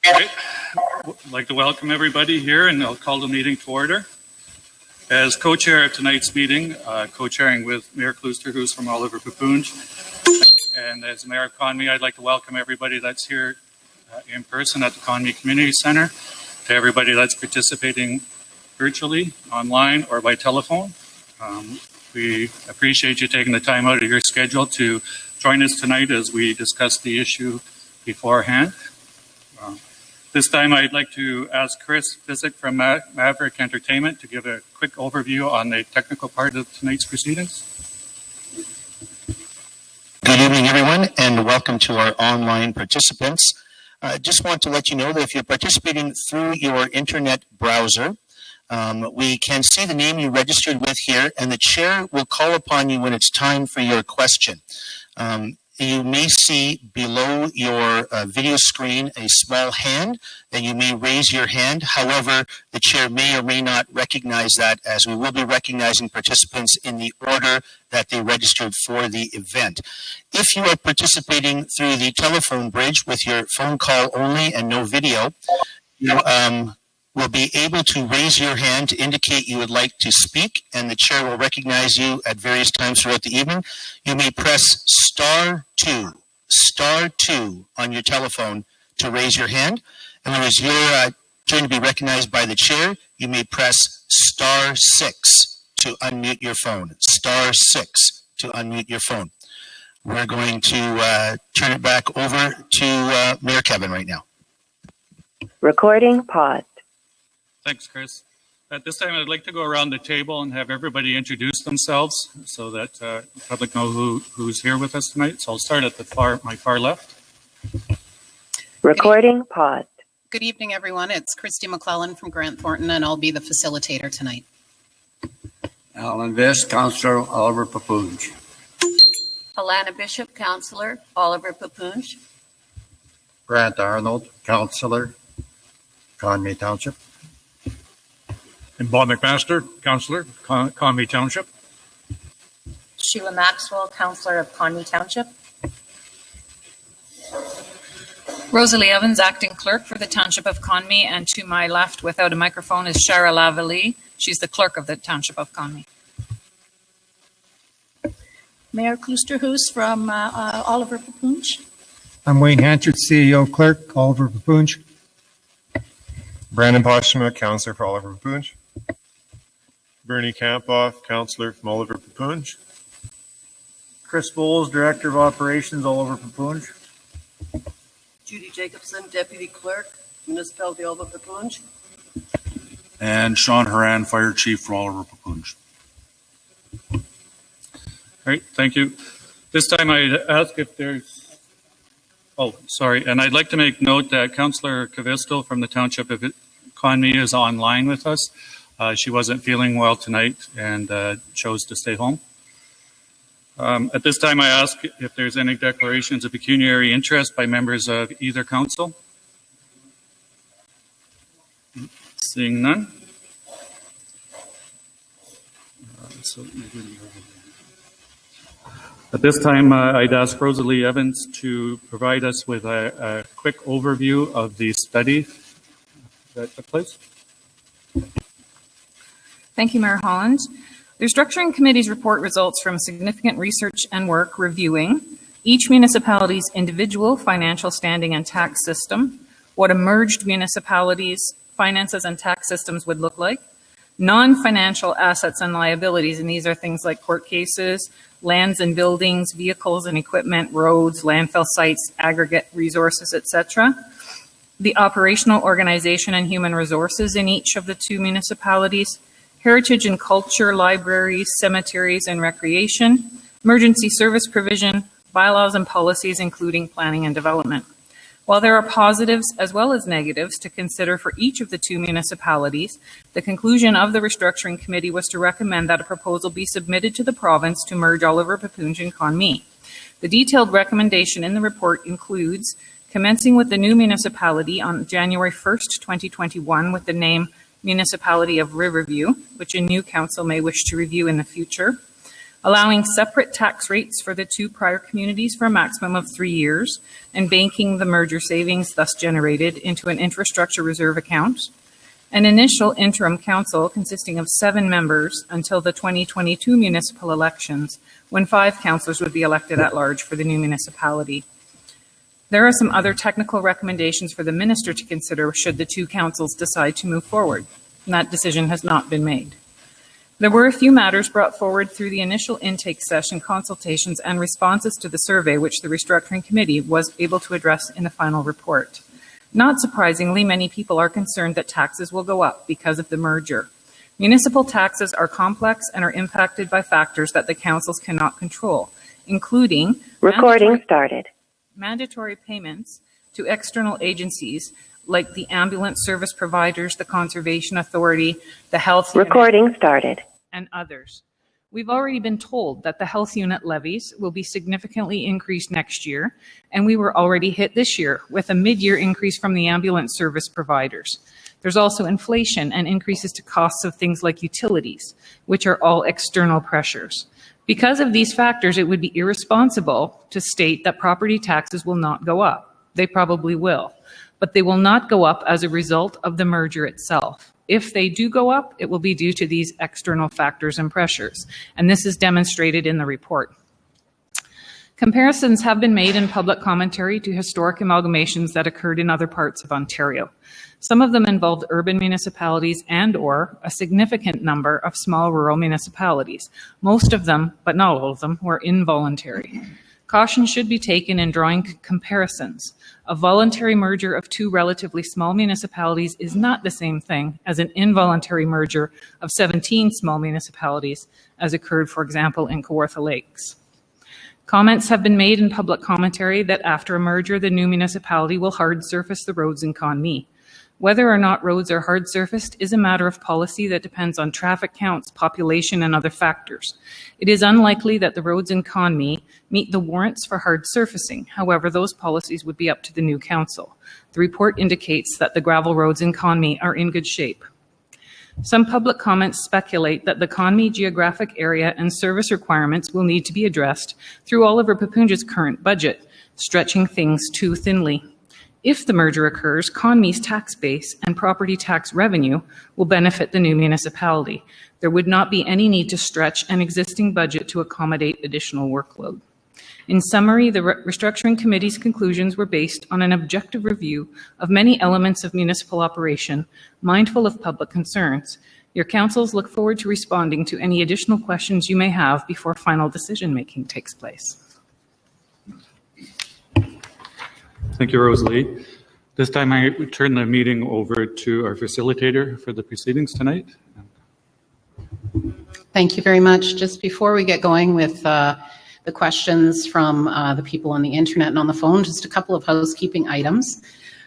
Right. I'd like to welcome everybody here, and I'll call the meeting to order. As co-chair of tonight's meeting, co-chairing with Mayor Klooster, who's from Oliver Paipoonge, and as Mayor of Conmee, I'd like to welcome everybody that's here in person at the Conmee Community Center, to everybody that's participating virtually, online, or by telephone. We appreciate you taking the time out of your schedule to join us tonight as we discuss the issue beforehand. This time I'd like to ask Chris Physick from Maverick Entertainment to give a quick overview on the technical part of tonight's proceedings. Good evening, everyone, and welcome to our online participants. I just want to let you know that if you're participating through your internet browser, we can see the name you registered with here, and the chair will call upon you when it's time for your question. You may see below your video screen a small hand, and you may raise your hand. However, the chair may or may not recognize that, as we will be recognizing participants in the order that they registered for the event. If you are participating through the telephone bridge with your phone call only and no video, you will be able to raise your hand to indicate you would like to speak, and the chair will recognize you at various times throughout the evening. You may press star two on your telephone to raise your hand. And when it's your turn to be recognized by the chair, you may press star 6 to unmute your phone. Star 6 to unmute your phone. We're going to turn it back over to Mayor Kevin right now. Recording paused. Thanks, Chris. At this time, I'd like to go around the table and have everybody introduce themselves so that the public know who's here with us tonight. So I'll start at my far left. Recording paused. Good evening, everyone. It's Christy McClellan from Grant Thornton, and I'll be the facilitator tonight. Alan Viss, Councillor, Oliver Paipoonge. Alana Bishop, Councillor, Oliver Paipoonge. Grant Arnold, Councillor, Conmee Township. And Bob McMaster, Councillor, Conmee Township. Sheila Maxwell, Councillor of Conmee Township. Rosalie Evans, Acting Clerk for the Township of Conmee, and to my left, without a microphone, is Shara Lavalley. She's the Clerk of the Township of Conmee. Mayor Klooster, who's from Oliver Paipoonge. I'm Wayne Hanchard, CEO Clerk, Oliver Paipoonge. Brandon Postuma, Councillor for Oliver Paipoonge. Bernie Kampoff, Councillor from Oliver Paipoonge. Chris Bowles, Director of Operations, Oliver Paipoonge. Judy Jacobson, Deputy Clerk, Municipality Oliver Paipoonge. And Sean Horan, Fire Chief for Oliver Paipoonge. Great, thank you. This time I'd ask if there's... Oh, sorry. And I'd like to make note that Councillor Cavisto from the Township of Conmee is online with us. She wasn't feeling well tonight and chose to stay home. At this time, I ask if there's any declarations of pecuniary interest by members of either council. Seeing none. At this time, I'd ask Rosalie Evans to provide us with a quick overview of the study that took place. Thank you, Mayor Holland. The Restructuring Committee's report results from significant research and work reviewing each municipality's individual financial standing and tax system, what a merged municipality's finances and tax systems would look like, non-financial assets and liabilities, and these are things like court cases, lands and buildings, vehicles and equipment, roads, landfill sites, aggregate resources, etc. The operational organization and human resources in each of the two municipalities, heritage and culture, libraries, cemeteries and recreation, emergency service provision, bylaws and policies, including planning and development. While there are positives as well as negatives to consider for each of the two municipalities, the conclusion of the restructuring committee was to recommend that a proposal be submitted to the province to merge Oliver Paipoonge and Conmee. The detailed recommendation in the report includes commencing with the new municipality on January 1st, 2021 with the name Municipality of Riverview, which a new council may wish to review in the future, allowing separate tax rates for the two prior communities for a maximum of 3 years, and banking the merger savings thus generated into an infrastructure reserve account, an initial interim council consisting of 7 members until the 2022 municipal elections, when 5 councillors would be elected at large for the new municipality. There are some other technical recommendations for the minister to consider should the two councils decide to move forward, and that decision has not been made. There were a few matters brought forward through the initial intake session consultations and responses to the survey, which the restructuring committee was able to address in the final report. Not surprisingly, many people are concerned that taxes will go up because of the merger. Municipal taxes are complex and are impacted by factors that the councils cannot control, including mandatory payments to external agencies like the ambulance service providers, the Conservation Authority, the Health Unit, and others. We've already been told that the Health Unit levies will be significantly increased next year, and we were already hit this year with a mid-year increase from the ambulance service providers. There's also inflation and increases to costs of things like utilities, which are all external pressures. Because of these factors, it would be irresponsible to state that property taxes will not go up. They probably will, but they will not go up as a result of the merger itself. If they do go up, it will be due to these external factors and pressures, and this is demonstrated in the report. Comparisons have been made in public commentary to historic amalgamations that occurred in other parts of Ontario. Some of them involved urban municipalities and/or a significant number of small rural municipalities. Most of them, but not all of them, were involuntary. Caution should be taken in drawing comparisons. A voluntary merger of two relatively small municipalities is not the same thing as an involuntary merger of 17 small municipalities, as occurred, for example, in Kawartha Lakes. Comments have been made in public commentary that after a merger, the new municipality will hard surface the roads in Conmee. Whether or not roads are hard surfaced is a matter of policy that depends on traffic counts, population, and other factors. It is unlikely that the roads in Conmee meet the warrants for hard surfacing. However, those policies would be up to the new council. The report indicates that the gravel roads in Conmee are in good shape. Some public comments speculate that the Conmee geographic area and service requirements will need to be addressed through Oliver Paipoonge's current budget, stretching things too thinly. If the merger occurs, Conmee's tax base and property tax revenue will benefit the new municipality. There would not be any need to stretch an existing budget to accommodate additional workload. In summary, the restructuring committee's conclusions were based on an objective review of many elements of municipal operation, mindful of public concerns. Your councils look forward to responding to any additional questions you may have before final decision-making takes place. Thank you, Rosalie. This time I turn the meeting over to our facilitator for the proceedings tonight. Thank you very much. Just before we get going with the questions from the people on the internet and on the phone, just a couple of housekeeping items.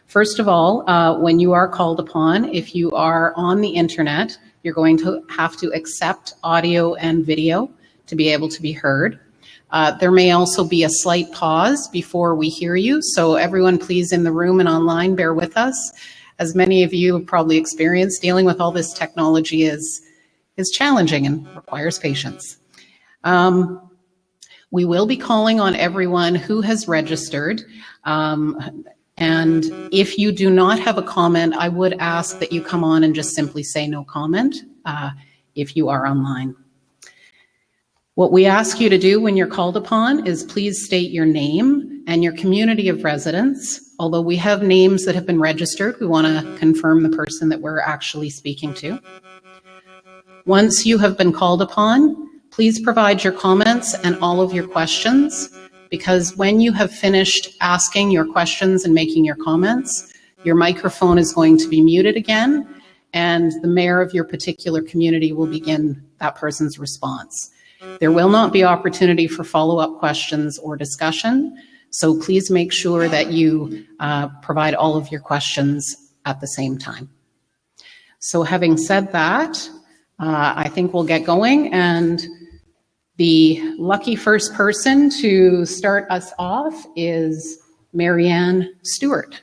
First of all, when you are called upon, if you are on the internet, you're going to have to accept audio and video to be able to be heard. There may also be a slight pause before we hear you, so everyone please in the room and online bear with us. As many of you have probably experienced, dealing with all this technology is challenging and requires patience. We will be calling on everyone who has registered, and if you do not have a comment, I would ask that you come on and just simply say no comment if you are online. What we ask you to do when you're called upon is please state your name and your community of residence. Although we have names that have been registered, we want to confirm the person that we're actually speaking to. Once you have been called upon, please provide your comments and all of your questions, because when you have finished asking your questions and making your comments, your microphone is going to be muted again, and the mayor of your particular community will begin that person's response. There will not be opportunity for follow-up questions or discussion, So please make sure that you provide all of your questions at the same time. So having said that, I think we'll get going, and the lucky first person to start us off is Marianne Stewart.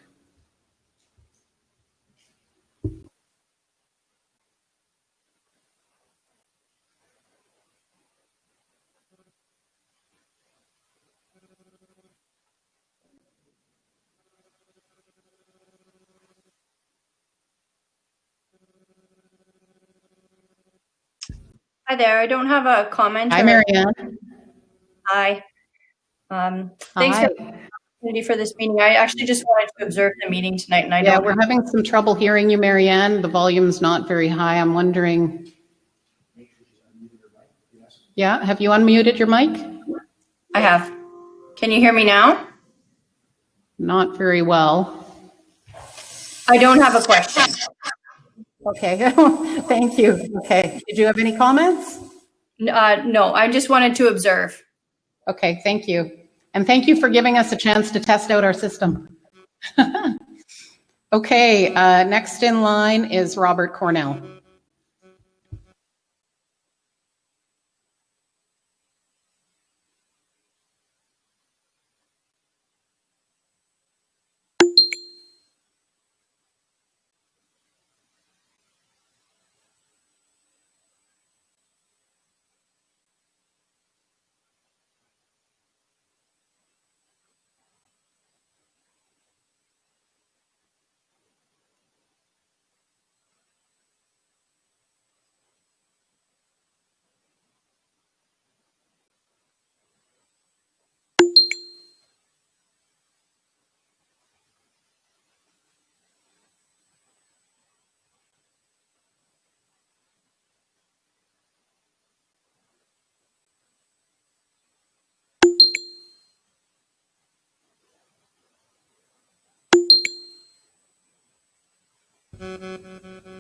Hi there. I don't have a comment. Hi, Marianne. Hi. Thanks for the opportunity for this meeting. I actually just wanted to observe the meeting tonight, and Yeah, we're having some trouble hearing you, Marianne. The volume's not very high. I'm wondering. Yeah, have you unmuted your mic? I have. Can you hear me now? Not very well. I don't have a question. Okay, thank you. Okay, did you have any comments? No, I just wanted to observe. Okay, thank you. And thank you for giving us a chance to test out our system. Okay, next in line is Robert Cornell.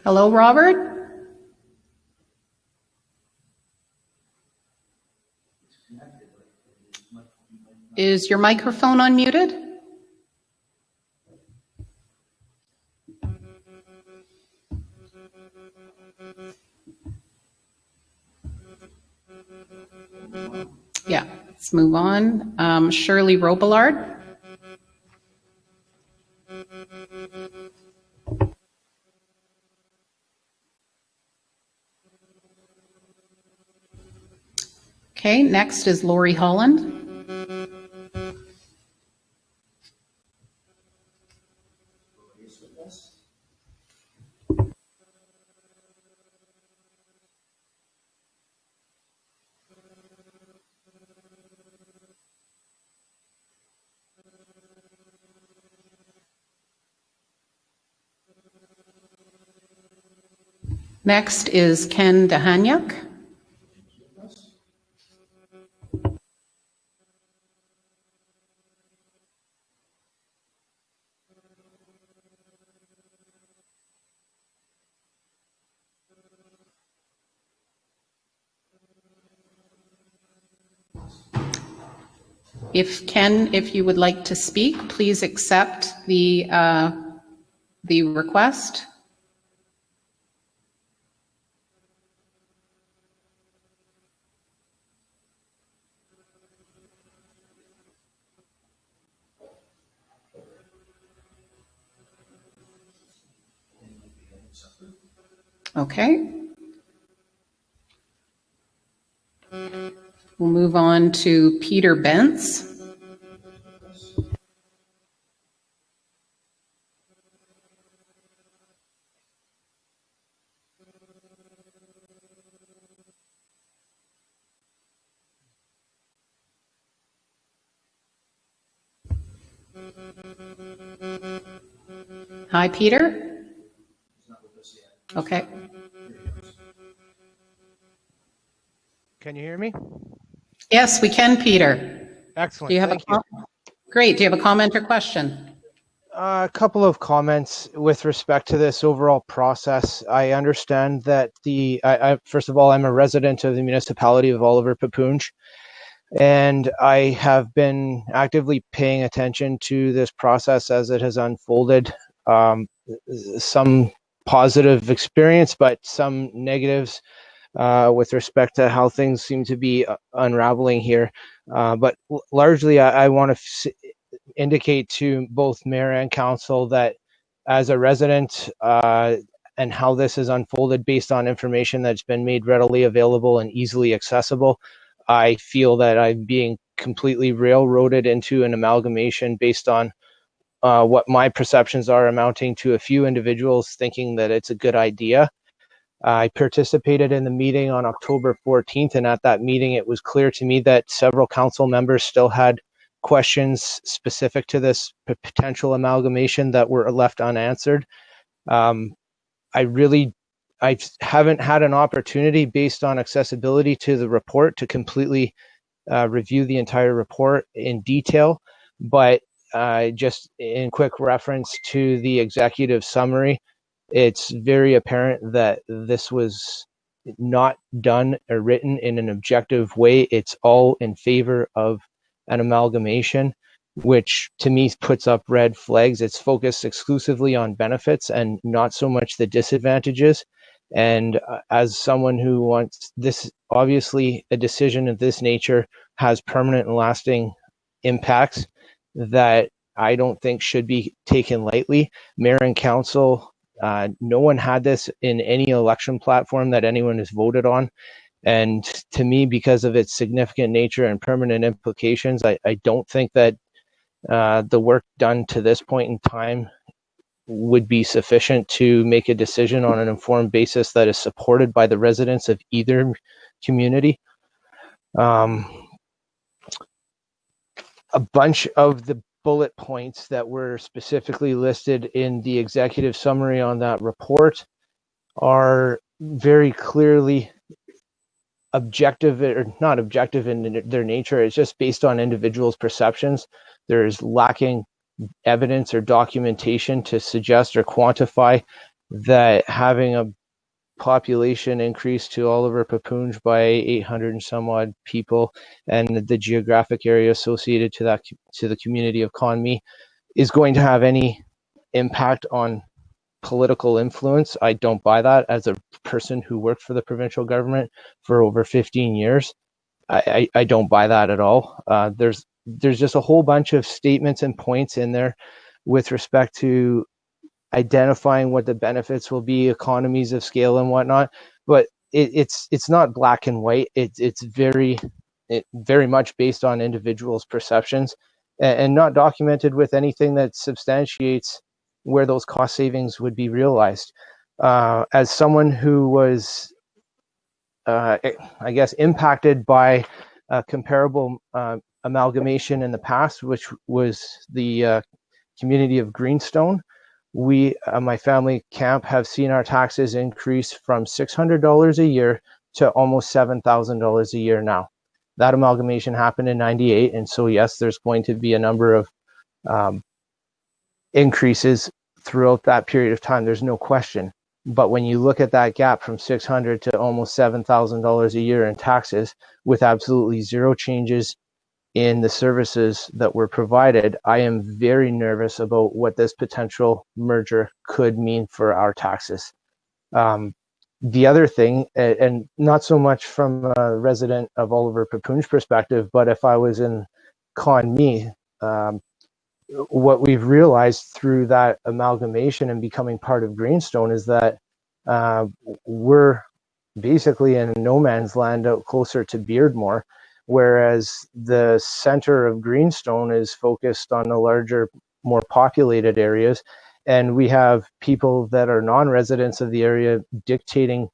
Hello, Robert? Is your microphone unmuted? Yeah, let's move on. Shirley Robillard. Okay, next is Lori Holland. Next is Ken Dahanyuk. If you would like to speak, please accept the request. Okay. We'll move on to Peter Bentz. Hi, Peter. Okay. Can you hear me? Yes, we can, Peter. Excellent. Do you have Great. Do you have a comment or question? A couple of comments with respect to this overall process. I understand that first of all, I'm a resident of the municipality of Oliver Paipoonge. And I have been actively paying attention to this process as it has unfolded. Some positive experience, but some negatives with respect to how things seem to be unraveling here. But largely, I want to indicate to both mayor and council that as a resident and how this has unfolded based on information that's been made readily available and easily accessible, I feel that I'm being completely railroaded into an amalgamation based on what my perceptions are, amounting to a few individuals thinking that it's a good idea. I participated in the meeting on October 14th, and at that meeting, it was clear to me that several council members still had questions specific to this potential amalgamation that were left unanswered. I haven't had an opportunity based on accessibility to the report to completely review the entire report in detail, but just in quick reference to the executive summary, it's very apparent that this was not done or written in an objective way. It's all in favor of an amalgamation, which to me puts up red flags. It's focused exclusively on benefits and not so much the disadvantages. And as someone who wants this, obviously a decision of this nature has permanent and lasting impacts that I don't think should be taken lightly. Mayor and council, no one had this in any election platform that anyone has voted on. And to me, because of its significant nature and permanent implications, I don't think that the work done to this point in time would be sufficient to make a decision on an informed basis that is supported by the residents of either community. A bunch of the bullet points that were specifically listed in the executive summary on that report are very clearly objective, or not objective in their nature. It's just based on individuals' perceptions. There's lacking evidence or documentation to suggest or quantify that having a population increase to Oliver Paipoonge by 800 and some odd people, and the geographic area associated to that, to the community of Conmee, is going to have any impact on political influence. I don't buy that. As a person who worked for the provincial government for over 15 years, I don't buy that at all. There's just a whole bunch of statements and points in there with respect to identifying what the benefits will be, economies of scale and whatnot, but it's not black and white. It's very much based on individuals' perceptions and not documented with anything that substantiates where those cost savings would be realized. As someone who was, I guess, impacted by a comparable amalgamation in the past, which was the community of Greenstone, we, my family camp, have seen our taxes increase from $600 a year to almost $7,000 a year now. That amalgamation happened in '98, and so yes, there's going to be a number of increases throughout that period of time. There's no question. But when you look at that gap from $600 to almost $7,000 a year in taxes, with absolutely zero changes in the services that were provided, I am very nervous about what this potential merger could mean for our taxes. The other thing, and not so much from a resident of Oliver Paipoonge perspective, but if I was in Conmee, what we've realized through that amalgamation and becoming part of Greenstone is that we're basically in no man's land out closer to Beardmore, whereas the center of Greenstone is focused on the larger, more populated areas. And we have people that are non-residents of the area dictating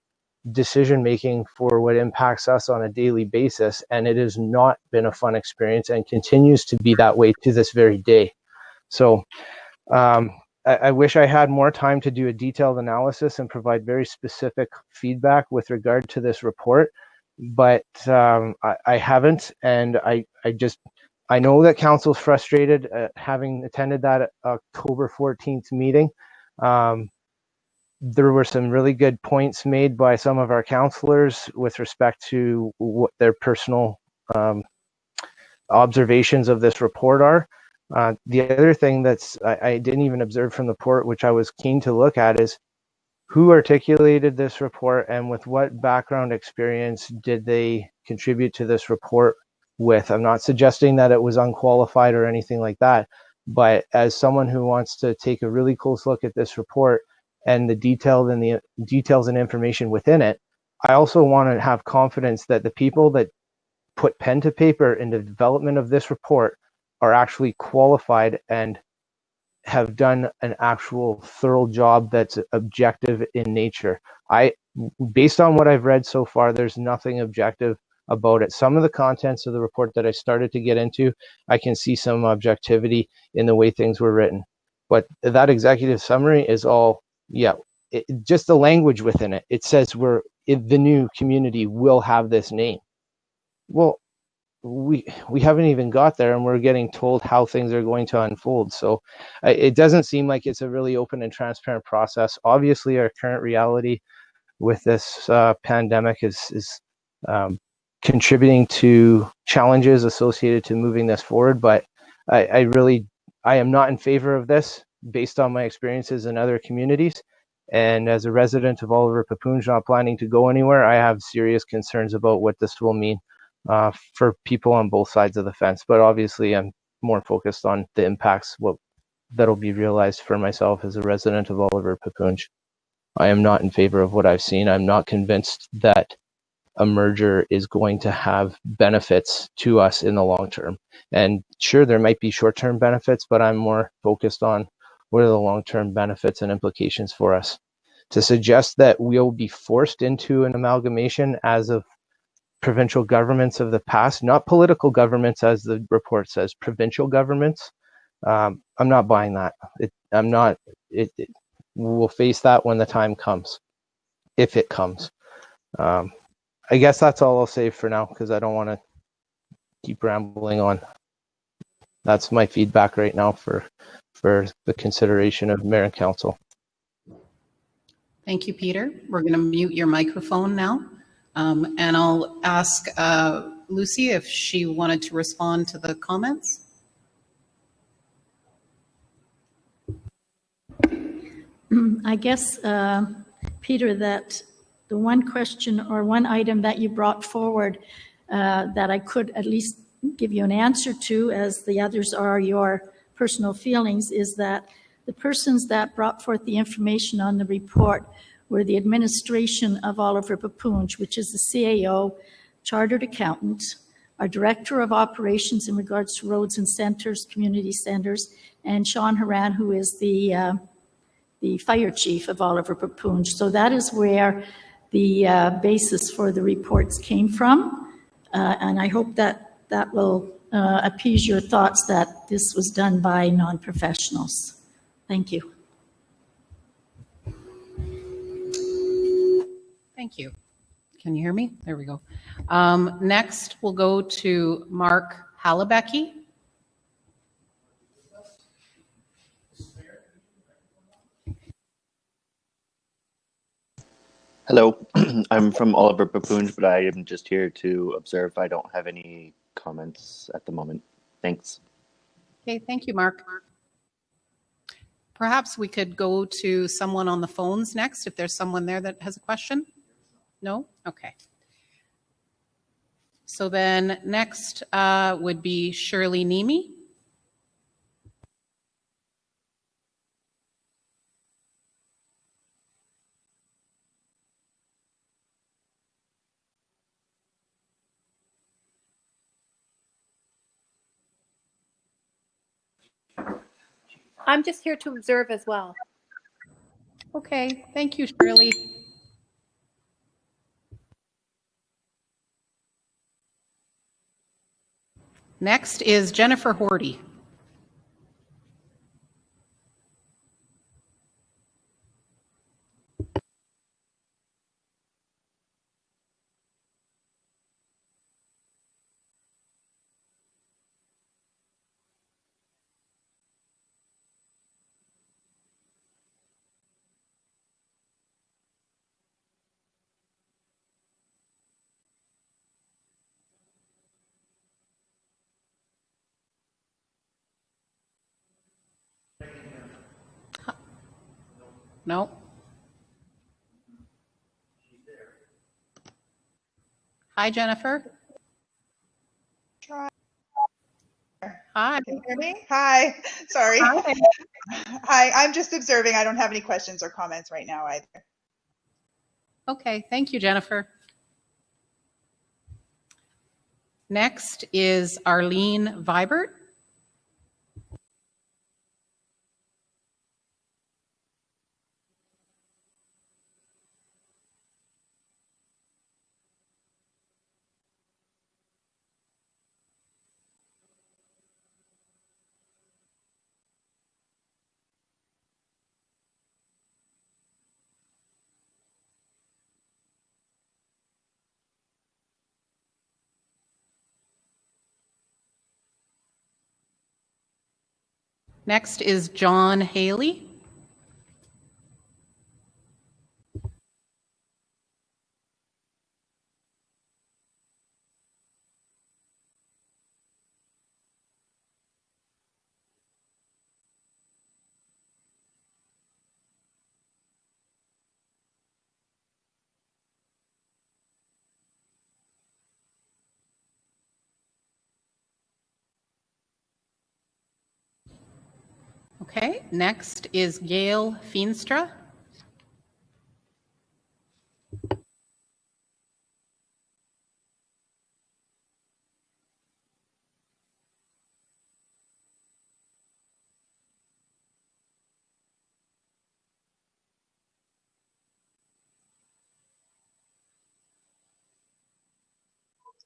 decision-making for what impacts us on a daily basis. And it has not been a fun experience and continues to be that way to this very day. So I wish I had more time to do a detailed analysis and provide very specific feedback with regard to this report, but I haven't, and I know that council's frustrated having attended that October 14th meeting. There were some really good points made by some of our councillors with respect to what their personal observations of this report are. The other thing I didn't even observe from the report, which I was keen to look at, is who articulated this report and with what background experience did they contribute to this report with. I'm not suggesting that it was unqualified or anything like that, but as someone who wants to take a really close look at this report and the details and information within it, I also want to have confidence that the people that put pen to paper in the development of this report are actually qualified and have done an actual thorough job that's objective in nature. Based on what I've read so far, there's nothing objective about it. Some of the contents of the report that I started to get into, I can see some objectivity in the way things were written. But that executive summary is all, just the language within it. It says the new community will have this name. Well, we haven't even got there, and we're getting told how things are going to unfold. So it doesn't seem like it's a really open and transparent process. Obviously, our current reality with this pandemic is contributing to challenges associated to moving this forward. But I am not in favor of this based on my experiences in other communities. And as a resident of Oliver Paipoonge, not planning to go anywhere, I have serious concerns about what this will mean for people on both sides of the fence. But obviously, I'm more focused on the impacts that'll be realized for myself as a resident of Oliver Paipoonge. I am not in favor of what I've seen. I'm not convinced that a merger is going to have benefits to us in the long term. And sure, there might be short-term benefits, but I'm more focused on what are the long-term benefits and implications for us. To suggest that we'll be forced into an amalgamation as of provincial governments of the past, not political governments as the report says, provincial governments, I'm not buying that. We'll face that when the time comes, if it comes. I guess that's all I'll say for now, because I don't want to keep rambling on. That's my feedback right now for the consideration of Mayor and Council. Thank you, Peter. We're going to mute your microphone now. And I'll ask Lucy if she wanted to respond to the comments. I guess, Peter, that the one question or one item that you brought forward that I could at least give you an answer to, as the others are your personal feelings, is that the persons that brought forth the information on the report were the administration of Oliver Paipoonge, which is the CAO, chartered accountant, our director of operations in regards to roads and centers, community centers, and Sean Horan, who is the fire chief of Oliver Paipoonge. So that is where the basis for the reports came from. And I hope that will appease your thoughts that this was done by non-professionals. Thank you. Thank you. Can you hear me? There we go. Next, we'll go to Mark Hallebecky. Hello, I'm from Oliver Paipoonge, but I am just here to observe. I don't have any comments at the moment. Thanks. Okay, thank you, Mark. Perhaps we could go to someone on the phones next, if there's someone there that has a question. No? Okay. So then next would be Shirley Nemi. I'm just here to observe as well. Okay, thank you, Shirley. Next is Jennifer Horty. No. Hi, Jennifer. Hi. Can you hear me? Hi. Sorry. Hi. Hi. I'm just observing. I don't have any questions or comments right now either. Okay, thank you, Jennifer. Next is Arlene Vibert. Next is John Haley. Okay, next is Gail Feenstra.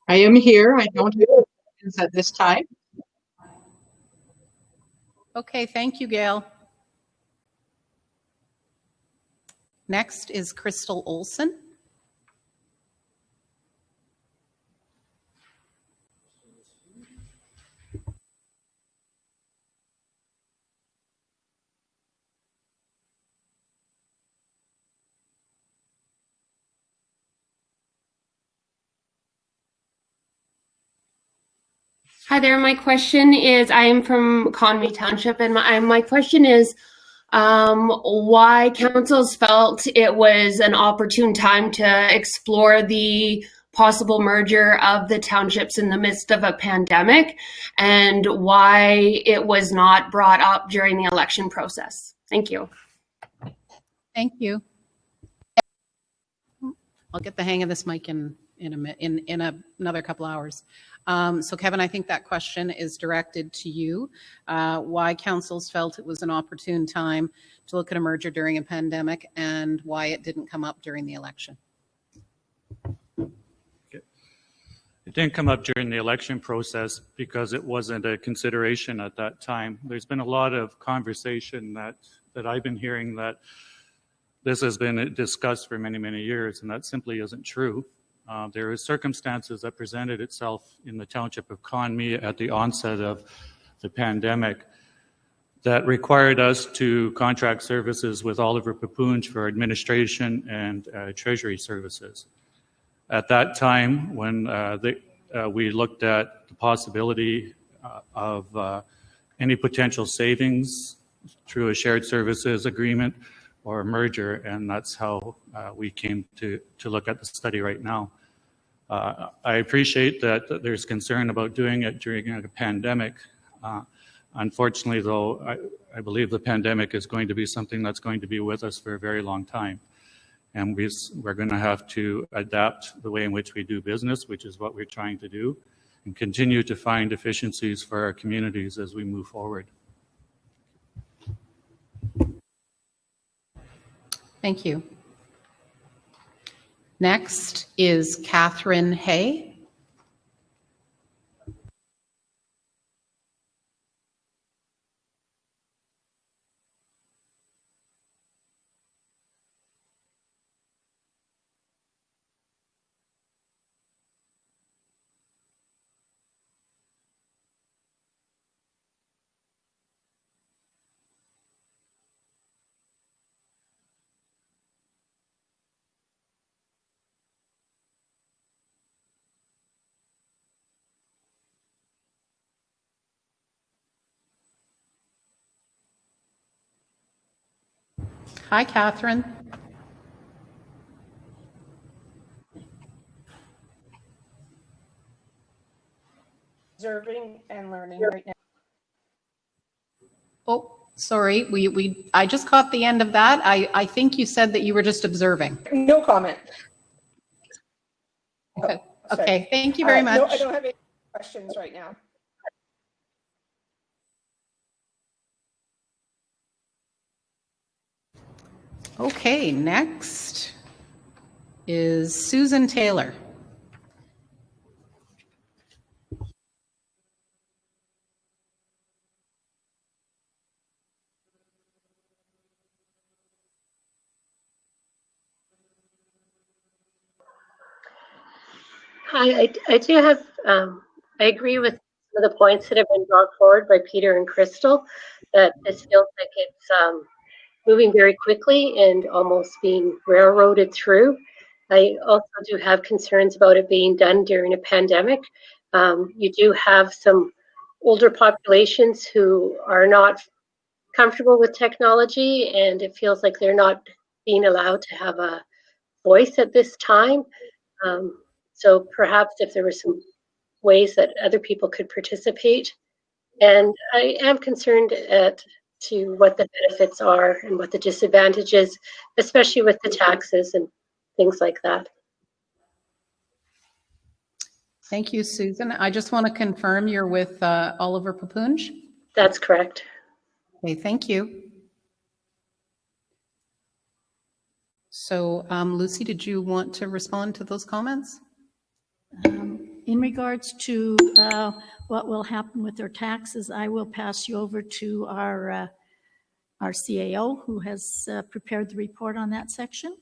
I am here. I don't have questions at this time. Okay, thank you, Gail. Next is Crystal Olson. Hi there. My question is, I am from Conmee Township, and my question is why councils felt it was an opportune time to explore the possible merger of the townships in the midst of a pandemic, and why it was not brought up during the election process. Thank you. Thank you. I'll get the hang of this mic in another couple hours. So Kevin, I think that question is directed to you. Why councils felt it was an opportune time to look at a merger during a pandemic and why it didn't come up during the election. It didn't come up during the election process because it wasn't a consideration at that time. There's been a lot of conversation that I've been hearing that this has been discussed for many, many years, and that simply isn't true. There are circumstances that presented itself in the township of Conmee at the onset of the pandemic that required us to contract services with Oliver Paipoonge for administration and treasury services. At that time, when we looked at the possibility of any potential savings through a shared services agreement or a merger, and that's how we came to look at the study right now. I appreciate that there's concern about doing it during a pandemic. Unfortunately, though, I believe the pandemic is going to be something that's going to be with us for a very long time. And we're going to have to adapt the way in which we do business, which is what we're trying to do, and continue to find efficiencies for our communities as we move forward. Thank you. Next is Catherine Hay. Hi, Catherine. Observing and learning right now. Oh, sorry. I just caught the end of that. I think you said that you were just observing. No comment. Okay. Oh, sorry. Okay. Thank you very much. No, I don't have any questions right now. Okay. Next is Susan Taylor. Hi, I do have, I agree with some of the points that have been brought forward by Peter and Crystal, that this feels like it's moving very quickly and almost being railroaded through. I also do have concerns about it being done during a pandemic. You do have some older populations who are not comfortable with technology, and it feels like they're not being allowed to have a voice at this time. So perhaps if there were some ways that other people could participate. And I am concerned to what the benefits are and what the disadvantages, especially with the taxes and things like that. Thank you, Susan. I just want to confirm you're with Oliver Paipoonge. That's correct. Okay, thank you. So, Lucy, did you want to respond to those comments? In regards to what will happen with their taxes, I will pass you over to our CAO, who has prepared the report on that section.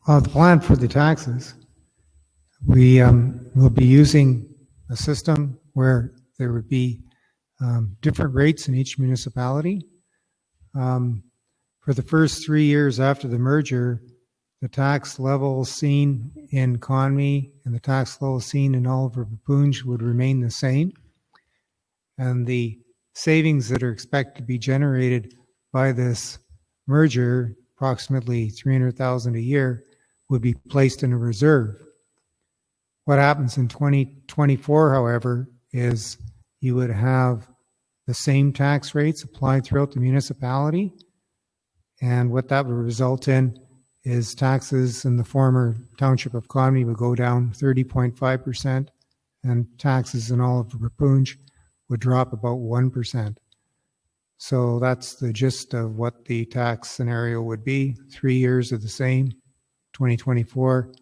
The plan for the taxes, we will be using a system where there would be different rates in each municipality. For the first 3 years after the merger, the tax level seen in Conmee and the tax level seen in Oliver Paipoonge would remain the same. And the savings that are expected to be generated by this merger, approximately $300,000 a year, would be placed in a reserve. What happens in 2024, however, is you would have the same tax rates applied throughout the municipality. And what that would result in is taxes in the former township of Conmee would go down 30.5%, and taxes in Oliver Paipoonge would drop about 1%. So that's the gist of what the tax scenario would be. 3 years of the same. 2024,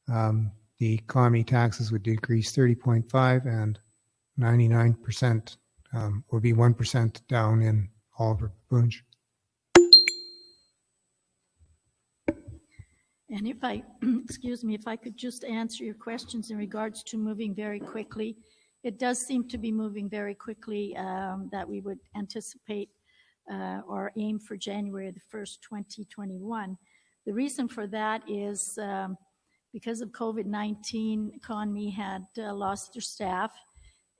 the Conmee taxes would decrease 30.5%, and 99% would be 1% down in Oliver Paipoonge. And if I, excuse me, if I could just answer your questions in regards to moving very quickly. It does seem to be moving very quickly, that we would anticipate or aim for January the 1st, 2021. The reason for that is because of COVID-19, Conmee had lost their staff,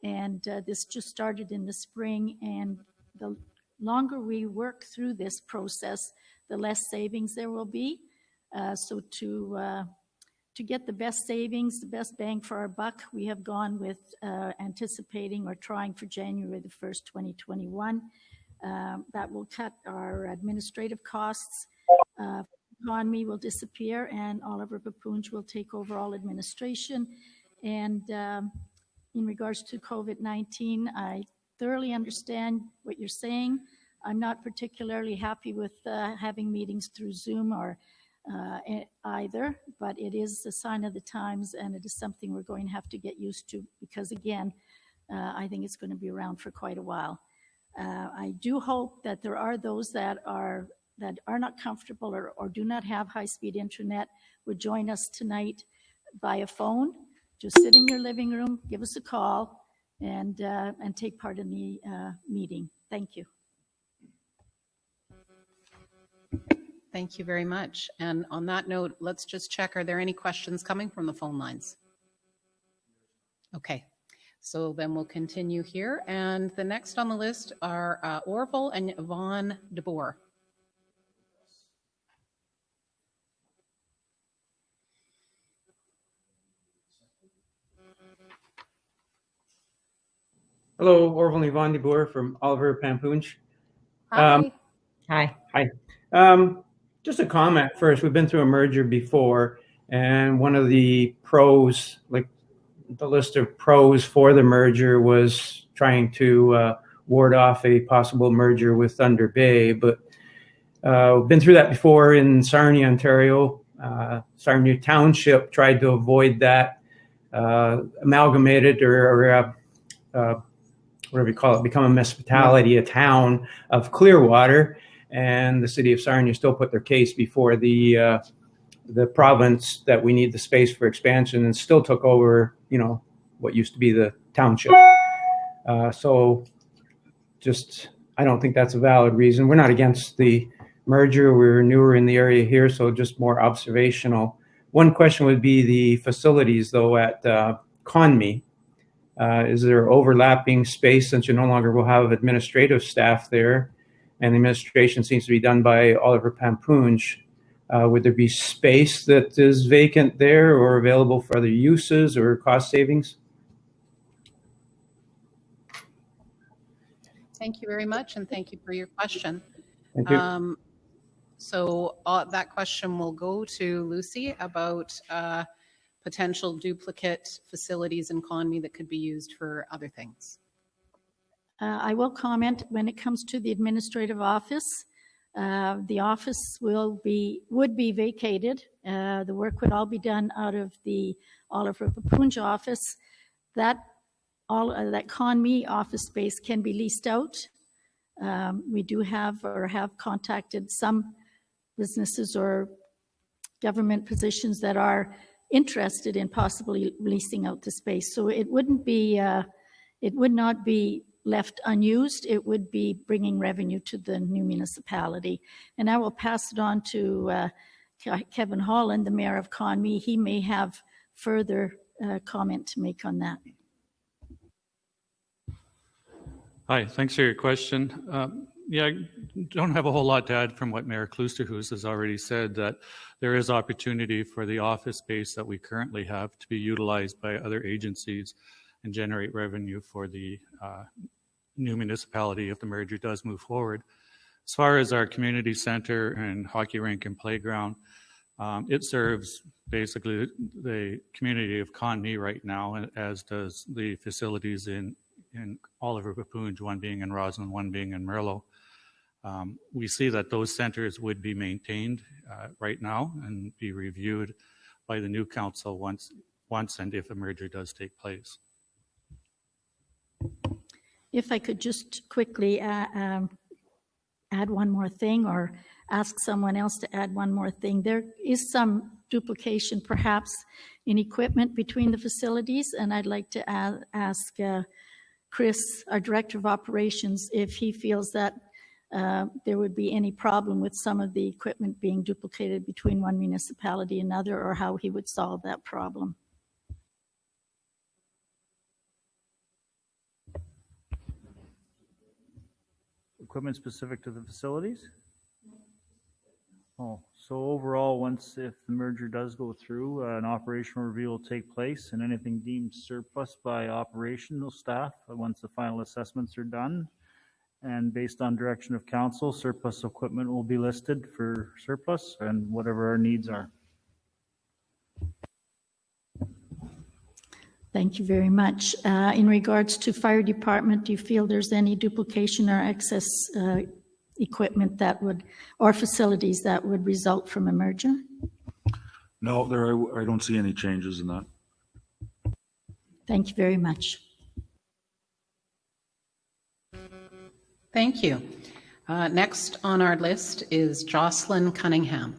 and this just started in the spring, and the longer we work through this process, the less savings there will be. So to get the best savings, the best bang for our buck, we have gone with anticipating or trying for January the 1st, 2021. That will cut our administrative costs. Conmee will disappear, and Oliver Paipoonge will take over all administration. And in regards to COVID-19, I thoroughly understand what you're saying. I'm not particularly happy with having meetings through Zoom or either, but it is a sign of the times, and it is something we're going to have to get used to because, again, I think it's going to be around for quite a while. I do hope that there are those that are not comfortable or do not have high-speed internet would join us tonight via phone. Just sit in your living room, give us a call, and take part in the meeting. Thank you. Thank you very much. And on that note, let's just check, are there any questions coming from the phone lines? Okay, so then we'll continue here. And the next on the list are Orville and Yvonne DeBoer. Hello, Orville and Yvonne DeBoer from Oliver Paipoonge. Hi. Hi. Just a comment first. We've been through a merger before, and one of the pros, like the list of pros for the merger, was trying to ward off a possible merger with Thunder Bay. But we've been through that before in Sarnia, Ontario. Sarnia Township tried to avoid that, amalgamated or whatever you call it, become a municipality, a town of Clearwater, and the city of Sarnia still put their case before the province that we need the space for expansion, and still took over, what used to be the township. So just, I don't think that's a valid reason. We're not against the merger. We're newer in the area here, so just more observational. One question would be the facilities, though, at Conmee. Is there overlapping space, since you no longer will have administrative staff there, and the administration seems to be done by Oliver Paipoonge? Would there be space that is vacant there or available for other uses or cost savings? Thank you very much, and thank you for your question. Thank you. So that question will go to Lucy about potential duplicate facilities in Conmee that could be used for other things. I will comment when it comes to the administrative office. The office would be vacated. The work would all be done out of the Oliver Paipoonge office. That Conmee office space can be leased out. We do have contacted some businesses or government positions that are interested in possibly leasing out the space. So it would not be left unused. It would be bringing revenue to the new municipality. And I will pass it on to Kevin Holland, the mayor of Conmee. He may have further comment to make on that. Hi, thanks for your question. I don't have a whole lot to add from what Mayor Kloosterhuis has already said, that there is opportunity for the office space that we currently have to be utilized by other agencies and generate revenue for the new municipality if the merger does move forward. As far as our community center and hockey rink and playground, it serves basically the community of Conmee right now, as does the facilities in Oliver Paipoonge, one being in Roslyn, one being in Merlot. We see that those centers would be maintained right now and be reviewed by the new council once and if a merger does take place. If I could just quickly add one more thing, or ask someone else to add one more thing. There is some duplication perhaps in equipment between the facilities, and I'd like to ask Chris, our Director of Operations, if he feels that there would be any problem with some of the equipment being duplicated between one municipality and another, or how he would solve that problem. Equipment specific to the facilities? Oh, so overall, if the merger does go through, an operational review will take place, and anything deemed surplus by operational staff, once the final assessments are done, and based on direction of council, surplus equipment will be listed for surplus and whatever our needs are. Thank you very much. In regards to fire department, do you feel there's any duplication or excess equipment that would, or facilities that would result from a merger? No, I don't see any changes in that. Thank you very much. Thank you. Next on our list is Jocelyn Cunningham.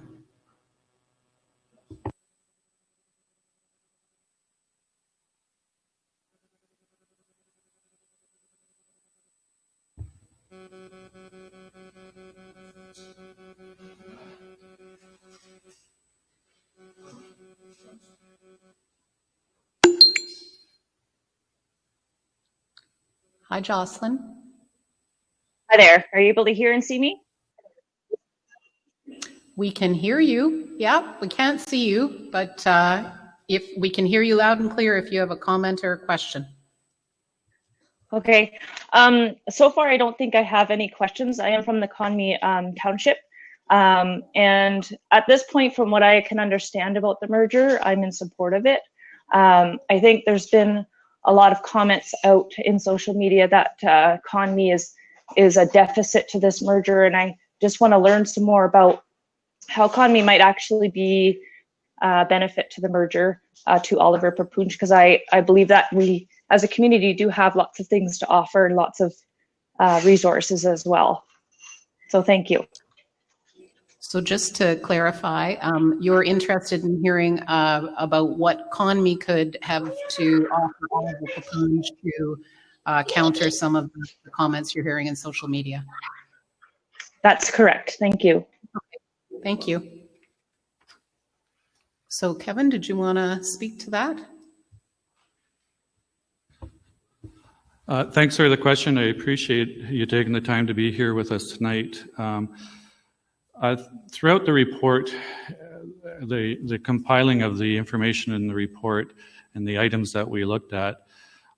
Hi, Jocelyn. Hi there. Are you able to hear and see me? We can hear you. Yeah, we can't see you, but if we can hear you loud and clear if you have a comment or a question. Okay. So far, I don't think I have any questions. I am from the Conmee Township. And at this point, from what I can understand about the merger, I'm in support of it. I think there's been a lot of comments out in social media that Conmee is a deficit to this merger. And I just want to learn some more about how Conmee might actually be a benefit to the merger to Oliver Paipoonge, because I believe that we as a community do have lots of things to offer and lots of resources as well. So thank you. So just to clarify, you're interested in hearing about what Conmee could have to offer Oliver Paipoonge to counter some of the comments you're hearing in social media. That's correct. Thank you. Okay. Thank you. So Kevin, did you want to speak to that? Thanks for the question. I appreciate you taking the time to be here with us tonight. Throughout the report, the compiling of the information in the report and the items that we looked at,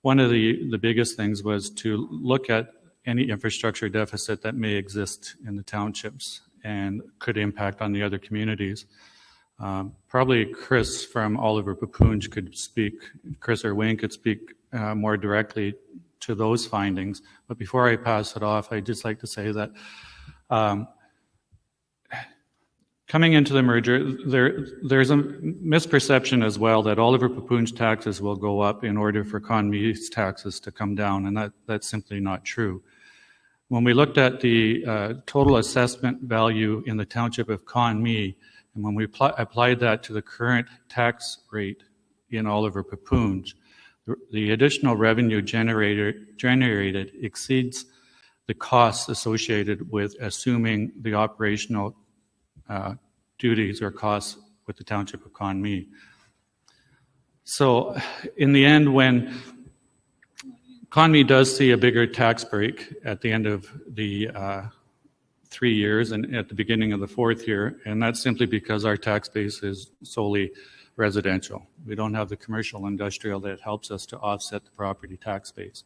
one of the biggest things was to look at any infrastructure deficit that may exist in the townships and could impact on the other communities. Probably Chris from Oliver Paipoonge could speak, Chris or Wayne could speak more directly to those findings. But before I pass it off, I'd just like to say that coming into the merger, there's a misperception as well that Oliver Paipoonge taxes will go up in order for Conmee's taxes to come down, and that's simply not true. When we looked at the total assessment value in the township of Conmee, and when we applied that to the current tax rate in Oliver Paipoonge, the additional revenue generated exceeds the costs associated with assuming the operational duties or costs with the township of Conmee. So in the end, when Conmee does see a bigger tax break at the end of the 3 years and at the beginning of the 4th year, and that's simply because our tax base is solely residential. We don't have the commercial industrial that helps us to offset the property tax base.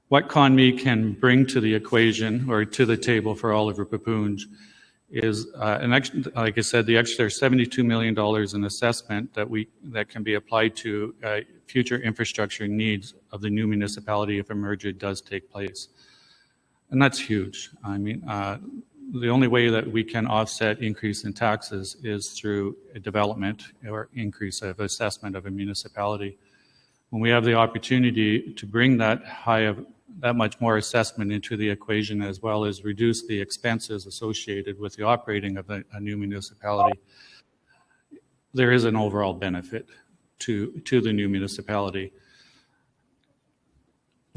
What Conmee can bring to the equation or to the table for Oliver Paipoonge is, like I said, the extra $72 million in assessment that can be applied to future infrastructure needs of the new municipality if a merger does take place. And that's huge. I mean, the only way that we can offset increase in taxes is through a development or increase of assessment of a municipality. When we have the opportunity to bring that much more assessment into the equation, as well as reduce the expenses associated with the operating of a new municipality, there is an overall benefit to the new municipality.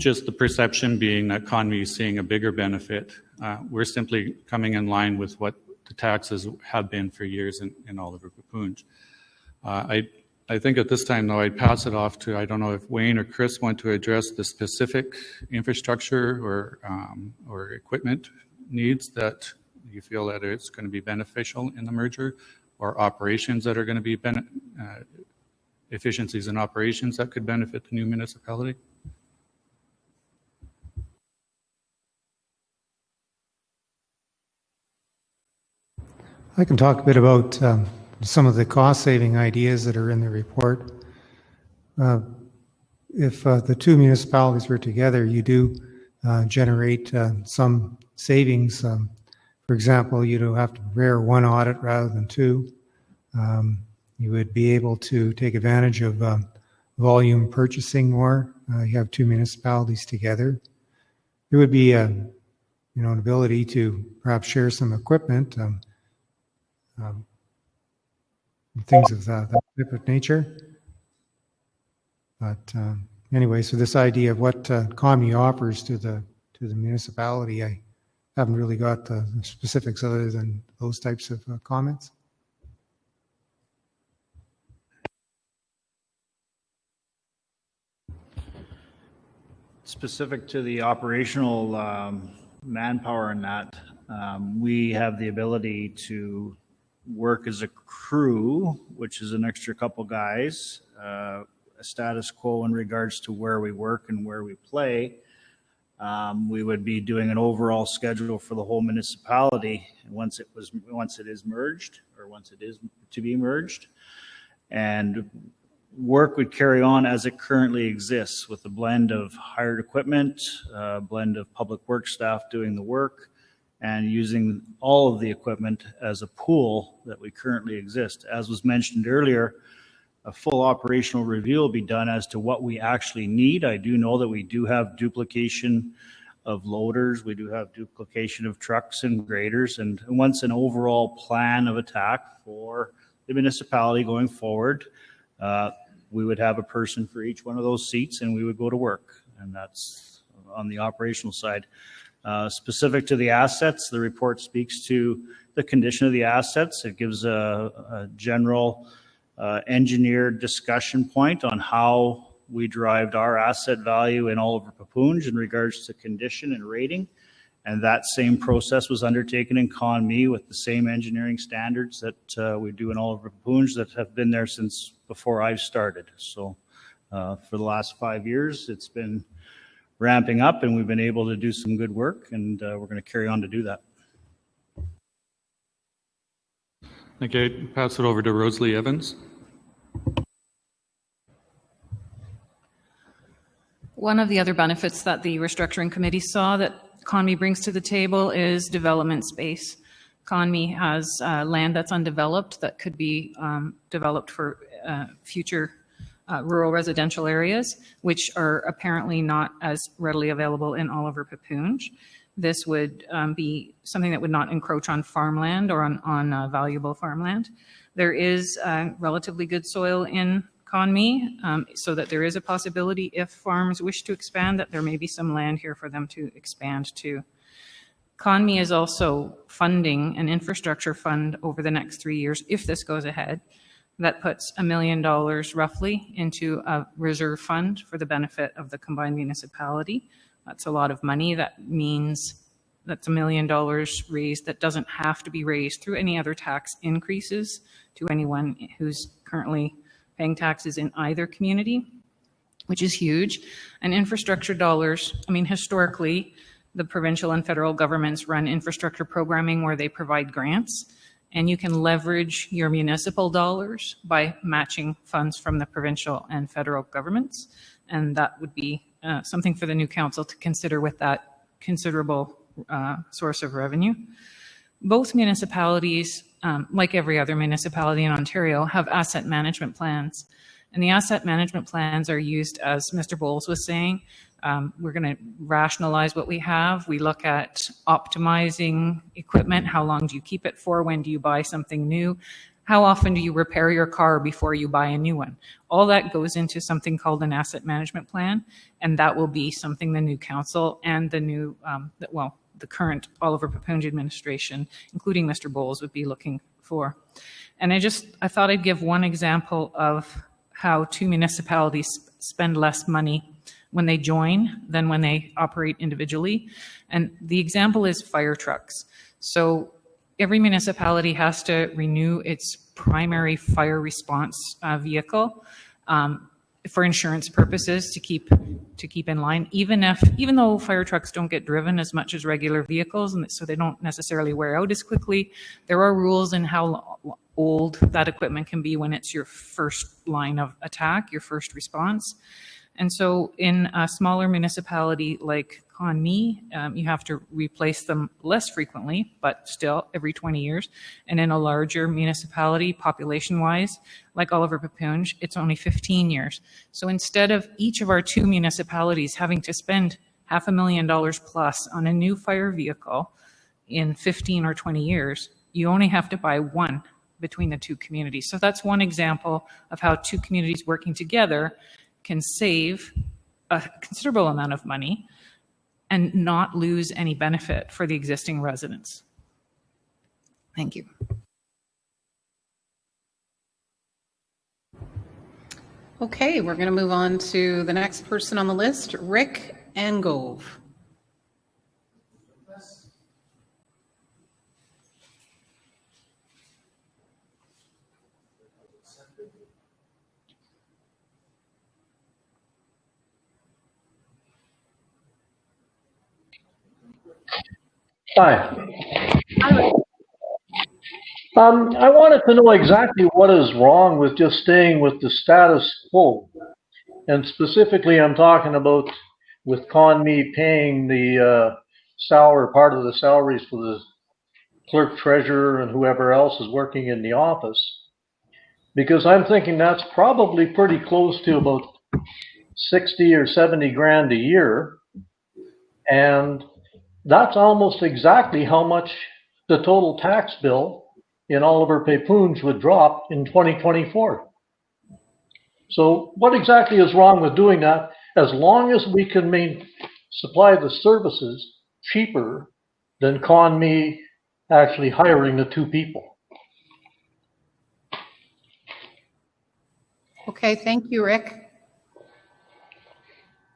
Just the perception being that Conmee is seeing a bigger benefit. We're simply coming in line with what the taxes have been for years in Oliver Paipoonge. I think at this time, though, I'd pass it off to, I don't know if Wayne or Chris want to address the specific infrastructure or equipment needs that you feel that it's going to be beneficial in the merger, or operations that are going to be efficiencies in operations that could benefit the new municipality. I can talk a bit about some of the cost-saving ideas that are in the report. If the two municipalities were together, you do generate some savings. For example, you don't have to prepare one audit rather than two. You would be able to take advantage of volume purchasing more. You have two municipalities together. There would be an ability to perhaps share some equipment. Things of that type of nature. But anyway, so this idea of what Conmee offers to the municipality, I haven't really got the specifics other than those types of comments. specific to the operational manpower in that, we have the ability to work as a crew, which is an extra couple guys, a status quo in regards to where we work and where we play. We would be doing an overall schedule for the whole municipality once it is merged, or once it is to be merged, and work would carry on as it currently exists with a blend of hired equipment, a blend of public works staff doing the work, and using all of the equipment as a pool that we currently exist. As was mentioned earlier, a full operational review will be done as to what we actually need. I do know that we do have duplication of loaders, we do have duplication of trucks and graders, and once an overall plan of attack for the municipality going forward, we would have a person for each one of those seats and we would go to work. And that's on the operational side. Specific to the assets, the report speaks to the condition of the assets. It gives a general engineered discussion point on how we derived our asset value in Oliver Paipoonge in regards to condition and rating. And that same process was undertaken in Conmee with the same engineering standards that we do in Oliver Paipoonge that have been there since before I've started. So for the last 5 years, it's been ramping up and we've been able to do some good work, and we're going to carry on to do that. Okay, pass it over to Rosalie Evans. One of the other benefits that the restructuring committee saw that Conmee brings to the table is development space. Conmee has land that's undeveloped that could be developed for future rural residential areas, which are apparently not as readily available in Oliver Paipoonge. This would be something that would not encroach on farmland or on valuable farmland. There is relatively good soil in Conmee, so that there is a possibility if farms wish to expand that there may be some land here for them to expand to. Conmee is also funding an infrastructure fund over the next 3 years if this goes ahead. That puts $1 million roughly into a reserve fund for the benefit of the combined municipality. That's a lot of money. That means that's $1 million raised that doesn't have to be raised through any other tax increases to anyone who's currently paying taxes in either community, which is huge. And infrastructure dollars, I mean, historically, the provincial and federal governments run infrastructure programming where they provide grants, and you can leverage your municipal dollars by matching funds from the provincial and federal governments. And that would be something for the new council to consider with that considerable source of revenue. Both municipalities, like every other municipality in Ontario, have asset management plans. And the asset management plans are used, as Mr. Bowles was saying, we're going to rationalize what we have. We look at optimizing equipment. How long do you keep it for? When do you buy something new? How often do you repair your car before you buy a new one? All that goes into something called an asset management plan, and that will be something the new council and the new, the current Oliver Paipoonge administration, including Mr. Bowles, would be looking for. And I thought I'd give one example of how two municipalities spend less money when they join than when they operate individually. And the example is fire trucks. So every municipality has to renew its primary fire response vehicle for insurance purposes to keep in line, even though fire trucks don't get driven as much as regular vehicles, and so they don't necessarily wear out as quickly. There are rules in how old that equipment can be when it's your first line of attack, your first response. And so in a smaller municipality like Conmee, you have to replace them less frequently, but still every 20 years. And in a larger municipality, population-wise, like Oliver Paipoonge, it's only 15 years. So instead of each of our two municipalities having to spend $500,000 plus on a new fire vehicle in 15 or 20 years, you only have to buy one between the two communities. So that's one example of how two communities working together can save a considerable amount of money and not lose any benefit for the existing residents. Thank you. Okay, we're going to move on to the next person on the list, Rick Angove. Hi. I wanted to know exactly what is wrong with just staying with the status quo. And specifically, I'm talking about with Conmee paying the salary, part of the salaries for the clerk treasurer and whoever else is working in the office. Because I'm thinking that's probably pretty close to about 60 or 70 grand a year. And that's almost exactly how much the total tax bill in Oliver Paipoonge would drop in 2024. So what exactly is wrong with doing that? As long as we can supply the services cheaper than Conmee actually hiring the two people. Okay, thank you, Rick.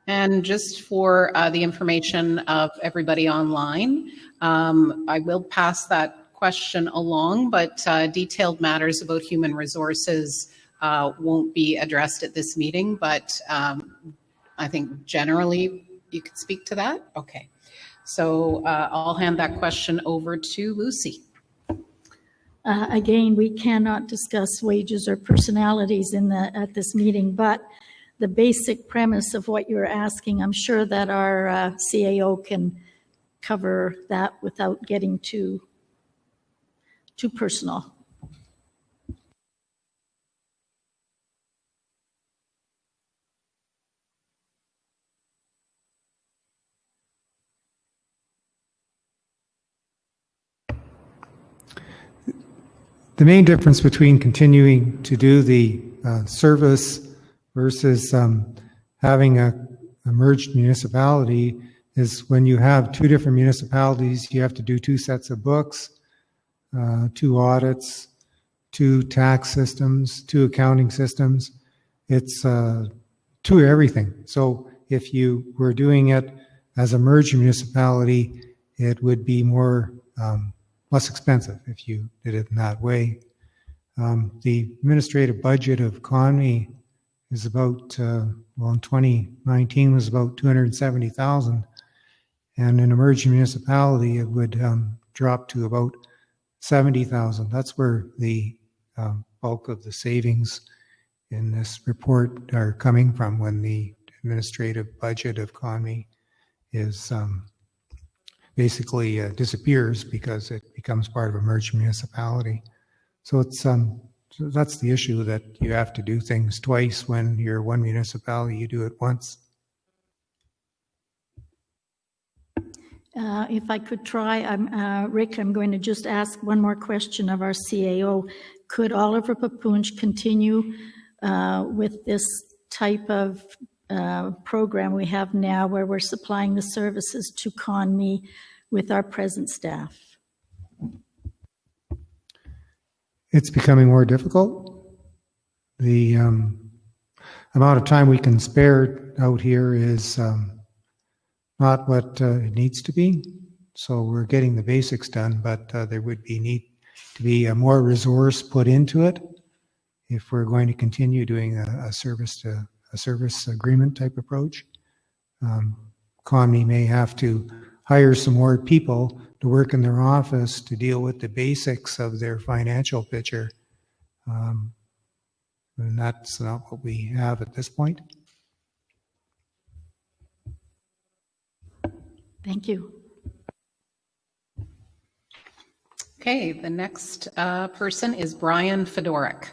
And just for the information of everybody online, I will pass that question along, but detailed matters about human resources won't be addressed at this meeting, but I think generally you could speak to that. Okay, so I'll hand that question over to Lucy. Again, we cannot discuss wages or personalities at this meeting, but the basic premise of what you're asking, I'm sure that our CAO can cover that without getting too personal. The main difference between continuing to do the service versus having a merged municipality is when you have two different municipalities, you have to do two sets of books, two audits, two tax systems, two accounting systems. It's two everything. So if you were doing it as a merged municipality, it would be more less expensive if you did it in that way. The administrative budget of Conmee is about, well, in 2019 was about 270,000, and in a merged municipality it would drop to about 70,000. That's where the bulk of the savings in this report are coming from when the administrative budget of Conmee is basically disappears because it becomes part of a merged municipality. So it's so that's the issue, that you have to do things twice. When you're one municipality, you do it once. If I could try, Rick, I'm going to just ask one more question of our CAO. Could Oliver Paipoonge continue with this type of program we have now, where we're supplying the services to Conmee with our present staff? It's becoming more difficult. The amount of time we can spare out here is not what it needs to be. So we're getting the basics done, but there would be need to be more resource put into it if we're going to continue doing a service agreement type approach. Conmee may have to hire some more people to work in their office to deal with the basics of their financial picture. And that's not what we have at this point. Thank you. Okay, the next person is Brian Fedoruk.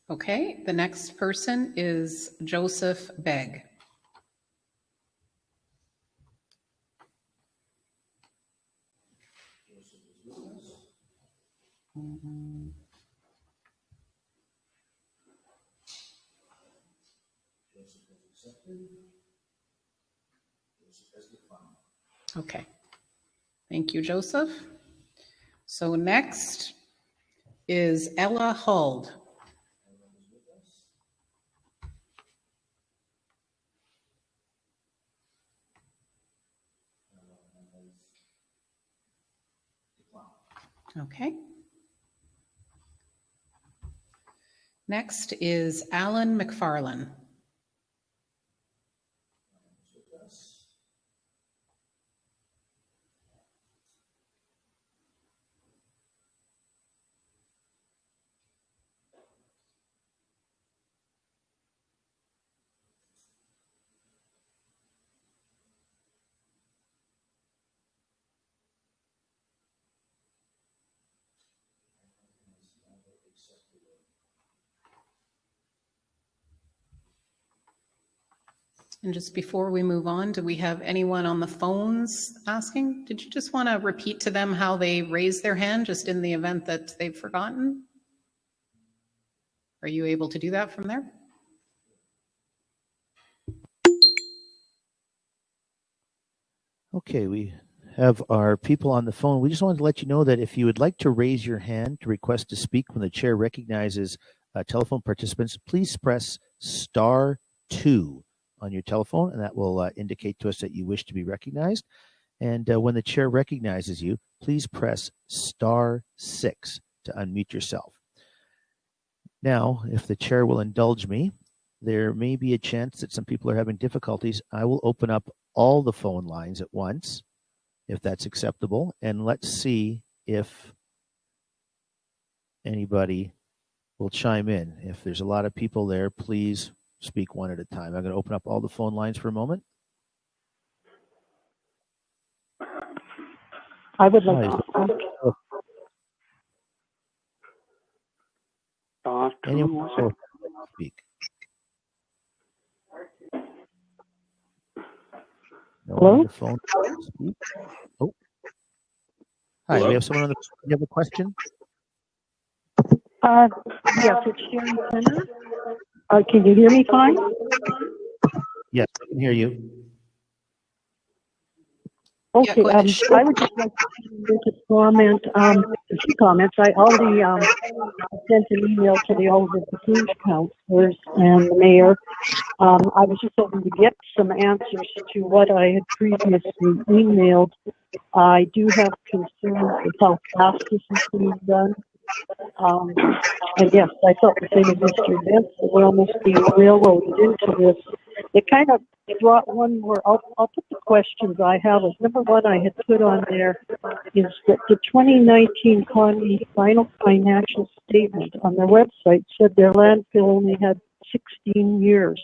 Okay, the next person is Joseph Begg. Okay, thank you, Joseph. So next is Ella Huld. Okay. Next is Alan McFarlane. And just before we move on, do we have anyone on the phones asking? Did you just want to repeat to them how they raised their hand, just in the event that they've forgotten? Are you able to do that from there? Okay, we have our people on the phone. We just wanted to let you know that if you would like to raise your hand to request to speak when the chair recognizes telephone participants, please press *2 on your telephone, and that will indicate to us that you wish to be recognized. And when the chair recognizes you, please press *6 to unmute yourself. Now, if the chair will indulge me, there may be a chance that some people are having difficulties. I will open up all the phone lines at once, if that's acceptable, and let's see if anybody will chime in. If there's a lot of people there, please speak one at a time. I'm going to open up all the phone lines for a moment. I would like to anyone wants to speak? No one on the phone. Oh. Hi, Hello? we have someone on the phone. You have a question? Yes, it's Sharon Center. Can you hear me fine? Yes, I can hear you. Okay, I would just like to make a comment, a few comments. I already sent an email to the Oliver Paipoonge councillors and the mayor. I was just hoping to get some answers to what I had previously emailed. I do have concerns with how fast this is being done. And yes, I felt the same as Mr. Vince, that we're almost being railroaded into this. It kind of brought one more, I'll put the questions I have. Number one I had put on there is that the 2019 Conmee final financial statement on their website said their landfill only had 16 years.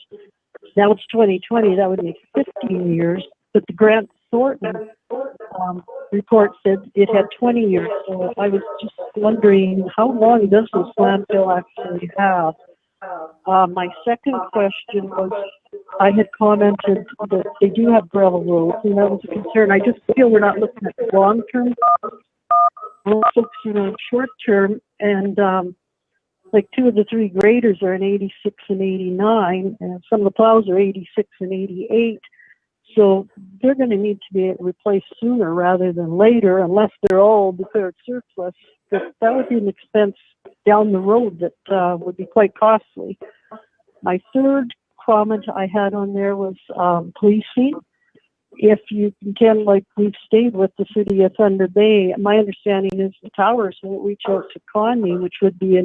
Now it's 2020, that would make 15 years, but the Grant Thornton report said it had 20 years. So I was just wondering, how long does this landfill actually have? My second question was, I had commented that they do have gravel roads, and that was a concern. I just feel we're not looking at long-term. We're focusing on short-term, and like 2 of the 3 graders are in 86 and 89, and some of the plows are 86 and 88. So they're going to need to be replaced sooner rather than later, unless they're all declared surplus. But that would be an expense down the road that would be quite costly. My third comment I had on there was policing. If you can, like we've stayed with the city of Thunder Bay, my understanding is the towers will reach out to Conmee, which would be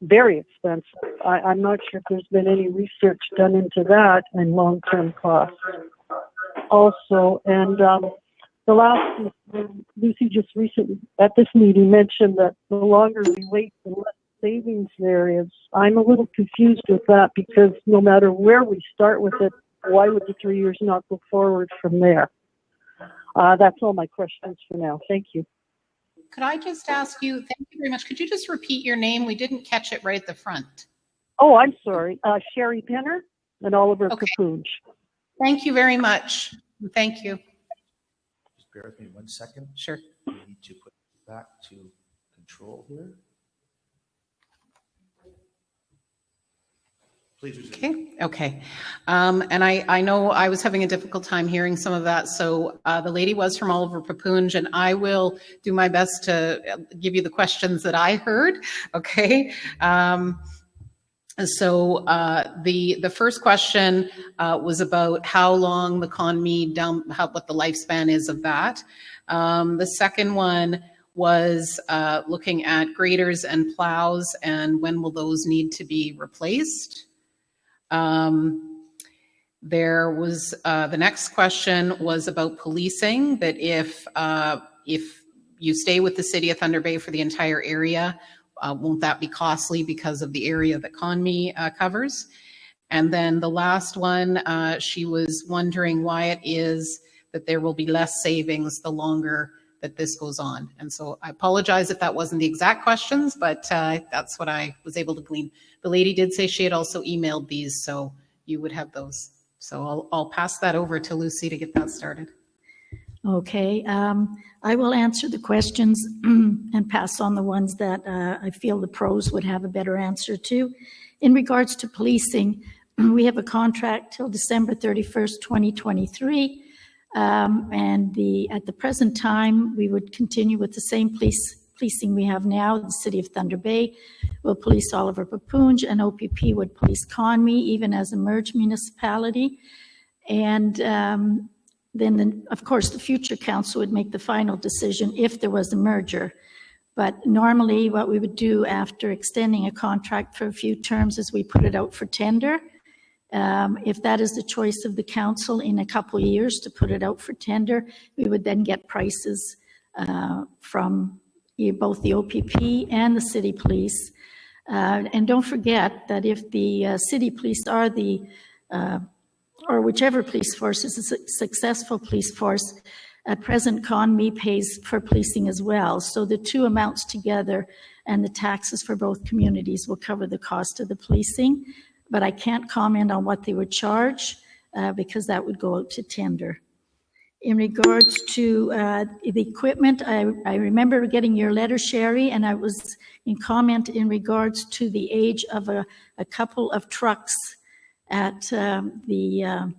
very expensive. I'm not sure if there's been any research done into that and long-term costs. Also, and the last, Lucy just recently at this meeting mentioned that the longer we wait, the less savings there is. I'm a little confused with that, because no matter where we start with it, why would the 3 years not go forward from there? That's all my questions for now. Thank you. Could I just ask you, thank you very much, could you just repeat your name? We didn't catch it right at the front. Oh, I'm sorry. Sherry Penner and Oliver Okay. Paipoonge. Thank you very much. Thank you. Just bear with me 1 second. Sure. We need to put it back to control here. Please resume. Okay. And I know I was having a difficult time hearing some of that. So the lady was from Oliver Paipoonge, and I will do my best to give you the questions that I heard. Okay. So the first question was about how long the Conmee dump, what the lifespan is of that. The second one was looking at graders and plows and when will those need to be replaced. There was the next question was about policing, that if you stay with the city of Thunder Bay for the entire area, won't that be costly because of the area that Conmee covers? And then the last one, she was wondering why it is that there will be less savings the longer that this goes on. And so I apologize if that wasn't the exact questions, but that's what I was able to glean. The lady did say she had also emailed these, so you would have those. So I'll pass that over to Lucy to get that started. Okay, I will answer the questions and pass on the ones that I feel the pros would have a better answer to. In regards to policing, we have a contract till December 31st, 2023. And at the present time, we would continue with the same policing we have now. The City of Thunder Bay will police Oliver Paipoonge, and OPP would police Conmee, even as a merged municipality. And then, of course, the future council would make the final decision if there was a merger. But normally what we would do after extending a contract for a few terms is we put it out for tender. If that is the choice of the council in a couple of years to put it out for tender, we would then get prices from both the OPP and the city police. And don't forget that if the city police are or whichever police force is a successful police force, at present Conmee pays for policing as well. So the two amounts together and the taxes for both communities will cover the cost of the policing. But I can't comment on what they would charge because that would go out to tender. In regards to the equipment, I remember getting your letter, Sherry, and I was in comment in regards to the age of a couple of trucks at the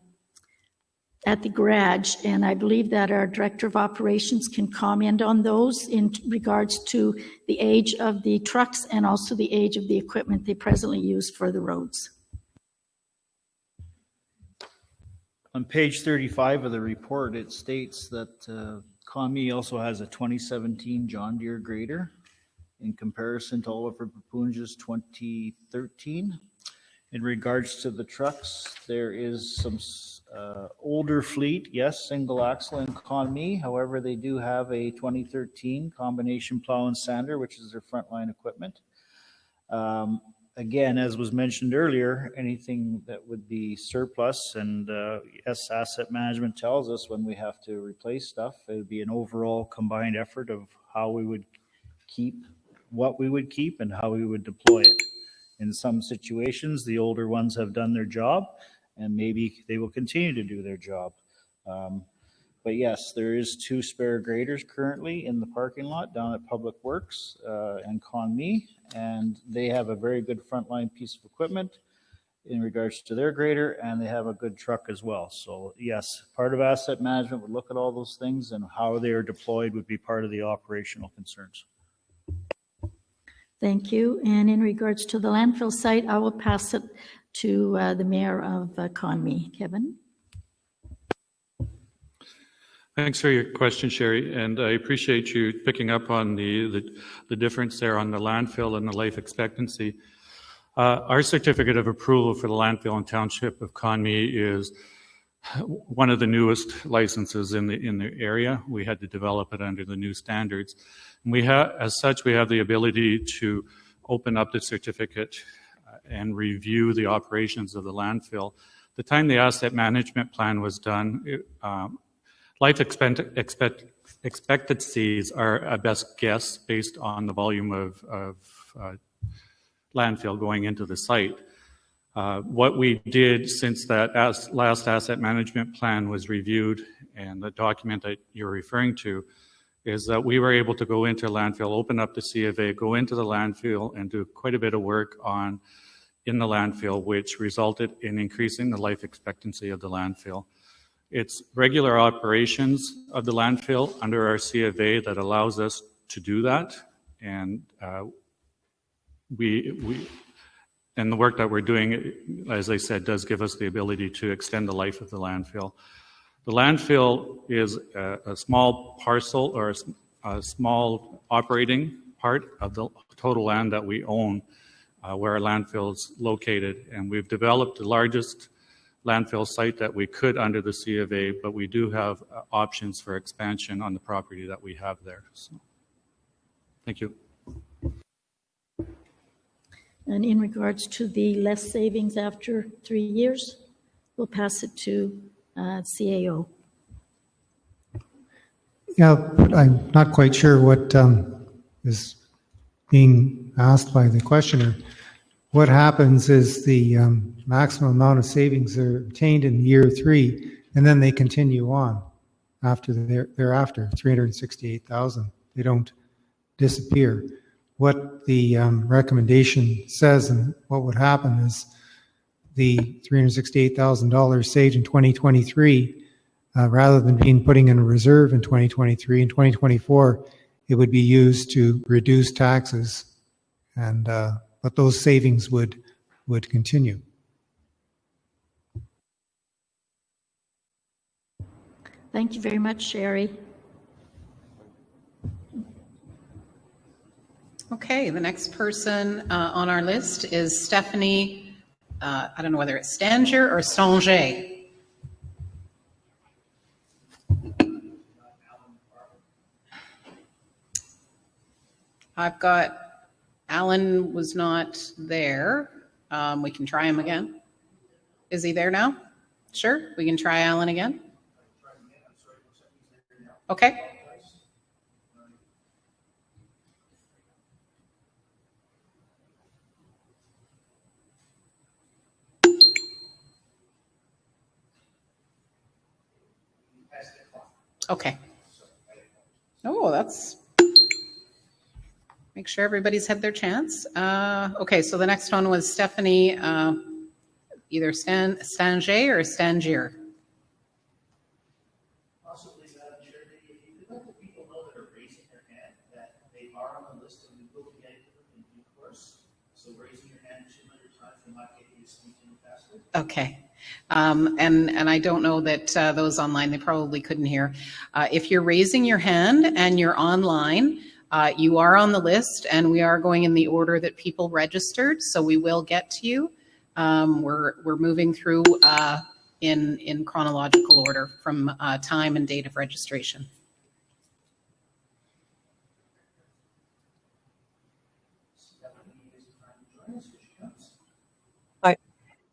garage, and I believe that our Director of Operations can comment on those in regards to the age of the trucks and also the age of the equipment they presently use for the roads. On page 35 of the report, it states that Conmee also has a 2017 John Deere grader in comparison to Oliver Paipoonge's 2013. In regards to the trucks, there is some older fleet, yes, single axle in Conmee. However, they do have a 2013 combination plow and sander, which is their frontline equipment. Again, as was mentioned earlier, anything that would be surplus, and yes, asset management tells us when we have to replace stuff, it would be an overall combined effort of how we would keep what we would keep and how we would deploy it. In some situations, the older ones have done their job, and maybe they will continue to do their job. But yes, there is 2 spare graders currently in the parking lot down at Public Works and Conmee, and they have a very good frontline piece of equipment in regards to their grader, and they have a good truck as well. So yes, part of asset management would look at all those things, and how they are deployed would be part of the operational concerns. Thank you. And in regards to the landfill site, I will pass it to the mayor of Conmee. Kevin? Thanks for your question, Sherry, and I appreciate you picking up on the difference there on the landfill and the life expectancy. Our certificate of approval for the landfill and township of Conmee is one of the newest licenses in the area. We had to develop it under the new standards. And we have, as such, we have the ability to open up the certificate and review the operations of the landfill. The time the asset management plan was done, life expectancies are a best guess based on the volume of landfill going into the site. What we did since that last asset management plan was reviewed, and the document that you're referring to, is that we were able to go into landfill, open up the C of A, go into the landfill and do quite a bit of work in the landfill, which resulted in increasing the life expectancy of the landfill. It's regular operations of the landfill under our C of A that allows us to do that. And and the work that we're doing, as I said, does give us the ability to extend the life of the landfill. The landfill is a small parcel or a small operating part of the total land that we own, where our landfill is located. And we've developed the largest landfill site that we could under the C of A, but we do have options for expansion on the property that we have there. So, thank you. And in regards to the less savings after 3 years, we'll pass it to CAO. Yeah, but I'm not quite sure what is being asked by the questioner. What happens is the maximum amount of savings are obtained in year 3, and then they continue on after thereafter, 368,000. They don't disappear. What the recommendation says and what would happen is the $368,000 saved in 2023, rather than putting in a reserve in 2023, in 2024, it would be used to reduce taxes, and but those savings would continue. Thank you very much, Sherry. Okay, the next person on our list is Stephanie, I don't know whether it's Stanger or Stanger. I've got Alan was not there. We can try him again. Is he there now? Sure, we can try Alan again. Okay. Okay. Oh, that's... Make sure everybody's had their chance. Okay, so the next one was Stephanie, either Stanger or Stangier. Possibly, Madam Chair, if you could let the people know that are raising their hand that they are on the list and we will be getting to them in due course. So raising your hand 200 times will not get you to speak any faster. Okay. And I don't know that those online, they probably couldn't hear. If you're raising your hand and you're online, you are on the list, and we are going in the order that people registered, so we will get to you. We're moving through in chronological order from time and date of registration. Hi,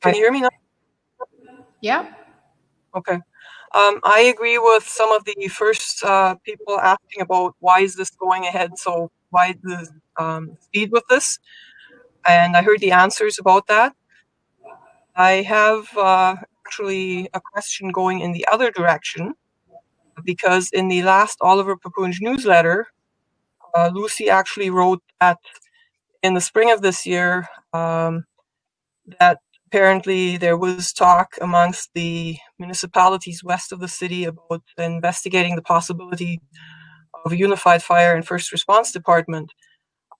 can you hear me now? Yeah. Okay. I agree with some of the first people asking about why is this going ahead, so why the speed with this, and I heard the answers about that. I have actually a question going in the other direction, because in the last Oliver Paipoonge newsletter, Lucy actually wrote that in the spring of this year that apparently there was talk amongst the municipalities west of the city about investigating the possibility of a unified fire and first response department.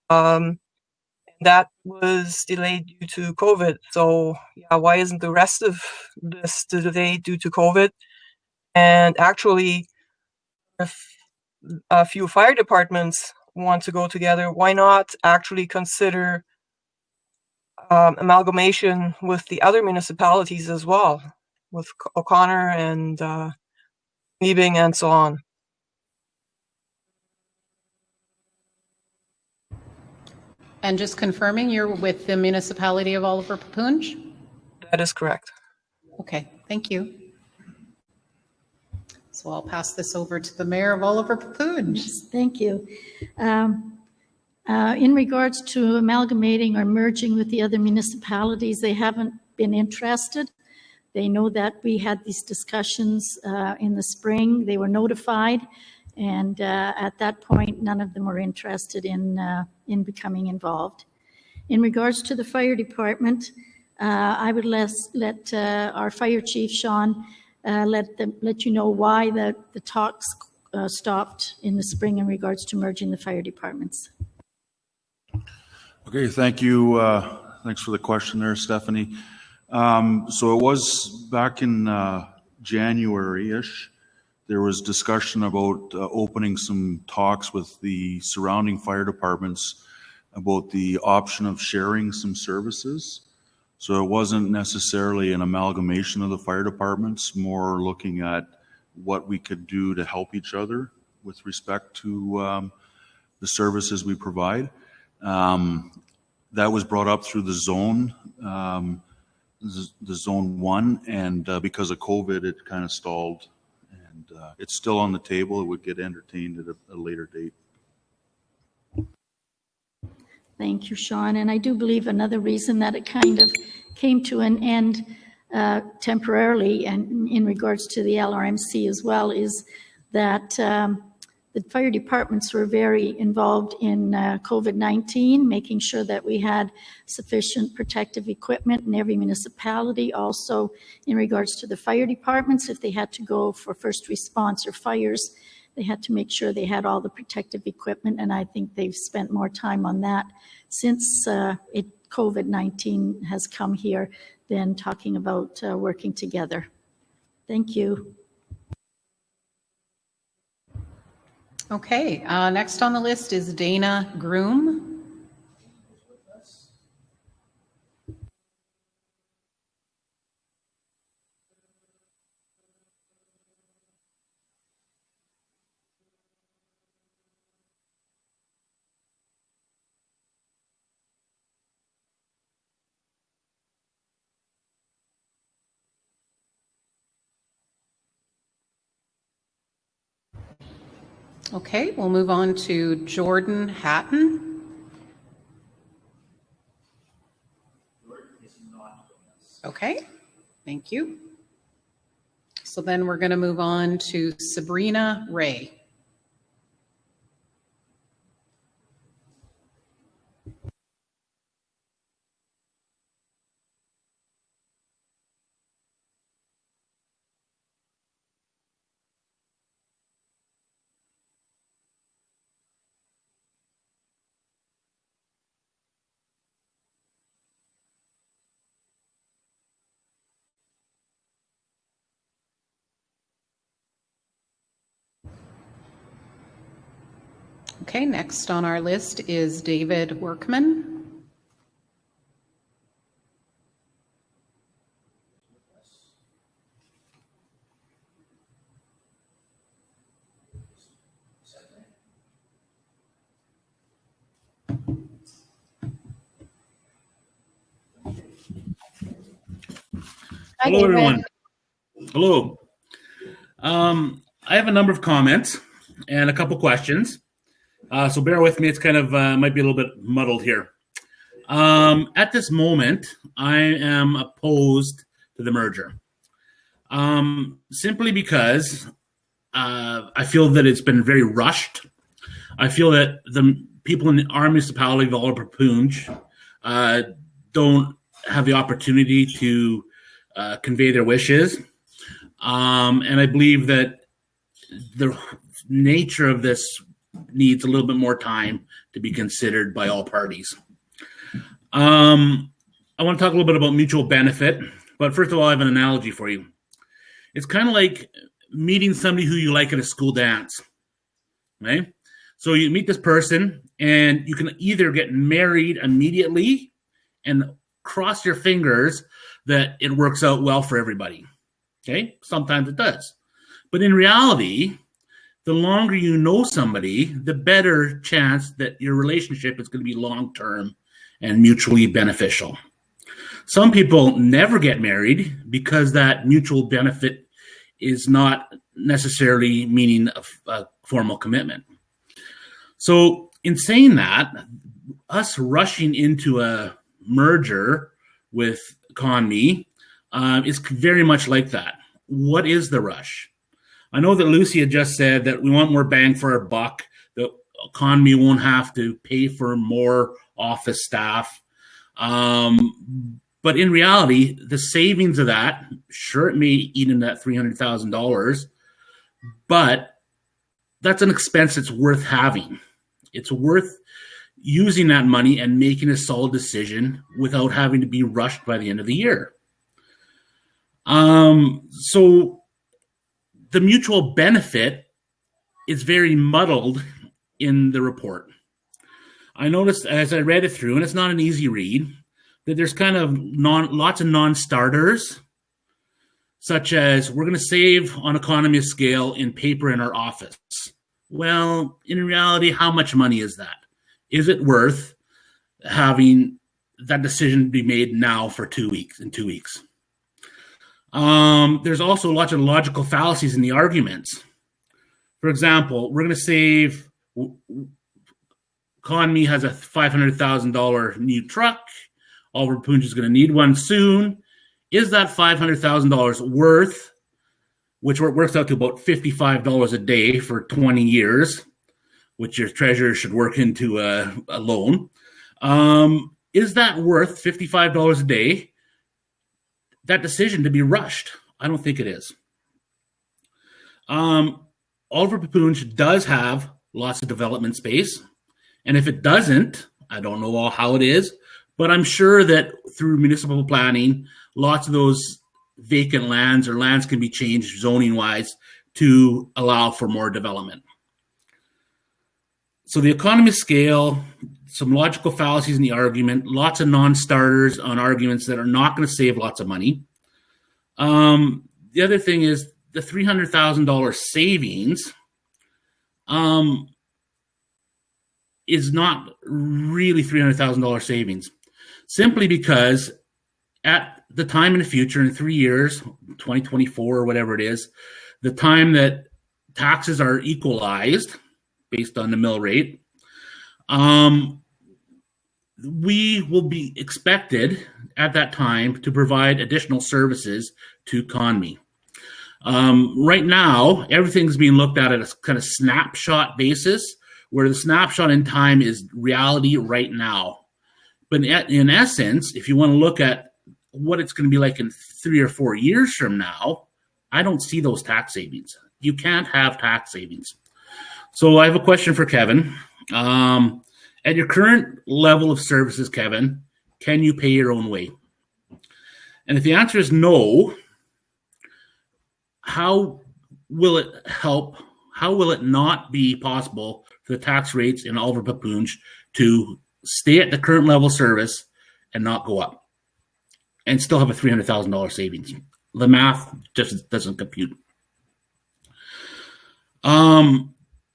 That was delayed due to COVID. So yeah, why isn't the rest of this delayed due to COVID? And actually, if a few fire departments want to go together, why not actually consider amalgamation with the other municipalities as well, with O'Connor and Ebing and so on. And just confirming, you're with the municipality of Oliver Paipoonge? That is correct. Okay, thank you. So I'll pass this over to the mayor of Oliver Paipoonge. Yes, thank you. In regards to amalgamating or merging with the other municipalities, they haven't been interested. They know that we had these discussions in the spring. They were notified, and at that point, none of them were interested in becoming involved. In regards to the fire department, I would let our fire chief, Sean, let you know why the talks stopped in the spring in regards to merging the fire departments. Okay, thank you. Thanks for the question there, Stephanie. So it was back in January-ish, there was discussion about opening some talks with the surrounding fire departments about the option of sharing some services. So it wasn't necessarily an amalgamation of the fire departments, more looking at what we could do to help each other with respect to the services we provide. That was brought up through the zone, the zone 1, and because of COVID, it kind of stalled. And it's still on the table. It would get entertained at a later date. Thank you, Sean. And I do believe another reason that it kind of came to an end temporarily, and in regards to the LRMC as well, is that the fire departments were very involved in COVID-19, making sure that we had sufficient protective equipment in every municipality. Also, in regards to the fire departments, if they had to go for first response or fires, they had to make sure they had all the protective equipment, and I think they've spent more time on that since COVID-19 has come here than talking about working together. Thank you. Okay, next on the list is Dana Groom. Okay, we'll move on to Jordan Hatton. Okay, thank you. So then we're going to move on to Sabrina Ray. Okay, next on our list is David Workman. Hello, everyone. Hello. I have a number of comments and a couple questions. So bear with me. It's kind of might be a little bit muddled here. At this moment, I am opposed to the merger. Simply because I feel that it's been very rushed. I feel that the people in our municipality, the Paipoonge, don't have the opportunity to convey their wishes. And I believe that the nature of this needs a little bit more time to be considered by all parties. I want to talk a little bit about mutual benefit, but first of all, I have an analogy for you. It's kind of like meeting somebody who you like at a school dance, right? So you meet this person and you can either get married immediately and cross your fingers that it works out well for everybody, okay? Sometimes it does. But in reality, the longer you know somebody, the better chance that your relationship is going to be long-term and mutually beneficial. Some people never get married because that mutual benefit is not necessarily meaning a formal commitment. So in saying that, us rushing into a merger with Conmee is very much like that. What is the rush? I know that Lucy had just said that we want more bang for our buck, that Conmee won't have to pay for more office staff. But in reality, the savings of that, sure, it may eat in that $300,000, but that's an expense that's worth having. It's worth using that money and making a solid decision without having to be rushed by the end of the year. So the mutual benefit is very muddled in the report. I noticed as I read it through, and it's not an easy read, that there's kind of lots of non-starters, such as we're going to save on economy of scale in paper in our office. Well, in reality, how much money is that? Is it worth having that decision be made now for 2 weeks, in 2 weeks? There's also lots of logical fallacies in the arguments. For example, we're going to save, Conmee has a $500,000 new truck. Oliver Paipoonge is going to need one soon. Is that $500,000 worth, which works out to about $55 a day for 20 years, which your treasurer should work into a loan. Is that worth $55 a day, that decision to be rushed? I don't think it is. Oliver Paipoonge does have lots of development space. And if it doesn't, I don't know how it is, but I'm sure that through municipal planning, lots of those vacant lands or lands can be changed zoning-wise to allow for more development. So the economy scale, some logical fallacies in the argument, lots of non-starters on arguments that are not going to save lots of money. The other thing is the $300,000 savings is not really $300,000 savings, simply because at the time in the future, in 3 years, 2024 or whatever it is, the time that taxes are equalized based on the mill rate, we will be expected at that time to provide additional services to Conmee. Right now, everything's being looked at a kind of snapshot basis, where the snapshot in time is reality right now. But in essence, if you want to look at what it's going to be like in 3 or 4 years from now, I don't see those tax savings. You can't have tax savings. So I have a question for Kevin. At your current level of services, Kevin, can you pay your own way? And if the answer is no, how will it help? How will it not be possible for the tax rates in Oliver Paipoonge to stay at the current level of service and not go up and still have a $300,000 savings? The math just doesn't compute.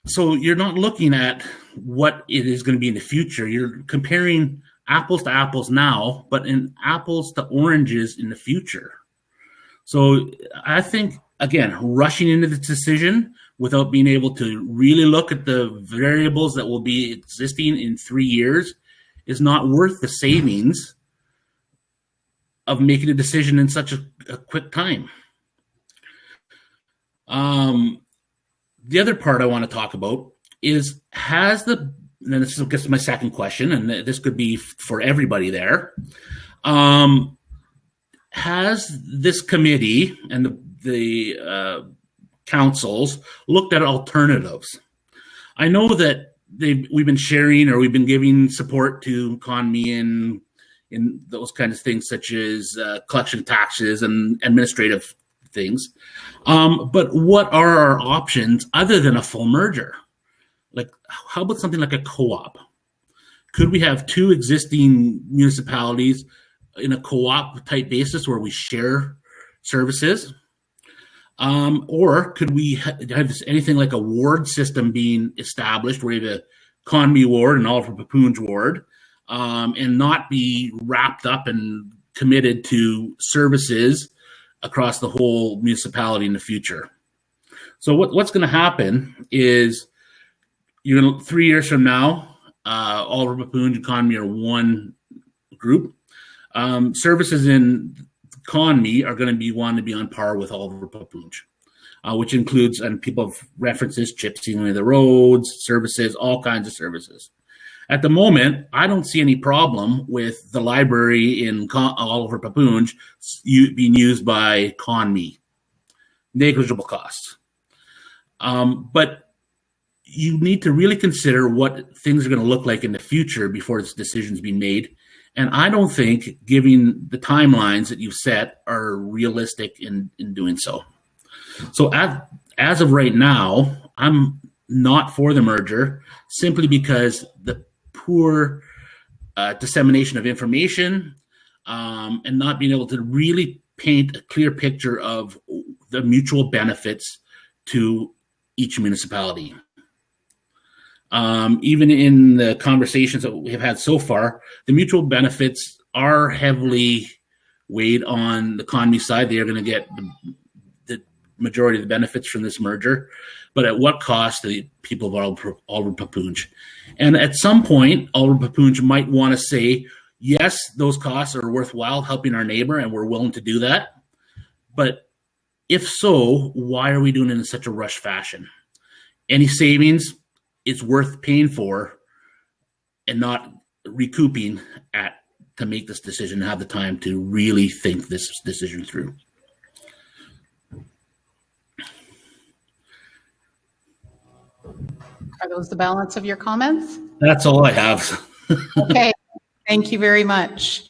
So you're not looking at what it is going to be in the future. You're comparing apples to apples now, but in apples to oranges in the future. So I think, again, rushing into this decision without being able to really look at the variables that will be existing in 3 years is not worth the savings of making a decision in such a quick time. The other part I want to talk about is, and this gets to my second question, and this could be for everybody there. Has this committee and the councils looked at alternatives? I know that we've been sharing, or we've been giving support to Conmee in those kinds of things, such as collection taxes and administrative things. But what are our options other than a full merger? Like, how about something like a co-op? Could we have 2 existing municipalities in a co-op type basis where we share services? Or could we have anything like a ward system being established where you have a Conmee ward and Oliver Paipoonge ward, and not be wrapped up and committed to services across the whole municipality in the future? So what's going to happen is, 3 years from now, Oliver Paipoonge and Conmee are one group. Services in Conmee are going to want to be on par with Oliver Paipoonge, which includes, and people have references, chip sealing of the roads, services, all kinds of services. At the moment, I don't see any problem with the library in Oliver Paipoonge being used by Conmee. Negligible costs. But you need to really consider what things are going to look like in the future before this decision's being made. And I don't think giving the timelines that you've set are realistic in doing so. So as of right now, I'm not for the merger simply because the poor dissemination of information and not being able to really paint a clear picture of the mutual benefits to each municipality. Even in the conversations that we have had so far, the mutual benefits are heavily weighed on the Conmee side. They are going to get the majority of the benefits from this merger, but at what cost to the people of Oliver Paipoonge? And at some point, Oliver Paipoonge might want to say, yes, those costs are worthwhile helping our neighbor, and we're willing to do that. But if so, why are we doing it in such a rush fashion? Any savings, it's worth paying for and not recouping to make this decision and have the time to really think this decision through. Are those the balance of your comments? That's all I have. Okay, thank you very much.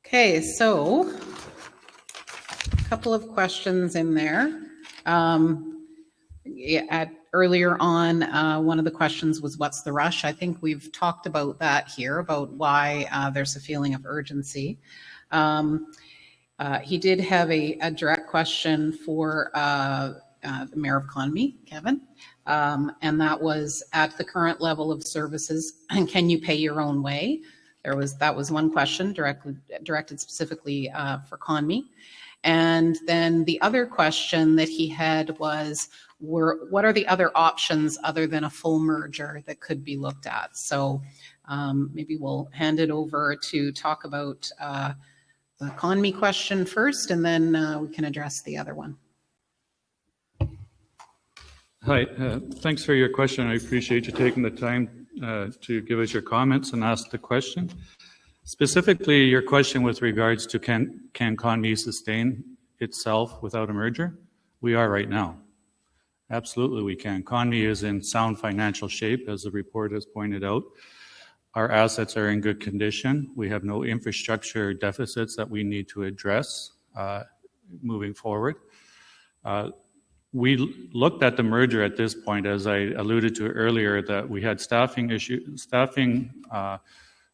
Okay, so a couple of questions in there. Earlier on, one of the questions was, what's the rush? I think we've talked about that here, about why there's a feeling of urgency. He did have a direct question for the Mayor of Conmee, Kevin, and that was, at the current level of services, can you pay your own way? That was one question directed specifically for Conmee. And then the other question that he had was, what are the other options other than a full merger that could be looked at? So maybe we'll hand it over to talk about the Conmee question first, and then we can address the other one. Hi, thanks for your question. I appreciate you taking the time to give us your comments and ask the question. Specifically, your question with regards to can Conmee sustain itself without a merger? We are right now. Absolutely we can. Conmee is in sound financial shape, as the report has pointed out. Our assets are in good condition. We have no infrastructure deficits that we need to address moving forward. We looked at the merger at this point, as I alluded to earlier, that we had staffing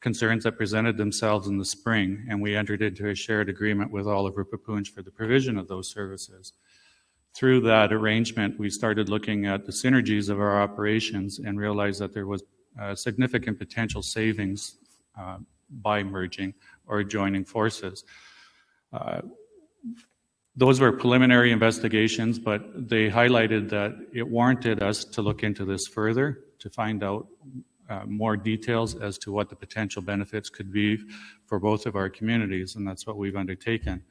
concerns that presented themselves in the spring, and we entered into a shared agreement with Oliver Paipoonge for the provision of those services. Through that arrangement, we started looking at the synergies of our operations and realized that there was significant potential savings by merging or joining forces. Those were preliminary investigations, but they highlighted that it warranted us to look into this further to find out more details as to what the potential benefits could be for both of our communities, and that's what we've undertaken.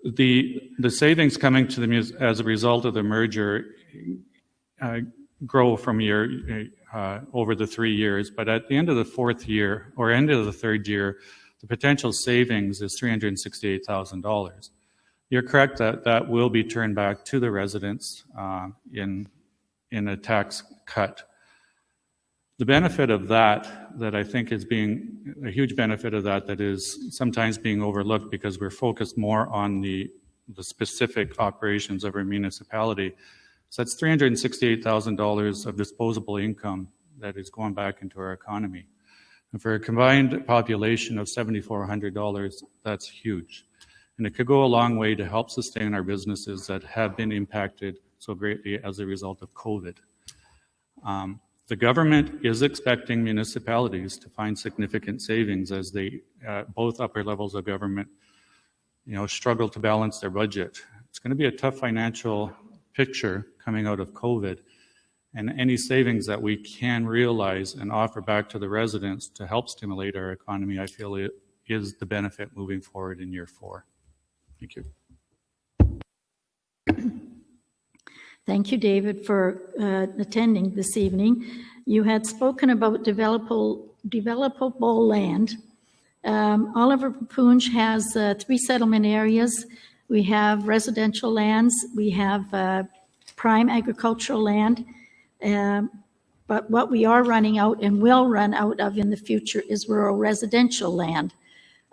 The savings coming to the as a result of the merger grow from over the 3 years, but at the end of the fourth year or end of the third year, the potential savings is $368,000. You're correct that that will be turned back to the residents in a tax cut. The benefit of that I think is being a huge benefit of that is sometimes being overlooked because we're focused more on the specific operations of our municipality. So that's $368,000 of disposable income that is going back into our economy. And for a combined population of $7,400, that's huge. And it could go a long way to help sustain our businesses that have been impacted so greatly as a result of COVID. The government is expecting municipalities to find significant savings as they, both upper levels of government, struggle to balance their budget. It's going to be a tough financial picture coming out of COVID. And any savings that we can realize and offer back to the residents to help stimulate our economy, I feel it is the benefit moving forward in year 4. Thank you. Thank you, David, for attending this evening. You had spoken about developable land. Oliver Paipoonge has 3 settlement areas. We have residential lands. We have prime agricultural land. But what we are running out and will run out of in the future is rural residential land.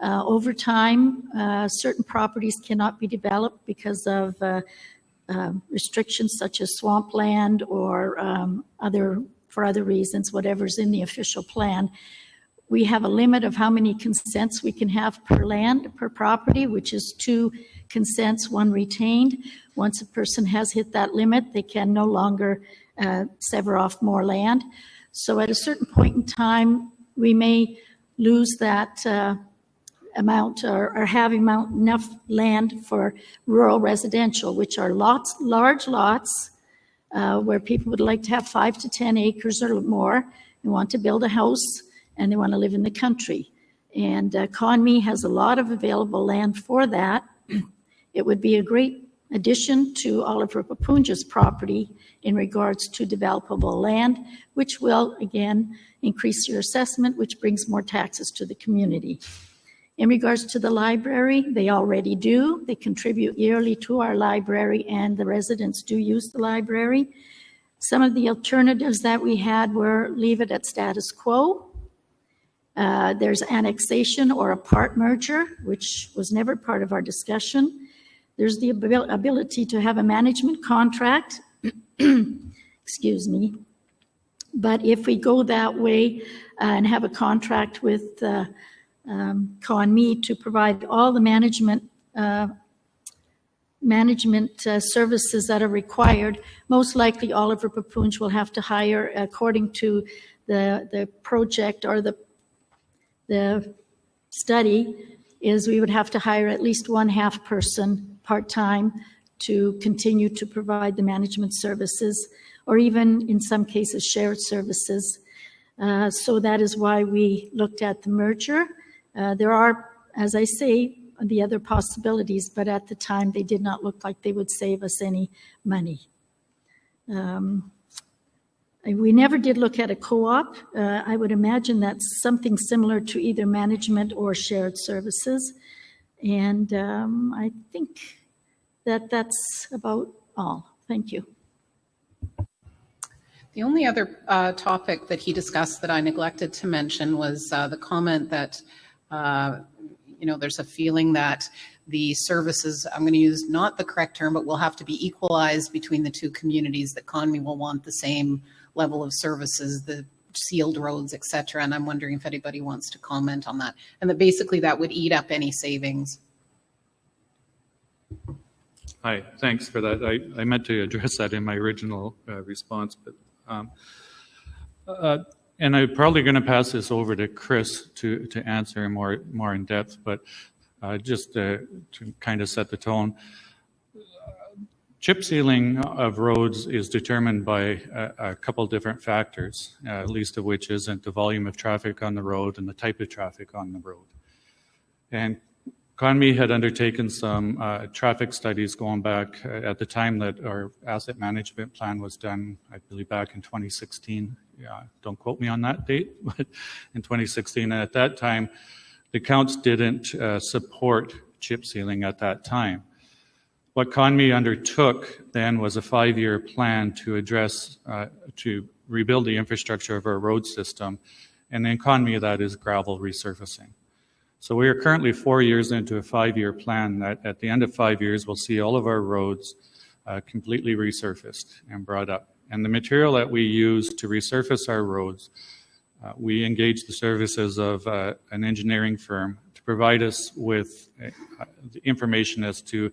Over time, certain properties cannot be developed because of restrictions such as swampland or for other reasons, whatever's in the official plan. We have a limit of how many consents we can have per property, which is 2 consents, 1 retained. Once a person has hit that limit, they can no longer sever off more land. So at a certain point in time, we may lose that amount or have enough land for rural residential, which are large lots where people would like to have 5 to 10 acres or more and want to build a house and they want to live in the country. And Conmee has a lot of available land for that. It would be a great addition to Oliver Paipoonge's property in regards to developable land, which will, again, increase your assessment, which brings more taxes to the community. In regards to the library, they already do. They contribute yearly to our library, and the residents do use the library. Some of the alternatives that we had were leave it at status quo. There's annexation or a part merger, which was never part of our discussion. There's the ability to have a management contract, excuse me. But if we go that way and have a contract with Conmee to provide all the management services that are required, most likely Oliver Paipoonge will have to hire, according to the project or the study, is we would have to hire at least 1/2 person part-time to continue to provide the management services, or even in some cases shared services. So that is why we looked at the merger. There are, as I say, the other possibilities, but at the time they did not look like they would save us any money. We never did look at a co-op. I would imagine that's something similar to either management or shared services. And I think that's about all. Thank you. The only other topic that he discussed that I neglected to mention was the comment that, there's a feeling that the services, I'm going to use not the correct term, but will have to be equalized between the 2 communities, that Conmee will want the same level of services, the sealed roads, et cetera. And I'm wondering if anybody wants to comment on that. And that basically that would eat up any savings. Hi, thanks for that. I meant to address that in my original response, but and I'm probably going to pass this over to Chris to answer more in depth, but just to kind of set the tone. Chip sealing of roads is determined by a couple different factors, least of which isn't the volume of traffic on the road and the type of traffic on the road. And Conmee had undertaken some traffic studies going back at the time that our asset management plan was done, I believe back in 2016. Yeah, don't quote me on that date, but in 2016. And at that time, the counts didn't support chip sealing at that time. What Conmee undertook then was a 5-year plan to address, to rebuild the infrastructure of our road system. And in Conmee, that is gravel resurfacing. So we are currently 4 years into a 5-year plan that at the end of 5 years, we'll see all of our roads completely resurfaced and brought up. And the material that we use to resurface our roads, we engage the services of an engineering firm to provide us with the information as to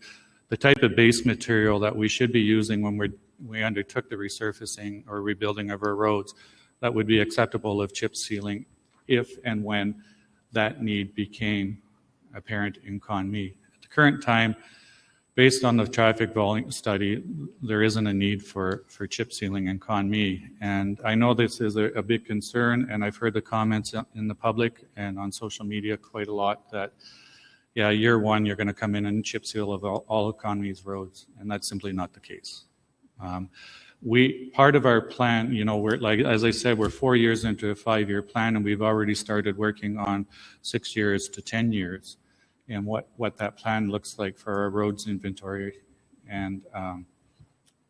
the type of base material that we should be using when we undertook the resurfacing or rebuilding of our roads that would be acceptable of chip sealing if and when that need became apparent in Conmee. At the current time, based on the traffic volume study, there isn't a need for chip sealing in Conmee. And I know this is a big concern, and I've heard the comments in the public and on social media quite a lot that, yeah, year one, you're going to come in and chip seal of all of Conmee's roads, and that's simply not the case. Part of our plan, you know, we're like, as I said, we're 4 years into a 5-year plan, and we've already started working on 6 years to 10 years and what that plan looks like for our roads inventory. And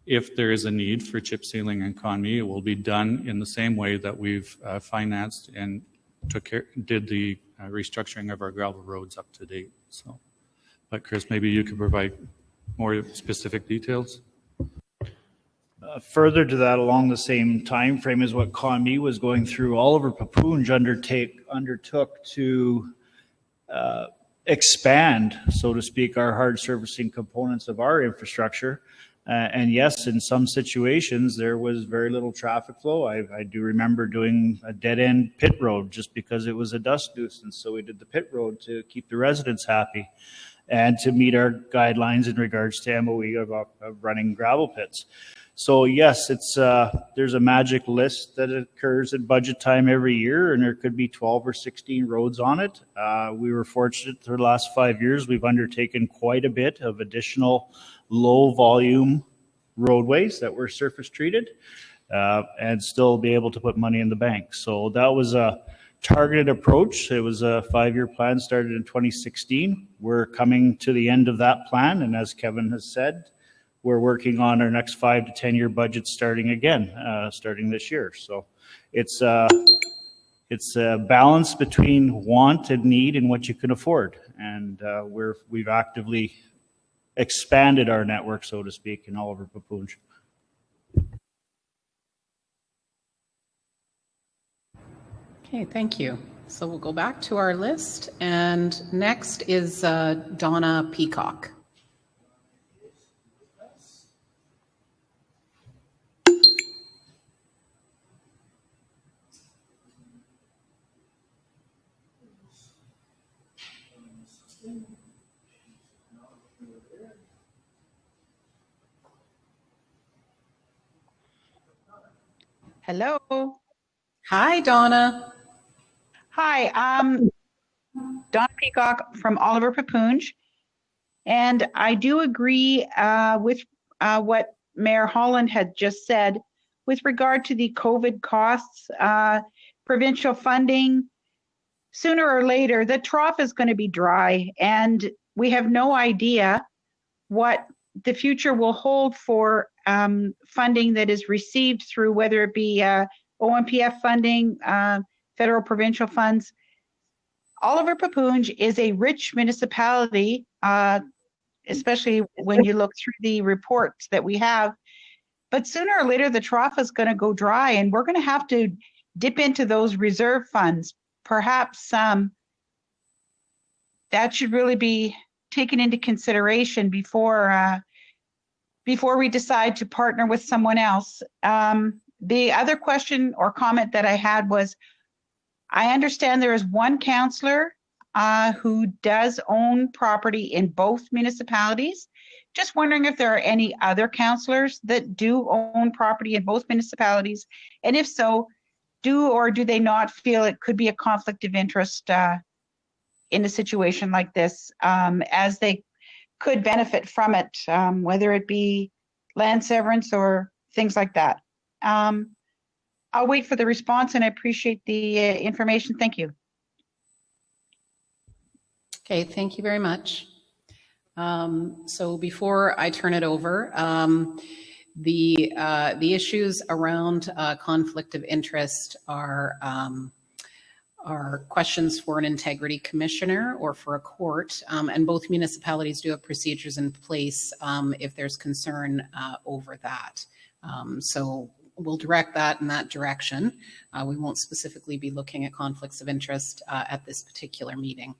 if there is a need for chip sealing in Conmee, it will be done in the same way that we've financed and did the restructuring of our gravel roads up to date. So, but Chris, maybe you could provide more specific details. Further to that, along the same time frame as what Conmee was going through, Oliver Paipoonge undertook to expand, so to speak, our hard surfacing components of our infrastructure. And yes, in some situations, there was very little traffic flow. I do remember doing a dead-end pit road just because it was a dust nuisance. So we did the pit road to keep the residents happy and to meet our guidelines in regards to MOE of running gravel pits. So yes, it's there's a magic list that occurs at budget time every year, and there could be 12 or 16 roads on it. We were fortunate through the last 5 years. We've undertaken quite a bit of additional low volume roadways that were surface treated and still be able to put money in the bank. So that was a targeted approach. It was a 5-year plan started in 2016. We're coming to the end of that plan, and as Kevin has said, we're working on our next 5 to 10 year budget starting this year. So it's a balance between want and need and what you can afford. And we've actively expanded our network, so to speak, in Oliver Paipoonge. Okay, thank you. So we'll go back to our list, and next is Donna Peacock. Hello. Hi, Donna. Hi, Donna Peacock from Oliver Paipoonge. And I do agree with what Mayor Holland had just said with regard to the COVID costs, provincial funding. Sooner or later, the trough is going to be dry, and we have no idea what the future will hold for funding that is received through whether it be OMPF funding, federal provincial funds. Oliver Paipoonge is a rich municipality, especially when you look through the reports that we have. But sooner or later, the trough is going to go dry, and we're going to have to dip into those reserve funds. Perhaps that should really be taken into consideration before we decide to partner with someone else. The other question or comment that I had was, I understand there is one councillor who does own property in both municipalities. Just wondering if there are any other councillors that do own property in both municipalities, and if so, do or do they not feel it could be a conflict of interest in a situation like this, as they could benefit from it, whether it be land severance or things like that. I'll wait for the response, and I appreciate the information. Thank you. Okay, thank you very much. So before I turn it over, the issues around conflict of interest are questions for an integrity commissioner or for a court, and both municipalities do have procedures in place if there's concern over that. So we'll direct that in that direction. We won't specifically be looking at conflicts of interest at this particular meeting.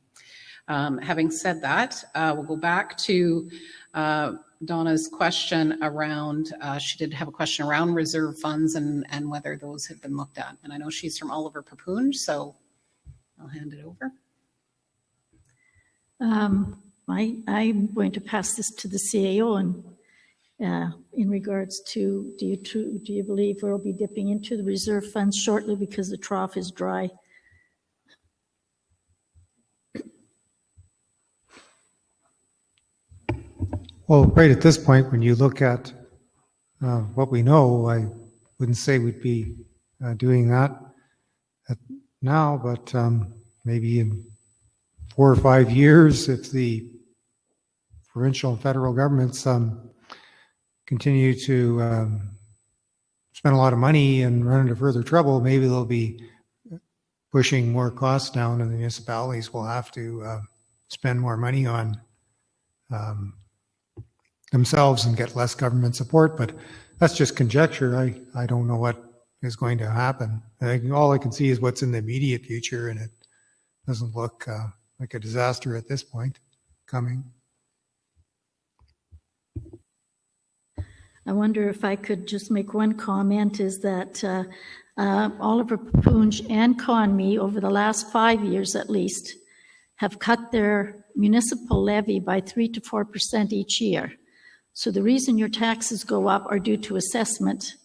Having said that, we'll go back to Donna's question around, she did have a question around reserve funds and whether those had been looked at. And I know she's from Oliver Paipoonge, so I'll hand it over. I'm going to pass this to the CAO and in regards to, do you believe we'll be dipping into the reserve funds shortly because the trough is dry? Well, right at this point, when you look at what we know, I wouldn't say we'd be doing that now, but maybe in 4 or 5 years, if the provincial and federal governments continue to spend a lot of money and run into further trouble, maybe they'll be pushing more costs down, and the municipalities will have to spend more money on themselves and get less government support. But that's just conjecture. I don't know what is going to happen. All I can see is what's in the immediate future, and it doesn't look like a disaster at this point coming. I wonder if I could just make one comment, is that Oliver Paipoonge and Conmee over the last 5 years at least have cut their municipal levy by 3 to 4% each year. So the reason your taxes go up are due to assessment,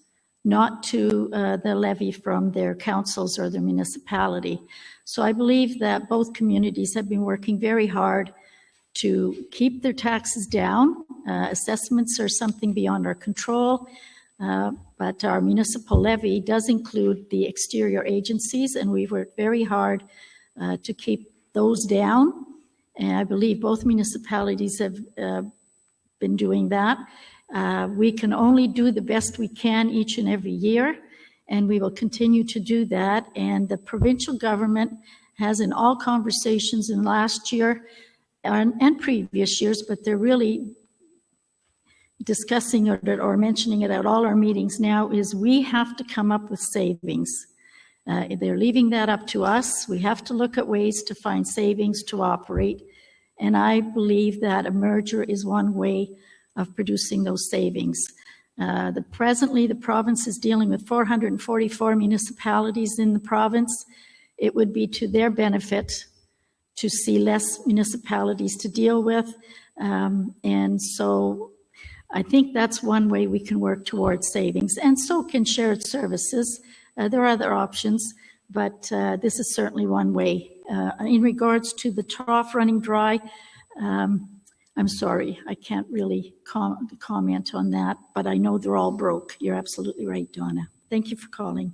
not to the levy from their councils or their municipality. So I believe that both communities have been working very hard to keep their taxes down. Assessments are something beyond our control, but our municipal levy does include the exterior agencies, and we've worked very hard to keep those down. And I believe both municipalities have been doing that. We can only do the best we can each and every year, and we will continue to do that. And the provincial government has, in all conversations in last year and previous years, but they're really discussing it or mentioning it at all our meetings now, is we have to come up with savings. They're leaving that up to us. We have to look at ways to find savings to operate. And I believe that a merger is one way of producing those savings. Presently, the province is dealing with 444 municipalities in the province. It would be to their benefit to see less municipalities to deal with. And so I think that's one way we can work towards savings. And so can shared services. There are other options, but this is certainly one way. In regards to the trough running dry, I'm sorry, I can't really comment on that, but I know they're all broke. You're absolutely right, Donna. Thank you for calling.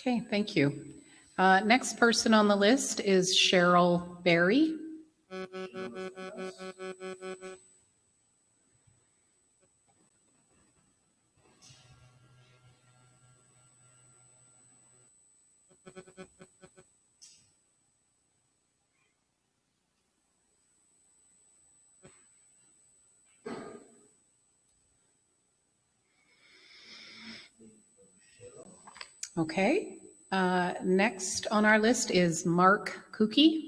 Okay, thank you. Next person on the list is Cheryl Berry. Okay. Next on our list is Mark Kuki.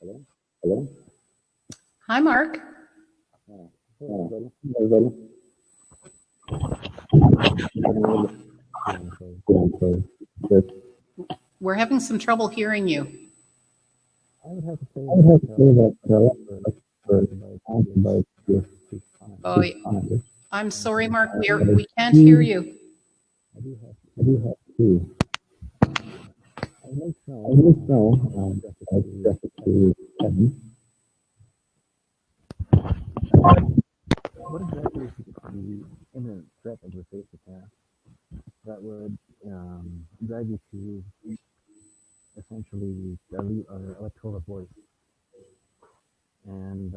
Hello? Hello? Hi, Mark. We're having some trouble hearing you. I would have to say that Oh, I'm sorry, Mark. We can't hear you. I do have to. I think so. Just Kevin. What exactly is the imminent threat of the face attack that would drive you to essentially dilute our electoral voice? And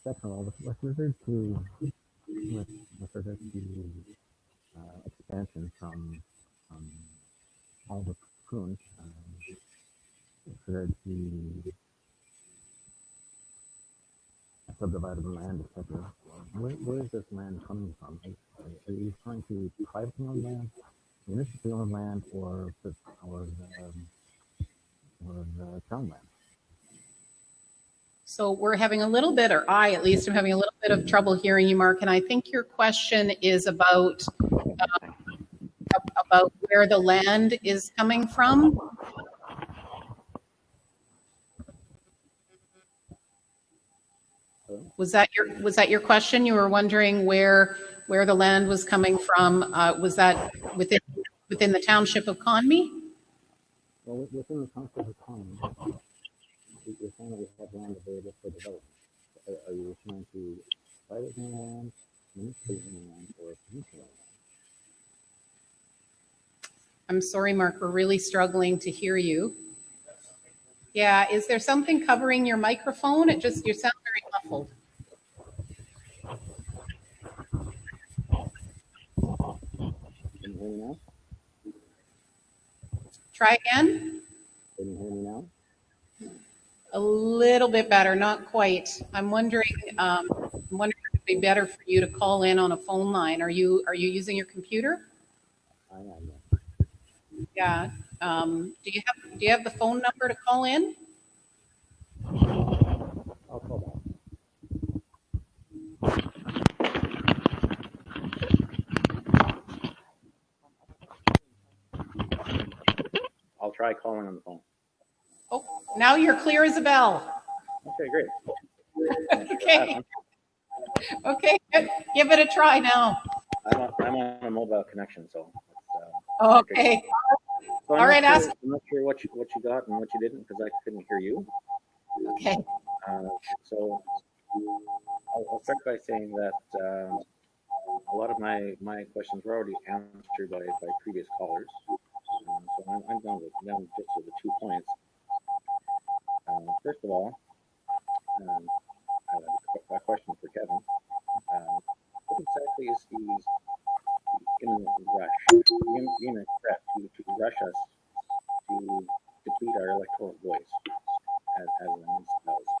second of all, with regard to expansion from all the Paipoonge, with regard to subdivided land, etc. Where is this land coming from? Are you trying to privatize land? municipally owned land or town land. So we're having a little bit, or I at least am having a little bit of trouble hearing you, Mark. And I think your question is about where the land is coming from. Was that your question? You were wondering where the land was coming from? Was that within the township of Conmee? Well, within the township of Conmee, you're saying that we have land available for development. Are you referring to private land, municipal land, or provincial land? I'm sorry, Mark, we're really struggling to hear you. Yeah, is there something covering your microphone? You sound very muffled. Can you hear me now? Try again. Can you hear me now? A little bit better, not quite. I'm wondering if it'd be better for you to call in on a phone line. Are you using your computer? I am. Yeah. Do you have the phone number to call in? I'll call back. I'll try calling on the phone. Oh, now you're clear as a bell. Okay, great. Okay. Okay, give it a try now. I'm on a mobile connection, so. Okay. So All right, I'm not sure what you got and what you didn't, because I couldn't hear you. Okay. So I'll start by saying that a lot of my questions were already answered by previous callers. So I'm down just to the 2 points. First of all, a question for Kevin. What exactly is the imminent rush, the imminent threat to rush us to deplete our electoral voice as a municipality,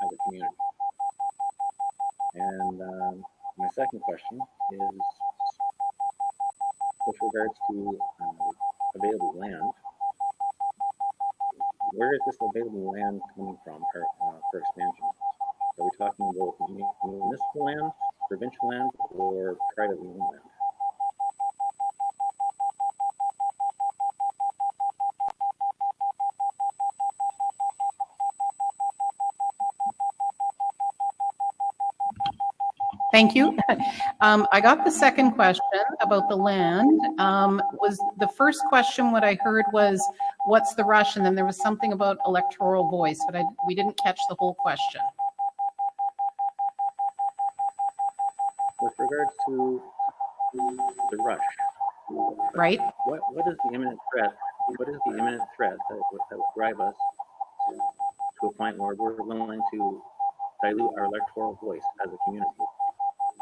as a community? And my second question is with regards to available land. Where is this available land coming from for expansion? Are we talking about municipal land, provincial land, or privately owned land? Thank you. I got the second question about the land. Was the first question what I heard was, what's the rush? And then there was something about electoral voice, but we didn't catch the whole question. With regards to the rush, right? What is the imminent threat? What is the imminent threat that would drive us to a point where we're willing to dilute our electoral voice as a community?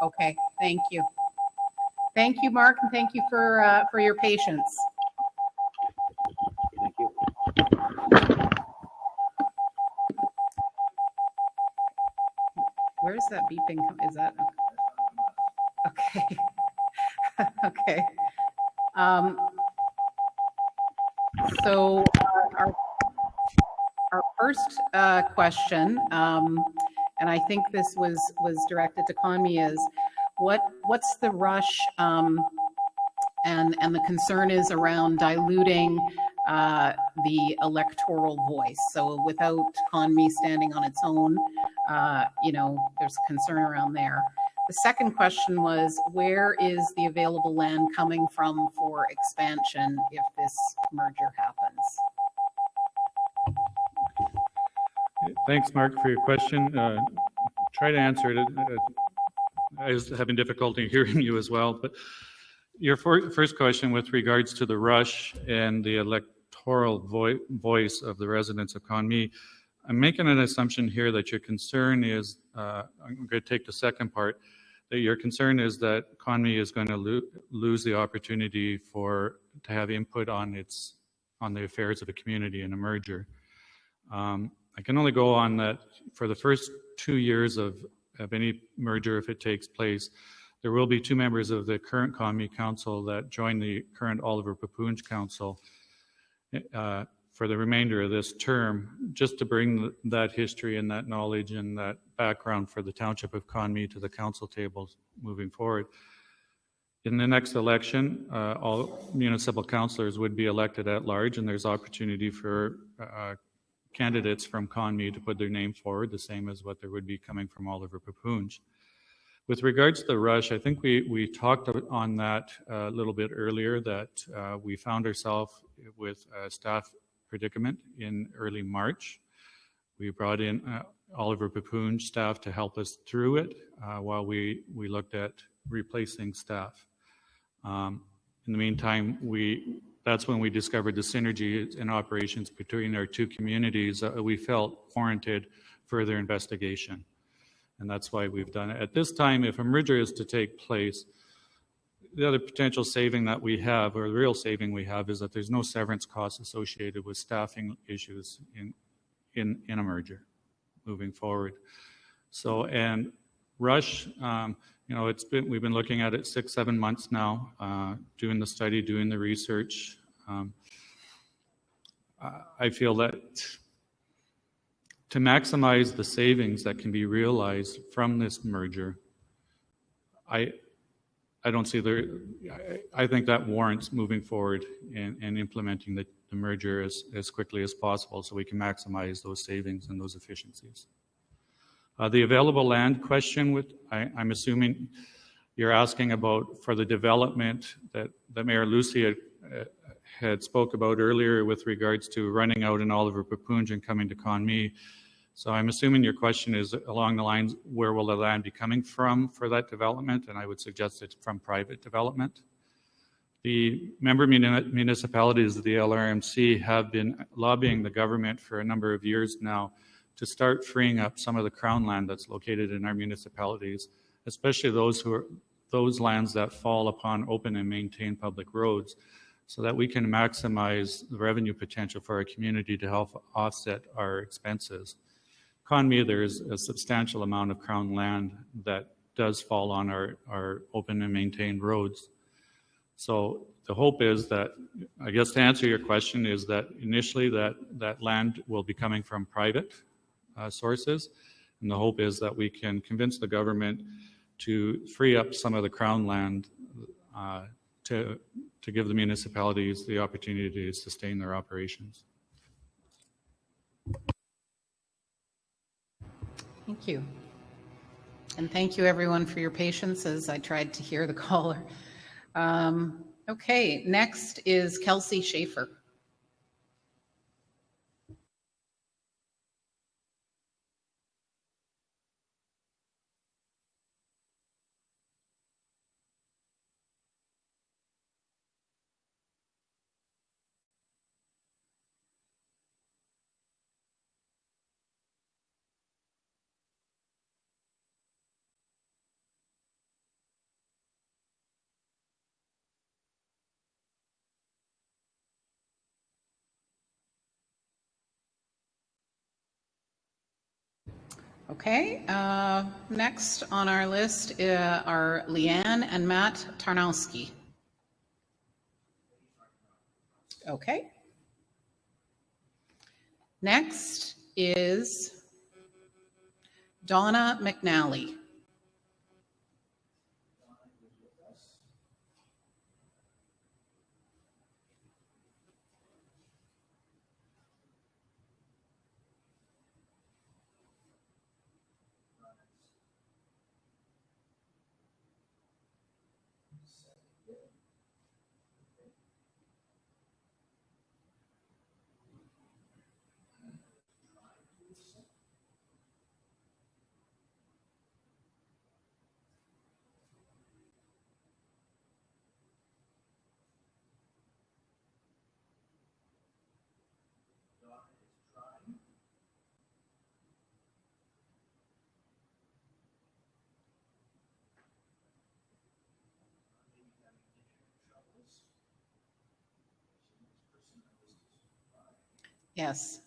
Okay, thank you. Thank you, Mark, and thank you for your patience. Thank you. Where's that beeping? Is that okay? Okay. So our first question, and I think this was directed to Conmee, is what's the rush, and the concern is around diluting the electoral voice. So without Conmee standing on its own, there's concern around there. The second question was, where is the available land coming from for expansion if this merger happens? Thanks, Mark, for your question. Try to answer it. I was having difficulty hearing you as well. But your first question with regards to the rush and the electoral voice of the residents of Conmee, I'm making an assumption here that your concern is, I'm going to take the second part, that your concern is that Conmee is going to lose the opportunity to have input on the affairs of the community in a merger. I can only go on that for the first 2 years of any merger, if it takes place, There will be 2 members of the current Conmee Council that join the current Oliver Paipoonge Council for the remainder of this term, just to bring that history and that knowledge and that background for the Township of Conmee to the council tables moving forward. In the next election, all municipal councillors would be elected at large, and there's opportunity for candidates from Conmee to put their name forward, the same as what there would be coming from Oliver Paipoonge. With regards to the rush, I think we talked on that a little bit earlier, that we found ourselves with a staff predicament in early March. We brought in Oliver Paipoonge staff to help us through it while we looked at replacing staff. In the meantime, that's when we discovered the synergy in operations between our 2 communities. We felt warranted further investigation. And that's why we've done it. At this time, if a merger is to take place, the other potential saving that we have, or the real saving we have, is that there's no severance costs associated with staffing issues in a merger moving forward. So, and Rush, we've been looking at it 6-7 months now, doing the study, doing the research. I feel that to maximize the savings that can be realized from this merger, I don't see I think that warrants moving forward and implementing the merger as quickly as possible so we can maximize those savings and those efficiencies. The available land question, I'm assuming you're asking about for the development that Mayor Lucy had spoke about earlier with regards to running out in Oliver Paipoonge and coming to Conmee. So I'm assuming your question is along the lines, where will the land be coming from for that development? And I would suggest it's from private development. The member municipalities of the LRMC have been lobbying the government for a number of years now to start freeing up some of the crown land that's located in our municipalities, especially those lands that fall upon open and maintained public roads, so that we can maximize the revenue potential for our community to help offset our expenses. Conmee, there is a substantial amount of crown land that does fall on our open and maintained roads. So the hope is that, I guess to answer your question, is that initially that land will be coming from private sources. And the hope is that we can convince the government to free up some of the crown land to give the municipalities the opportunity to sustain their operations. Thank you. And thank you everyone for your patience as I tried to hear the caller. Okay, next is Kelsey Schaefer. Okay, next on our list are Leanne and Matt Tarnowski. Okay. Next is Donna McNally. Yes.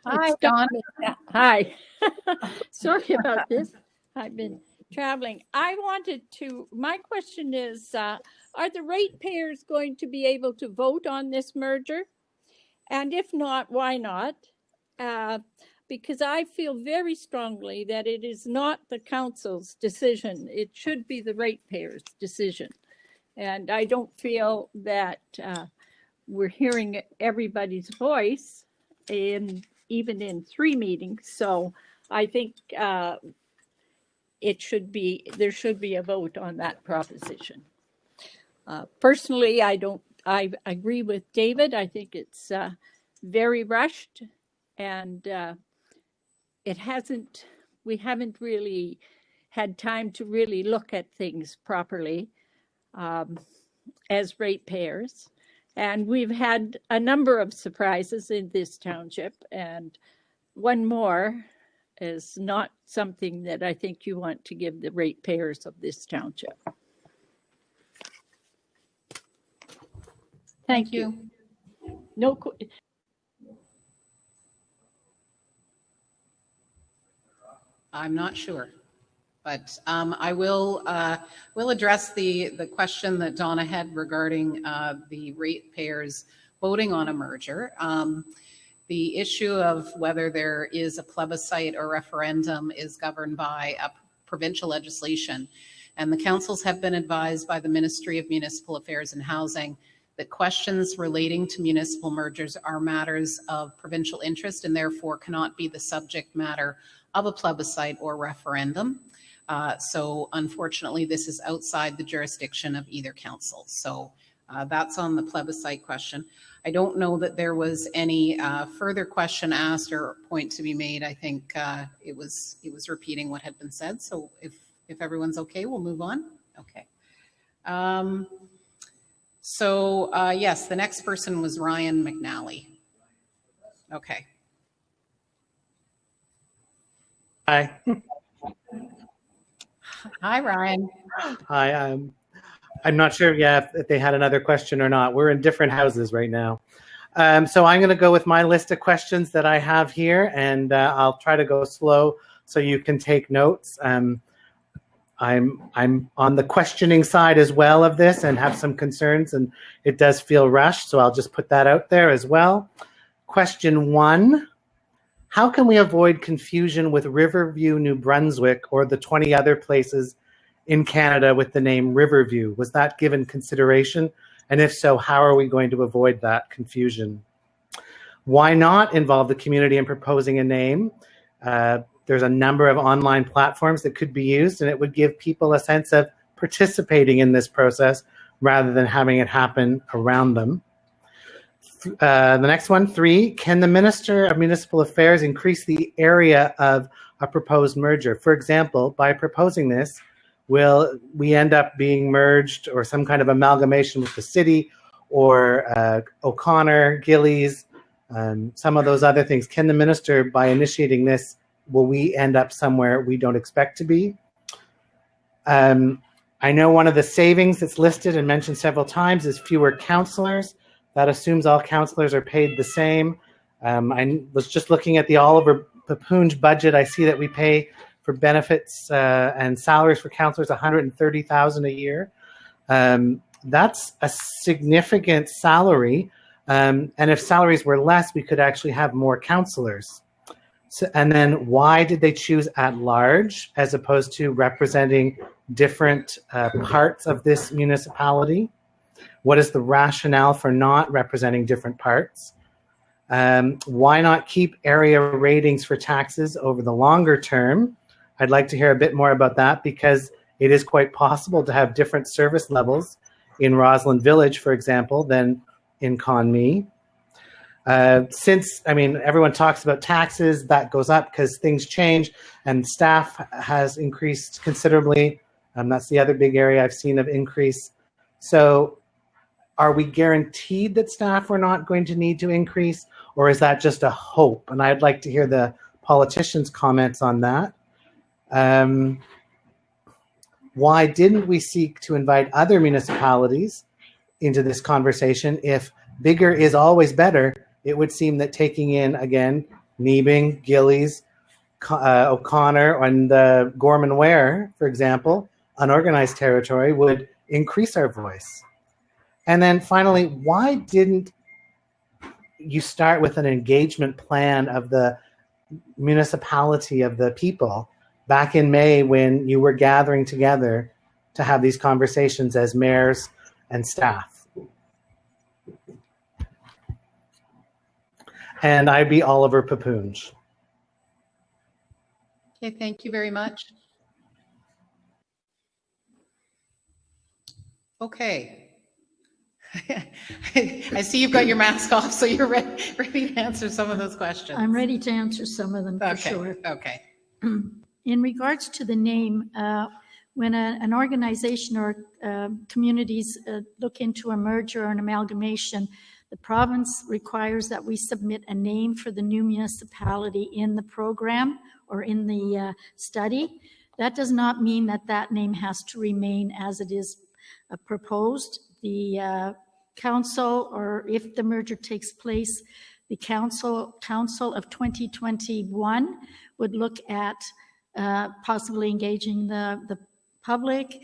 Hi, Dawn. Hi. Sorry about this. I've been traveling. My question is, are the ratepayers going to be able to vote on this merger? And if not, why not? Because I feel very strongly that it is not the council's decision. It should be the ratepayers' decision. And I don't feel that we're hearing everybody's voice even in 3 meetings. So I think there should be a vote on that proposition. Personally, I agree with David. I think it's very rushed, and we haven't really had time to really look at things properly as ratepayers. And we've had a number of surprises in this township, and one more is not something that I think you want to give the ratepayers of this township. Thank you. No. I'm not sure, but I will address the question that Donna had regarding the ratepayers voting on a merger. The issue of whether there is a plebiscite or referendum is governed by a provincial legislation, and the councils have been advised by the Ministry of Municipal Affairs and Housing that questions relating to municipal mergers are matters of provincial interest and therefore cannot be the subject matter of a plebiscite or referendum. So unfortunately, this is outside the jurisdiction of either council. So that's on the plebiscite question. I don't know that there was any further question asked or point to be made. I think it was repeating what had been said. So if everyone's okay, we'll move on. Okay. Yes, the next person was Ryan McNally. Okay. Hi. Hi, Ryan. Hi. I'm not sure yet if they had another question or not. We're in different houses right now. So I'm going to go with my list of questions that I have here, and I'll try to go slow so you can take notes. I'm on the questioning side as well of this and have some concerns, and it does feel rushed, so I'll just put that out there as well. Question 1. How can we avoid confusion with Riverview, New Brunswick, or the 20 other places in Canada with the name Riverview? Was that given consideration? And if so, how are we going to avoid that confusion? Why not involve the community in proposing a name? There's a number of online platforms that could be used, and it would give people a sense of participating in this process rather than having it happen around them. The next one, 3, can the Minister of Municipal Affairs increase the area of a proposed merger? For example, by proposing this, will we end up being merged or some kind of amalgamation with the city or O'Connor, Gillies, some of those other things? Can the Minister, by initiating this, will we end up somewhere we don't expect to be? I know one of the savings that's listed and mentioned several times is fewer councillors. That assumes all councillors are paid the same. I was just looking at the Oliver Paipoonge budget. I see that we pay for benefits and salaries for councillors $130,000 a year. That's a significant salary. And if salaries were less, we could actually have more councillors. So, and then why did they choose at large as opposed to representing different parts of this municipality? What is the rationale for not representing different parts? Why not keep area ratings for taxes over the longer term? I'd like to hear a bit more about that because it is quite possible to have different service levels in Roslyn Village, for example, than in Conmee. Everyone talks about taxes, that goes up because things change and staff has increased considerably. That's the other big area I've seen of increase. So are we guaranteed that staff are not going to need to increase, or is that just a hope? And I'd like to hear the politicians' comments on that. Why didn't we seek to invite other municipalities into this conversation? If bigger is always better, it would seem that taking in, again, Niebing, Gillies, O'Connor, and Gorman Ware, for example, unorganized territory, would increase our voice. And then finally, why didn't you start with an engagement plan of the municipality, of the people, back in May when you were gathering together to have these conversations as mayors and staff? And I'd be Oliver Paipoonge. Okay, thank you very much. Okay. I see you've got your mask off, so you're ready to answer some of those questions. I'm ready to answer some of them for sure. Okay. In regards to the name, when an organization or communities look into a merger or an amalgamation, the province requires that we submit a name for the new municipality in the program or in the study. That does not mean that that name has to remain as it is proposed. The council, or if the merger takes place, the council of 2021 would look at possibly engaging the public,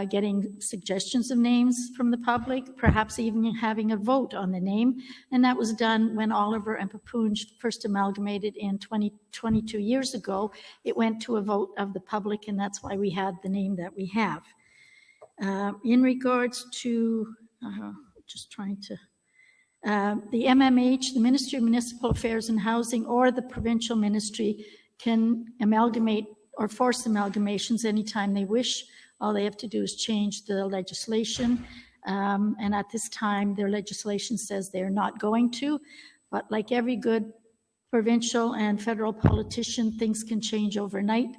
getting suggestions of names from the public, perhaps even having a vote on the name. And that was done when Oliver and Paipoonge first amalgamated in 22 years ago. It went to a vote of the public, and that's why we had the name that we have. In regards to, just trying to, the MMH, the Ministry of Municipal Affairs and Housing, or the provincial ministry can amalgamate or force amalgamations anytime they wish. All they have to do is change the legislation. And at this time, their legislation says they're not going to. But like every good provincial and federal politician, things can change overnight.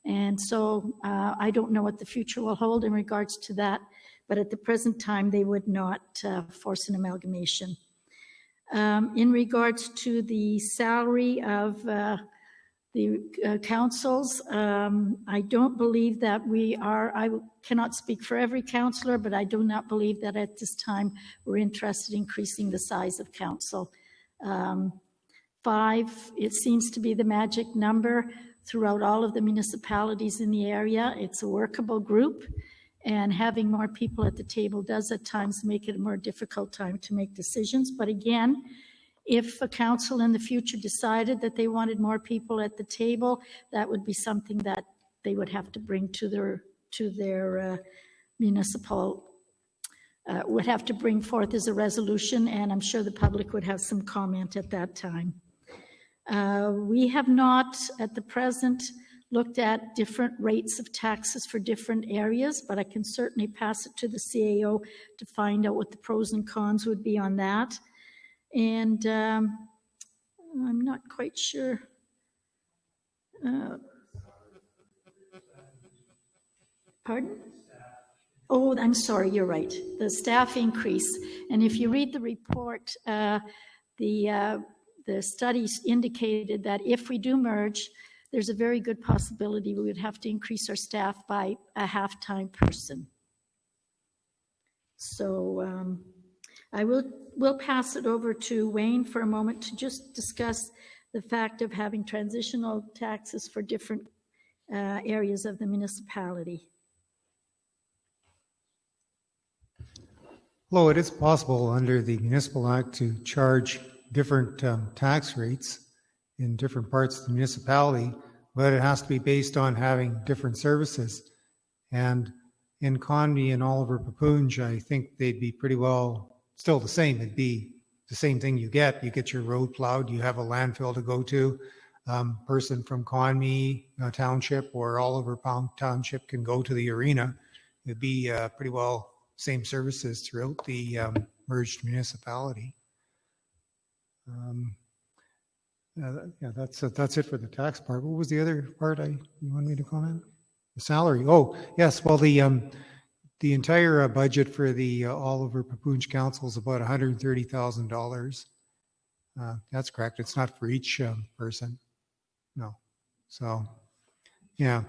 And so I don't know what the future will hold in regards to that. But at the present time, they would not force an amalgamation. In regards to the salary of the councils, I don't believe that we are, I cannot speak for every councillor, but I do not believe that at this time we're interested in increasing the size of council. 5, it seems to be the magic number throughout all of the municipalities in the area. It's a workable group, and having more people at the table does at times make it a more difficult time to make decisions. But again, if a council in the future decided that they wanted more people at the table, that would be something that they would have to bring to their municipal, would have to bring forth as a resolution, and I'm sure the public would have some comment at that time. We have not, at the present, looked at different rates of taxes for different areas, but I can certainly pass it to the CAO to find out what the pros and cons would be on that. And I'm not quite sure. Pardon? Oh, I'm sorry, you're right. The staff increase. And if you read the report, the studies indicated that if we do merge, there's a very good possibility we would have to increase our staff by a half-time person. So I will pass it over to Wayne for a moment to just discuss the fact of having transitional taxes for different areas of the municipality. Well, it is possible under the Municipal Act to charge different tax rates in different parts of the municipality, but it has to be based on having different services. And in Conmee and Oliver Paipoonge, I think they'd be pretty well still the same. It'd be the same thing you get. You get your road plowed, you have a landfill to go to. Person from Conmee Township or Oliver Township can go to the arena. It'd be pretty well same services throughout the merged municipality. Yeah, that's it for the tax part. What was the other part you wanted me to comment? The salary. Oh, yes. Well, the entire budget for the Oliver Paipoonge Council is about $130,000. That's correct. It's not for each person. No. So, yeah,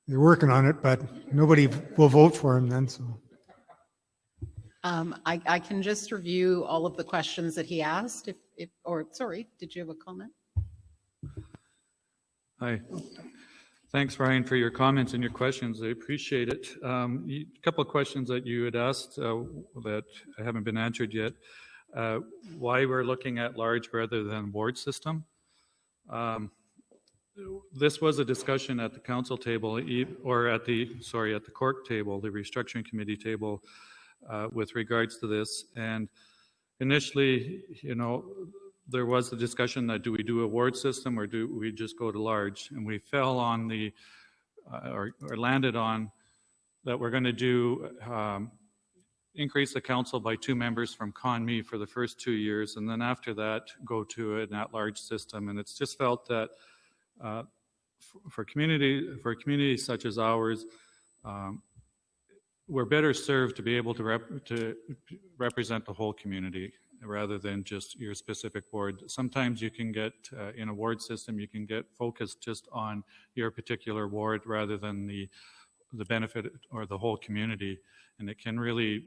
they're working on it, but nobody will vote for him then. So. I can just review all of the questions that he asked. Sorry, did you have a comment? Hi. Thanks, Ryan, for your comments and your questions. I appreciate it. A couple of questions that you had asked that haven't been answered yet. Why we're looking at large rather than ward system. This was a discussion at the council table, or at the court table, the restructuring committee table, with regards to this. And initially, there was the discussion that do we do a ward system or do we just go to large? And we fell on the, or landed on that we're going to do increase the council by 2 members from Conmee for the first 2 years, and then after that go to an at-large system. And it's just felt that for communities such as ours, we're better served to be able to represent the whole community rather than just your specific ward. Sometimes you can get, in a ward system, you can get focused just on your particular ward rather than the benefit or the whole community. And it can really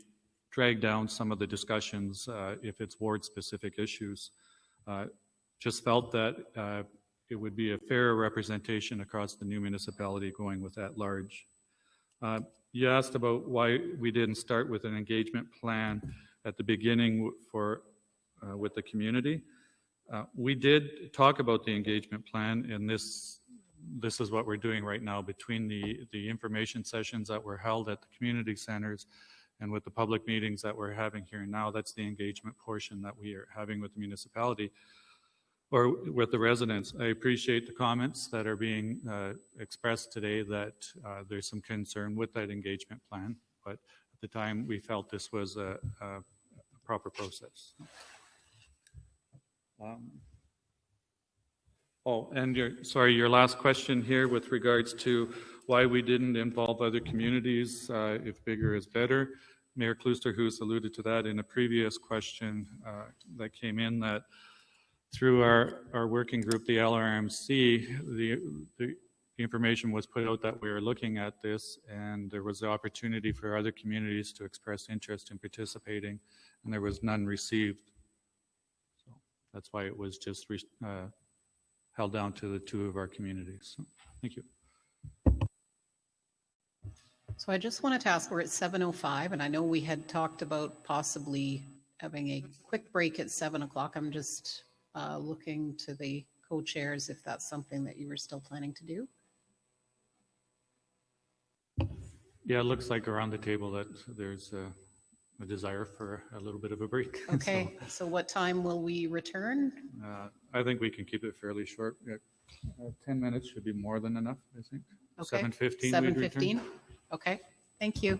drag down some of the discussions if it's ward-specific issues. Just felt that it would be a fair representation across the new municipality going with at large. You asked about why we didn't start with an engagement plan at the beginning with the community. We did talk about the engagement plan, and this is what we're doing right now between the information sessions that were held at the community centers and with the public meetings that we're having here now. That's the engagement portion that we are having with the municipality or with the residents. I appreciate the comments that are being expressed today that there's some concern with that engagement plan, but at the time we felt this was a proper process. And your last question here with regards to why we didn't involve other communities, if bigger is better. Mayor Klooster, who's alluded to that in a previous question that came in, that through our working group, the LRMC, the information was put out that we were looking at this, and there was the opportunity for other communities to express interest in participating, and there was none received. So that's why it was just held down to the 2 of our communities. So, thank you. So I just wanted to ask, we're at 7:05, and I know we had talked about possibly having a quick break at 7 o'clock. I'm just looking to the co-chairs if that's something that you were still planning to do. Yeah, it looks like around the table that there's a desire for a little bit of a break. Okay, so what time will we return? I think we can keep it fairly short. 10 minutes should be more than enough, I think. Okay. 7:15. 7:15. Okay, thank you.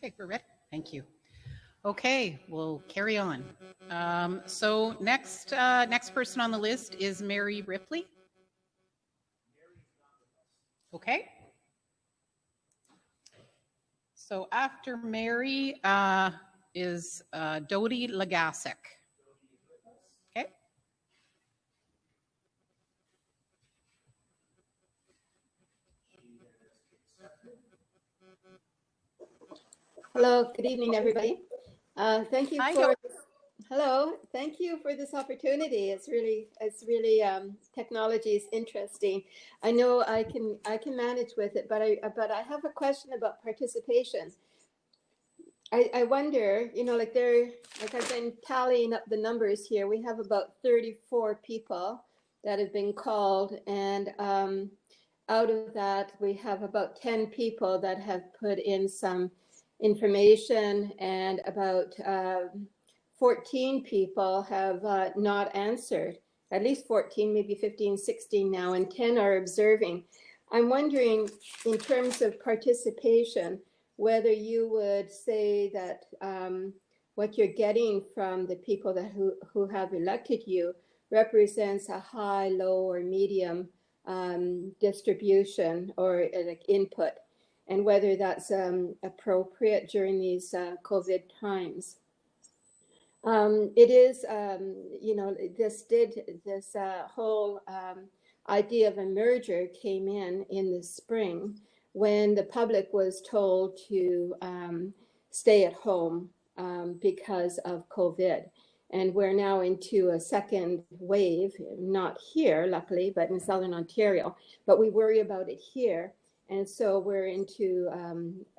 Okay, we're ready. Thank you. Okay, we'll carry on. So next person on the list is Mary Ripley. Okay. So after Mary is Dodi Legasek. Okay. Hello, good evening, everybody. Thank you Hi, for hello. Thank you for this opportunity. It's really technology is interesting. I know I can manage with it, but I have a question about participation. I wonder, like I've been tallying up the numbers here. We have about 34 people that have been called, and out of that, we have about 10 people that have put in some information, and about 14 people have not answered. At least 14, maybe 15, 16 now, and 10 are observing. I'm wondering, in terms of participation, whether you would say that what you're getting from the people who have elected you represents a high, low, or medium distribution or like input, and whether that's appropriate during these COVID times. It is, this whole idea of a merger came in the spring when the public was told to stay at home because of COVID. And we're now into a second wave, not here, luckily, but in Southern Ontario. But we worry about it here. And so we're into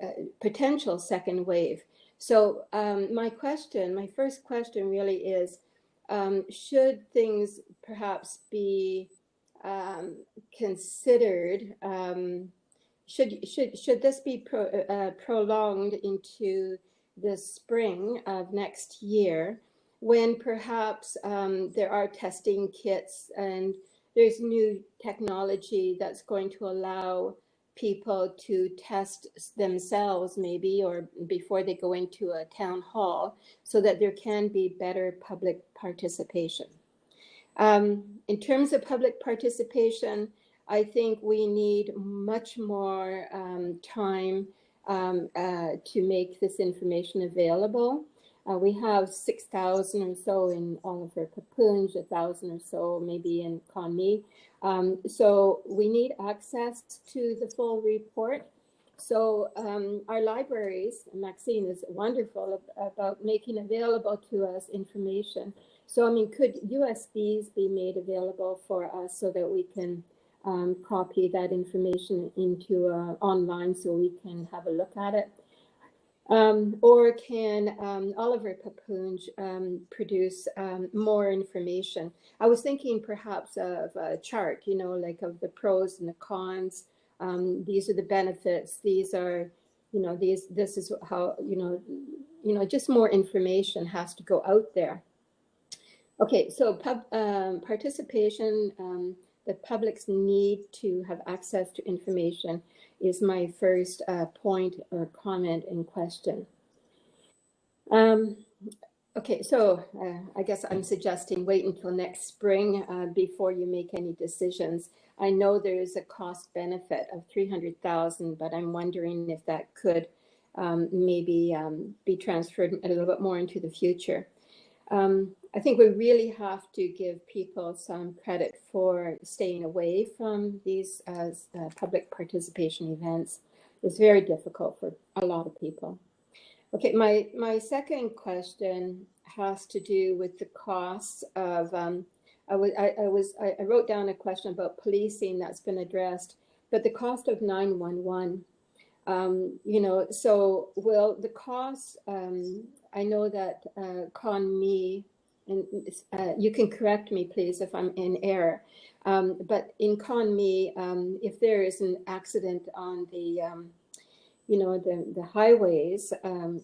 a potential second wave. So my first question really is, should things perhaps be considered, should this be prolonged into the spring of next year, when perhaps there are testing kits and there's new technology that's going to allow people to test themselves maybe, or before they go into a town hall, so that there can be better public participation. In terms of public participation, I think we need much more time to make this information available. We have 6,000 or so in Oliver Paipoonge, 1,000 or so maybe in Conmee. So we need access to the full report. So our libraries, Maxine is wonderful about making available to us information. So, I mean, could USBs be made available for us so that we can copy that information into online so we can have a look at it? Or can Oliver Paipoonge produce more information? I was thinking perhaps of a chart, like of the pros and the cons. These are the benefits. These are, this is how, just more information has to go out there. Okay, so participation, the public's need to have access to information is my first point or comment and question. Okay, so I guess I'm suggesting wait until next spring before you make any decisions. I know there is a cost benefit of $300,000, but I'm wondering if that could maybe be transferred a little bit more into the future. I think we really have to give people some credit for staying away from these public participation events. It's very difficult for a lot of people. Okay, my second question has to do with the costs of. I wrote down a question about policing that's been addressed, but the cost of 911. So will the costs? I know that Conmee, and you can correct me, please, if I'm in error. But in Conmee, if there is an accident on the the highways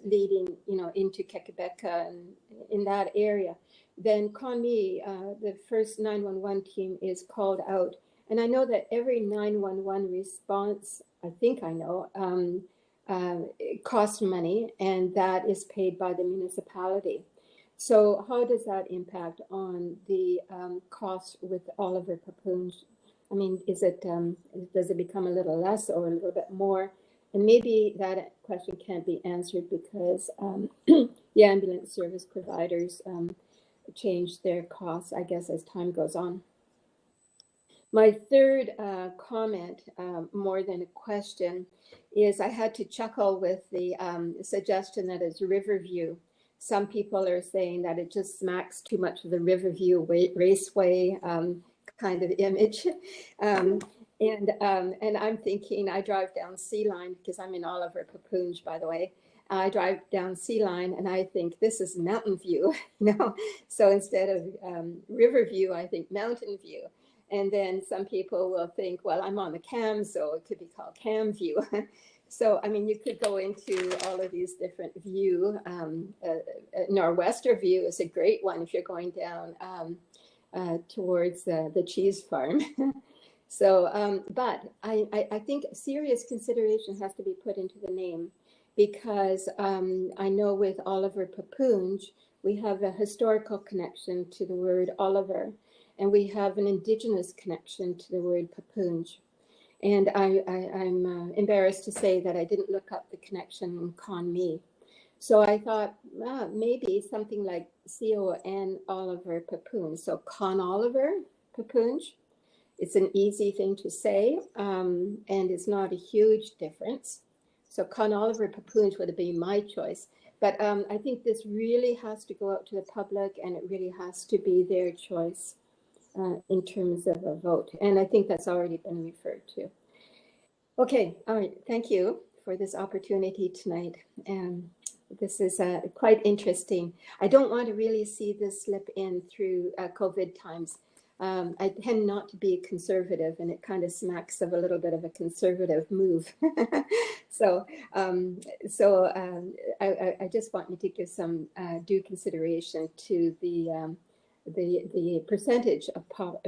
leading, into Quebec and in that area, then Conmee, the first 911 team is called out. And I know that every 911 response, I think I know, it costs money, and that is paid by the municipality. So how does that impact on the cost with Oliver Paipoonge? I mean, does it become a little less or a little bit more? And maybe that question can't be answered because the ambulance service providers change their costs, I guess, as time goes on. My third comment, more than a question, is I had to chuckle with the suggestion that it's Riverview. Some people are saying that it just smacks too much of the Riverview Raceway kind of image. And I'm thinking, I drive down Sea Line because I'm in Oliver Paipoonge, by the way. I drive down Sea Line and I think this is Mountain View, you know. So instead of Riverview, I think Mountain View. And then some people will think, well, I'm on the Cam, so it could be called Cam View. So, I mean, you could go into all of these different view. Nor'wester View is a great one if you're going down towards the cheese farm. So, but I think serious consideration has to be put into the name because I know with Oliver Paipoonge, we have a historical connection to the word Oliver. And we have an indigenous connection to the word Paipoonge. And I'm embarrassed to say that I didn't look up the connection in Conmee. So I thought, maybe something like C-O-N Oliver Paipoonge. So Con Oliver Paipoonge. It's an easy thing to say, and it's not a huge difference. So Con Oliver Paipoonge would have been my choice. But I think this really has to go out to the public, and it really has to be their choice. In terms of a vote. And I think that's already been referred to. Okay, all right. Thank you for this opportunity tonight. This is quite interesting. I don't want to really see this slip in through COVID times. I tend not to be conservative, and it kind of smacks of a little bit of a conservative move. So I just want you to give some due consideration to the percentage of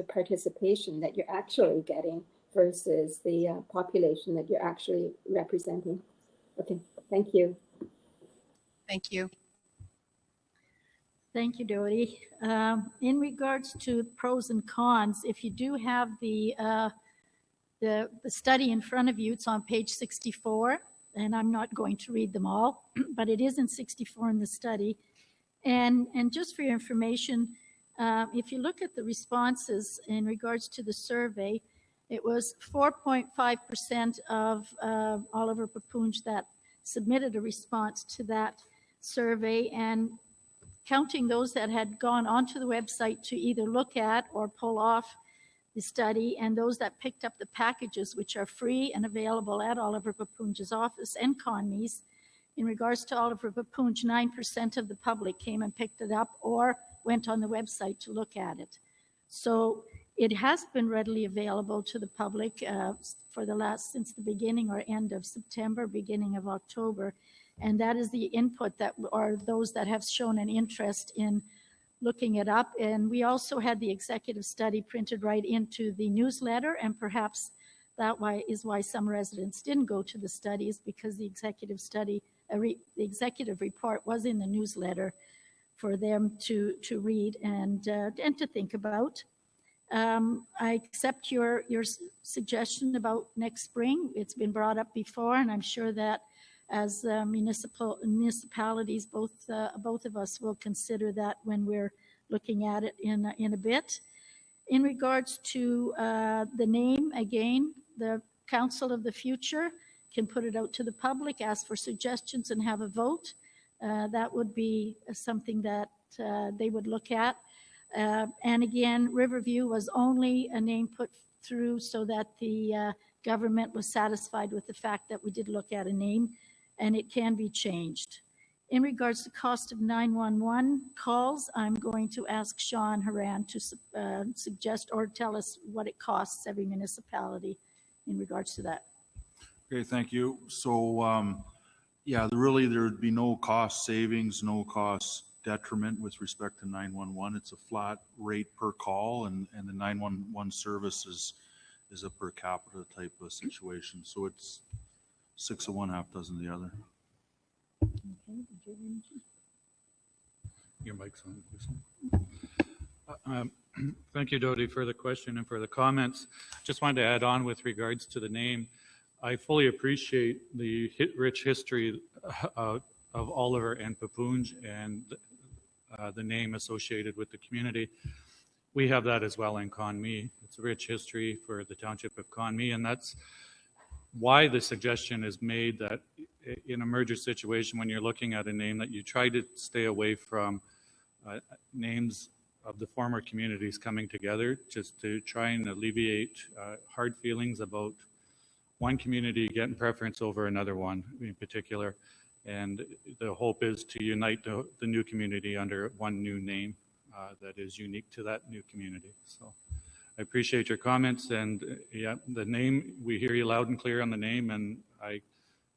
participation that you're actually getting versus the population that you're actually representing. Okay, thank you. Thank you. Thank you, Dodie. In regards to pros and cons, if you do have the study in front of you, it's on page 64, and I'm not going to read them all, but it is in 64 in the study. And just for your information, if you look at the responses in regards to the survey, it was 4.5% of Oliver Paipoonge that submitted a response to that survey, and counting those that had gone onto the website to either look at or pull off the study, and those that picked up the packages, which are free and available at Oliver Paipoonge's office and Conmee's. In regards to Oliver Paipoonge, 9% of the public came and picked it up or went on the website to look at it. So it has been readily available to the public since the beginning or end of September, beginning of October. And that is the input that are those that have shown an interest in looking it up. And we also had the executive study printed right into the newsletter, and perhaps that is why some residents didn't go to the studies, because the executive study, the executive report was in the newsletter for them to read and to think about. I accept your suggestion about next spring. It's been brought up before, and I'm sure that as municipalities, both of us will consider that when we're looking at it in a bit. In regards to the name, again, the Council of the Future can put it out to the public, ask for suggestions, and have a vote. That would be something that they would look at. And again, Riverview was only a name put through so that the government was satisfied with the fact that we did look at a name, and it can be changed. In regards to cost of 911 calls, I'm going to ask Sean Haran to suggest or tell us what it costs every municipality in regards to that. Okay, thank you. So, yeah, really there would be no cost savings, no cost detriment with respect to 911. It's a flat rate per call, and the 911 service is a per capita type of situation. So it's 6 of one, half dozen of the other. Your mic's on. Thank you, Dodie, for the question and for the comments. Just wanted to add on with regards to the name. I fully appreciate the rich history of Oliver and Paipoonge and the name associated with the community. We have that as well in Conmee. It's a rich history for the township of Conmee, and that's why the suggestion is made that in a merger situation, when you're looking at a name, that you try to stay away from names of the former communities coming together, just to try and alleviate hard feelings about one community getting preference over another one in particular. And the hope is to unite the new community under one new name that is unique to that new community. So I appreciate your comments, and yeah, the name, we hear you loud and clear on the name, and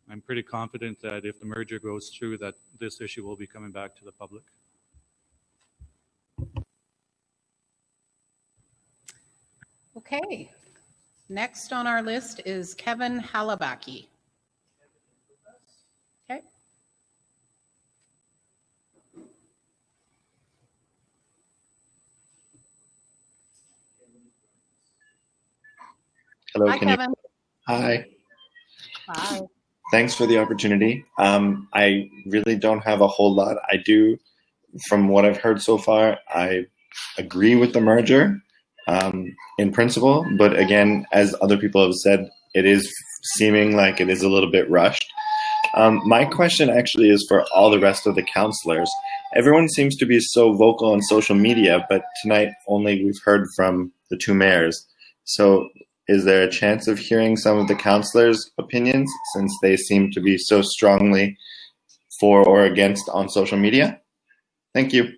I'm pretty confident that if the merger goes through, that this issue will be coming back to the public. Okay. Next on our list is Kevin Halabaki. Okay. Hello, Hi, Kevin. Hi. Hi. Thanks for the opportunity. I really don't have a whole lot. I do, from what I've heard so far, I agree with the merger in principle, but again, as other people have said, it is seeming like it is a little bit rushed. My question actually is for all the rest of the councillors. Everyone seems to be so vocal on social media, but tonight only we've heard from the two mayors. So is there a chance of hearing some of the councillors' opinions, since they seem to be so strongly for or against on social media? Thank you.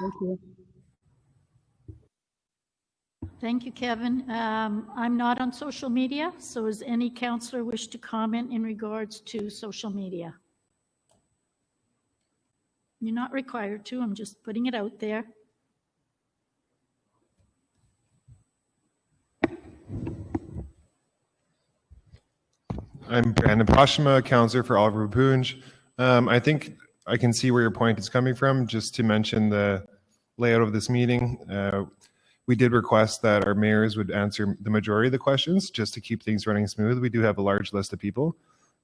Thank you. Thank you, Kevin. I'm not on social media, so does any councillor wish to comment in regards to social media? You're not required to, I'm just putting it out there. I'm Brandon Pashima, councillor for Oliver Paipoonge. I think I can see where your point is coming from. Just to mention the layout of this meeting, we did request that our mayors would answer the majority of the questions just to keep things running smooth. We do have a large list of people,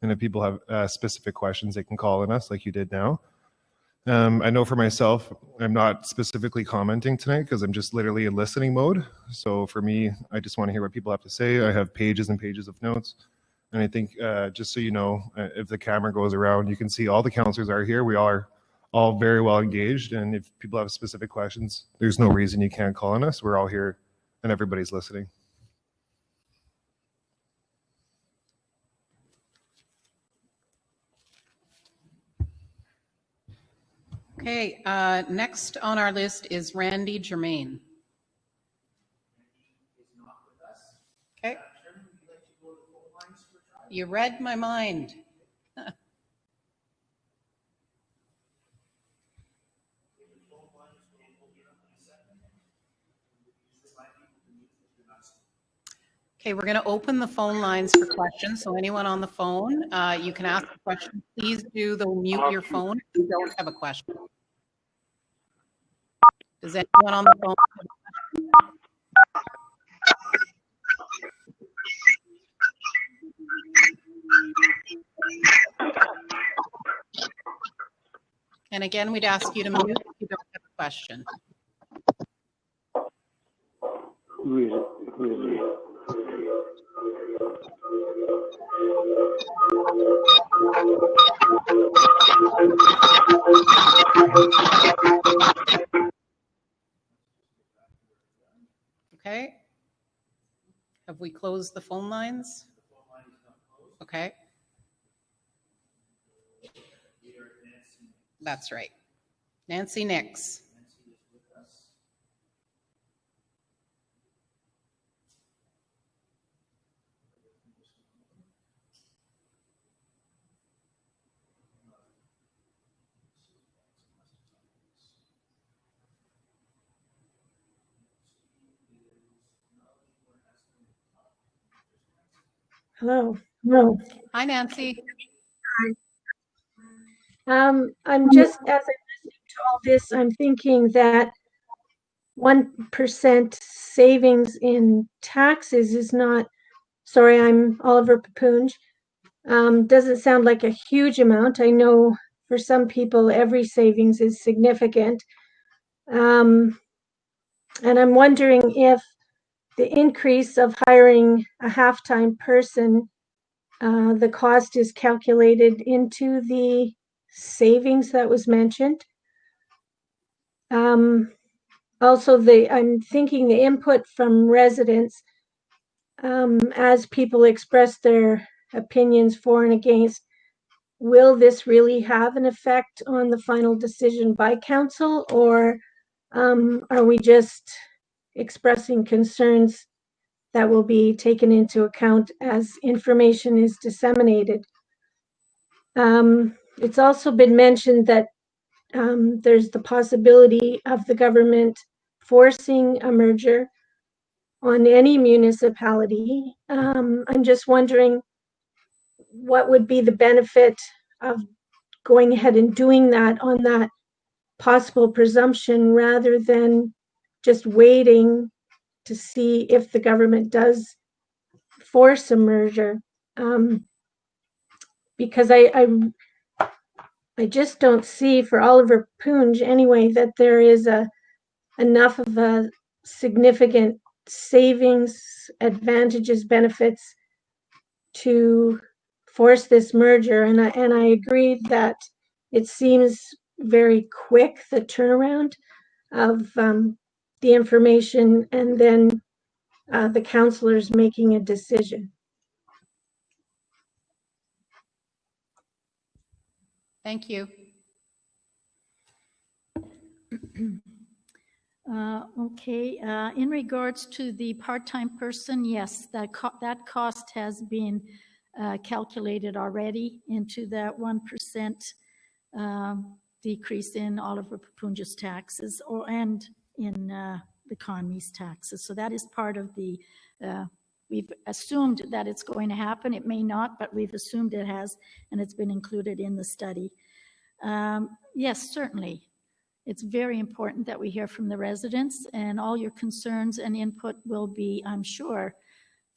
and if people have specific questions, they can call on us like you did now. I know for myself, I'm not specifically commenting tonight because I'm just literally in listening mode. So for me, I just want to hear what people have to say. I have pages and pages of notes. And I think just so you know, if the camera goes around, you can see all the councillors are here. We are all very well engaged. And if people have specific questions, there's no reason you can't call on us. We're all here and everybody's listening. Okay, next on our list is Randy Germain. Okay. You read my mind. Okay, we're going to open the phone lines for questions. So anyone on the phone, you can ask a question. Please do, though, mute your phone if you don't have a question. Does anyone on the phone have a question? And again, we'd ask you to mute if you don't have a question. Who is it? Who is it? Okay. Have we closed the phone lines? Okay. That's right. Nancy Nix. Hello. Hello. Hi, Nancy. I'm just, as I'm listening to all this, I'm thinking that 1% savings in taxes is not, sorry, I'm Oliver Paipoonge, doesn't sound like a huge amount. I know for some people, every savings is significant. And I'm wondering if the increase of hiring a half-time person, the cost is calculated into the savings that was mentioned. Also, I'm thinking the input from residents, as people express their opinions for and against, will this really have an effect on the final decision by council, or are we just expressing concerns that will be taken into account as information is disseminated? It's also been mentioned that there's the possibility of the government forcing a merger on any municipality. I'm just wondering what would be the benefit of going ahead and doing that on that possible presumption rather than just waiting to see if the government does force a merger. Because I just don't see for Oliver Paipoonge anyway that there is enough of a significant savings, advantages, benefits to force this merger. And I agree that it seems very quick, the turnaround of the information and then the councillors making a decision. Thank you. Okay, in regards to the part-time person, yes, that cost has been calculated already into that 1% decrease in Oliver Paipoonge's taxes and in the Conmee's taxes. So that is part of the, we've assumed that it's going to happen. It may not, but we've assumed it has, and it's been included in the study. Yes, certainly. It's very important that we hear from the residents, and all your concerns and input will be, I'm sure,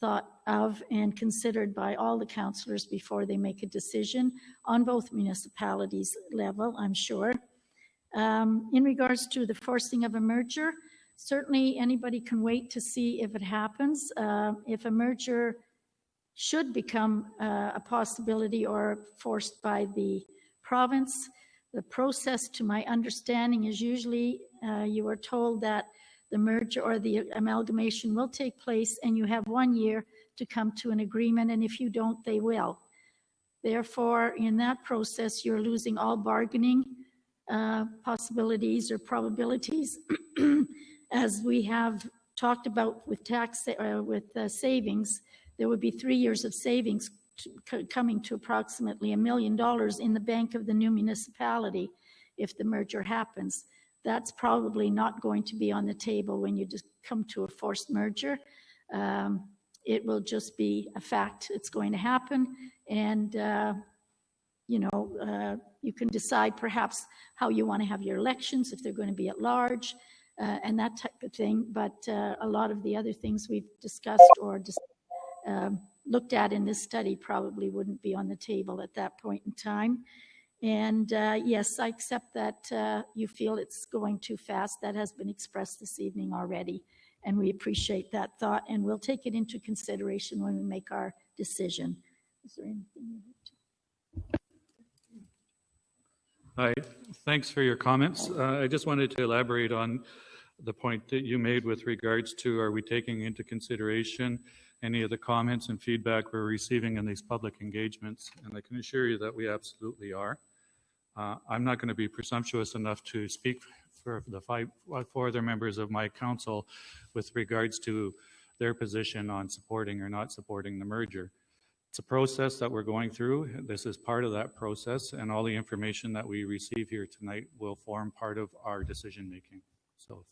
thought of and considered by all the councillors before they make a decision on both municipalities level, I'm sure. In regards to the forcing of a merger, certainly anybody can wait to see if it happens. If a merger should become a possibility or forced by the province, the process, to my understanding, is usually you are told that the merger or the amalgamation will take place and you have 1 year to come to an agreement, and if you don't, they will. Therefore, in that process, you're losing all bargaining possibilities or probabilities. As we have talked about with savings, there would be 3 years of savings coming to approximately $1 million in the bank of the new municipality if the merger happens. That's probably not going to be on the table when you just come to a forced merger. It will just be a fact. It's going to happen, and you can decide perhaps how you want to have your elections, if they're going to be at large, and that type of thing. But a lot of the other things we've discussed or looked at in this study probably wouldn't be on the table at that point in time. And yes, I accept that you feel it's going too fast. That has been expressed this evening already, and we appreciate that thought, and we'll take it into consideration when we make our decision. Is there anything you want to? Hi, thanks for your comments. I just wanted to elaborate on the point that you made with regards to, are we taking into consideration any of the comments and feedback we're receiving in these public engagements? And I can assure you that we absolutely are. I'm not going to be presumptuous enough to speak for the four other members of my council with regards to their position on supporting or not supporting the merger. It's a process that we're going through. This is part of that process, and all the information that we receive here tonight will form part of our decision making. So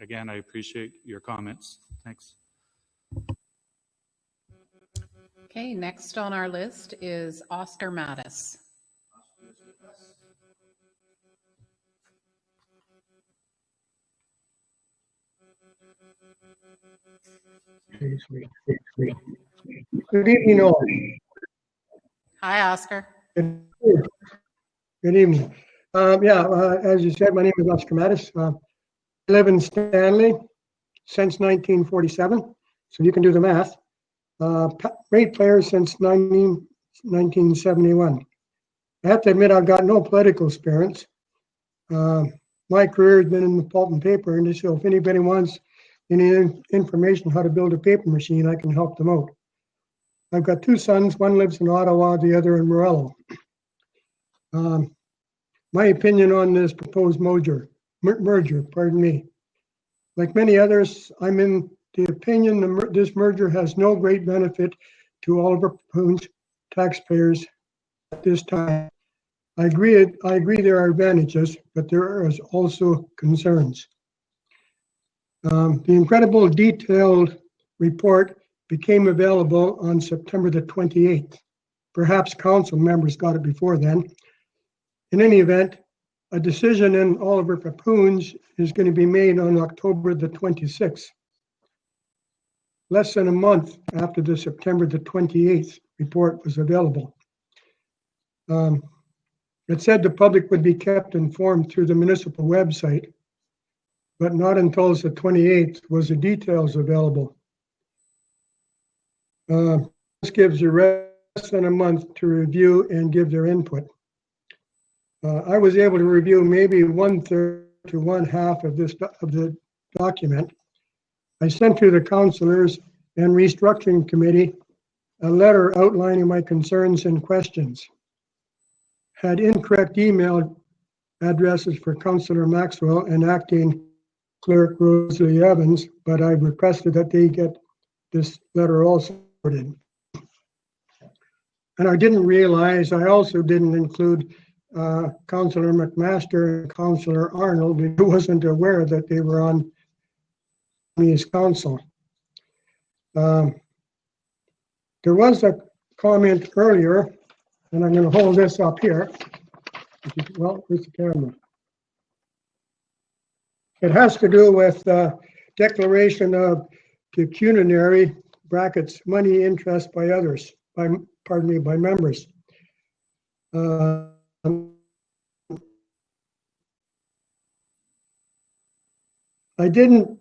again, I appreciate your comments. Thanks. Okay, next on our list is Oscar Mattis. Good evening, all. Hi, Oscar. Good evening. As you said, my name is Oscar Mattis. I live in Stanley since 1947, so you can do the math. Ratepayer since 1971. I have to admit I've got no political experience. My career has been in the pulp and paper industry, so if anybody wants any information how to build a paper machine, I can help them out. I've got two sons. One lives in Ottawa, the other in Morello. My opinion on this proposed merger, like many others, I'm in the opinion this merger has no great benefit to Oliver Paipoonge taxpayers at this time. I agree there are advantages, but there are also concerns. The incredible detailed report became available on September the 28th. Perhaps council members got it before then. In any event, a decision in Oliver Paipoonge is going to be made on October the 26th, less than a month after the September the 28th report was available. It said the public would be kept informed through the municipal website, but not until the 28th was the details available. This gives you less than a month to review and give their input. I was able to review maybe 1/3 to 1/2 of the document. I sent to the councillors and restructuring committee a letter outlining my concerns and questions. Had incorrect email addresses for Councillor Maxwell and acting clerk Rosalie Evans, but I requested that they get this letter also forwarded. And I didn't realize, I also didn't include Councillor McMaster and Councillor Arnold, who wasn't aware that they were on his council. There was a comment earlier, and I'm going to hold this up here. Well, where's the camera? It has to do with declaration of pecuniary brackets money interest by others, by members. I didn't,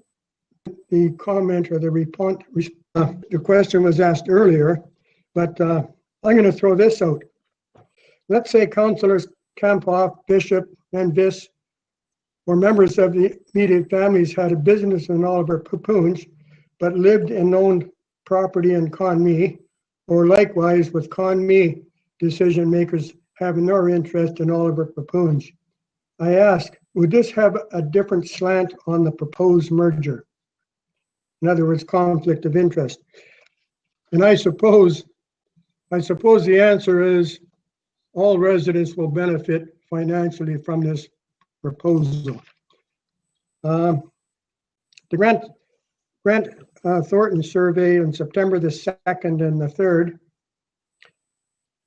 the comment or the report, the question was asked earlier, but I'm going to throw this out. Let's say councillors Kampoff, Bishop, and Viss, or members of the immediate families had a business in Oliver Paipoonge, but lived and owned property in Conmee, or likewise with Conmee decision makers having no interest in Oliver Paipoonge. I ask, would this have a different slant on the proposed merger? In other words, conflict of interest. And I suppose the answer is all residents will benefit financially from this proposal. The Grant Thornton survey on September the 2nd and the 3rd,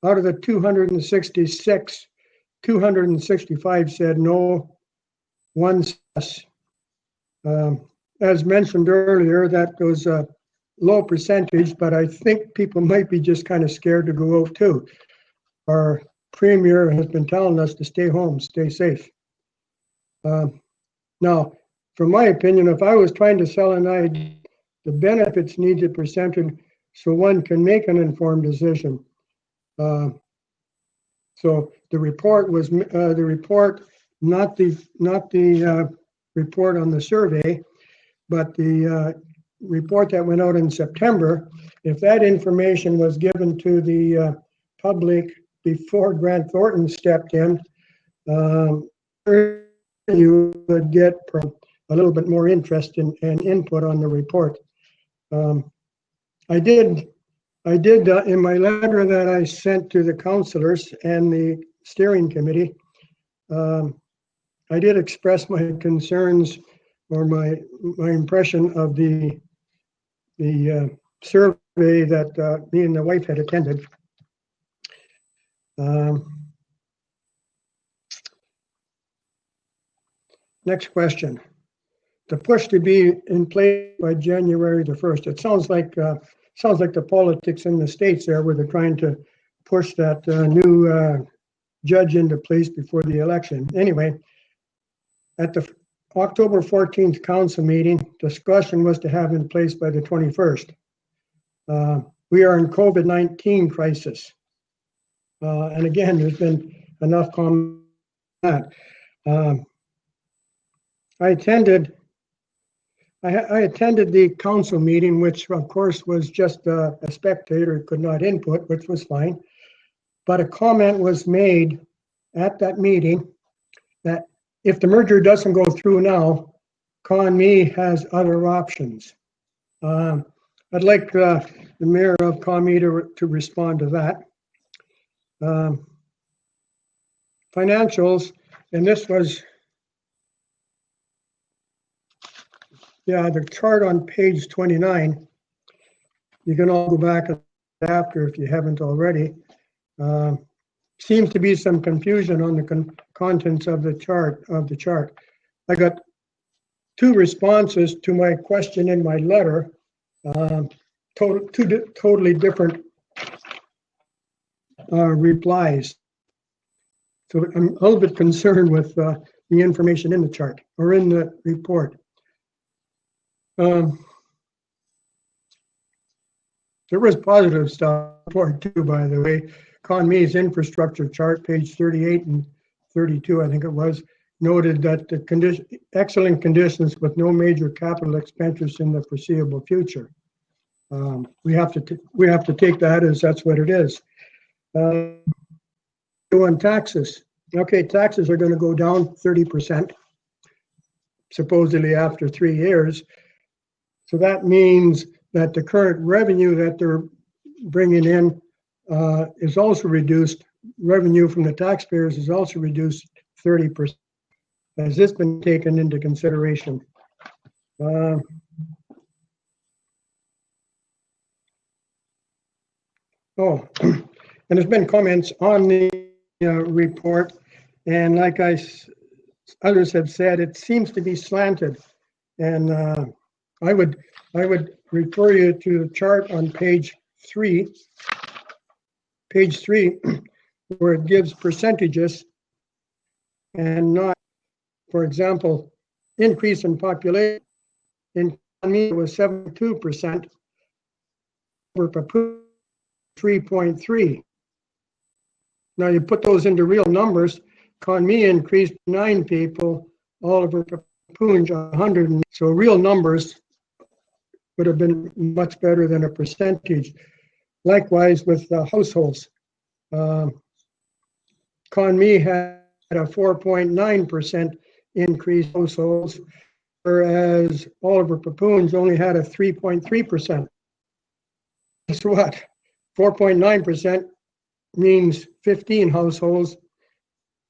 out of the 266, 265 said no, one yes. As mentioned earlier, that was a low percentage, but I think people might be just kind of scared to go out too. Our premier has been telling us to stay home, stay safe. Now, from my opinion, if I was trying to sell an idea, the benefits need to be presented so one can make an informed decision. So the report was the report, not the report on the survey, but the report that went out in September. If that information was given to the public before Grant Thornton stepped in, you would get a little bit more interest and input on the report. I did in my letter that I sent to the councillors and the steering committee, I did express my concerns or my impression of the survey that me and the wife had attended. Next question. The push to be in place by January the 1st. It sounds like the politics in the States there where they're trying to push that new judge into place before the election. Anyway, at the October 14th council meeting, discussion was to have in place by the 21st. We are in COVID-19 crisis. And again, there's been enough comment on that. I attended the council meeting, which of course was just a spectator, could not input, which was fine. But a comment was made at that meeting that if the merger doesn't go through now, Conmee has other options. I'd like the mayor of Conmee to respond to that. Financials, and this was, yeah, the chart on page 29. You can all go back after if you haven't already. Seems to be some confusion on the contents of the chart. I got two responses to my question in my letter, two totally different replies. So I'm a little bit concerned with the information in the chart or in the report. There was positive stuff for too, by the way. Conmee's infrastructure chart, page 38 and 32, I think it was, noted that the excellent conditions with no major capital expenditures in the foreseeable future. We have to take that as that's what it is. On taxes, okay, taxes are going to go down 30%, supposedly after 3 years. So that means that the current revenue that they're bringing in is also reduced. Revenue from the taxpayers is also reduced 30%. Has this been taken into consideration? And there's been comments on the report, and like others have said, it seems to be slanted. And I would refer you to the chart on page 3, where it gives percentages and not, for example, increase in population in Conmee was 72%, over Paipoonge 3.3. Now you put those into real numbers, Conmee increased 9 people, Oliver Paipoonge 100. So real numbers would have been much better than a percentage. Likewise with households. Conmee had a 4.9% increase in households, whereas Oliver Paipoonge only had a 3.3%. Guess what? 4.9% means 15 households.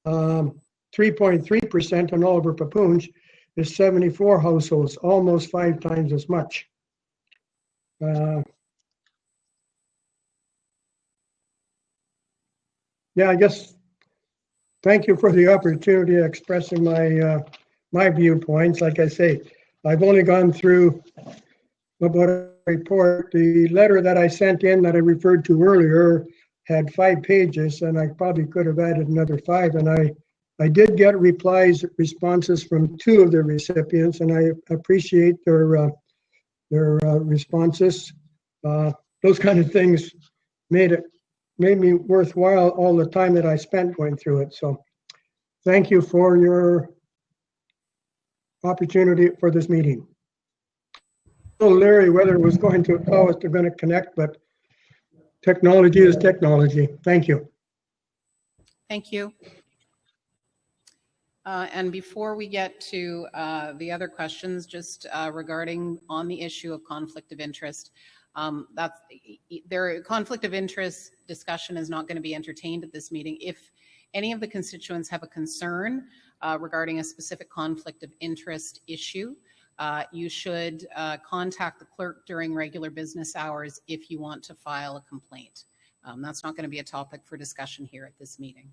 3.3% on Oliver Paipoonge is 74 households, almost 5 times as much. Yeah, I guess, thank you for the opportunity of expressing my viewpoints. Like I say, I've only gone through about a report. The letter that I sent in that I referred to earlier had 5 pages, and I probably could have added another 5. And I did get responses from 2 of the recipients, and I appreciate their responses. Those kind of things made me worthwhile all the time that I spent going through it. So thank you for your opportunity for this meeting. I don't know, Larry, whether it was going to allow us to connect, but technology is technology. Thank you. Thank you. And before we get to the other questions, just regarding on the issue of conflict of interest, conflict of interest discussion is not going to be entertained at this meeting. If any of the constituents have a concern regarding a specific conflict of interest issue, You should contact the clerk during regular business hours if you want to file a complaint. That's not going to be a topic for discussion here at this meeting.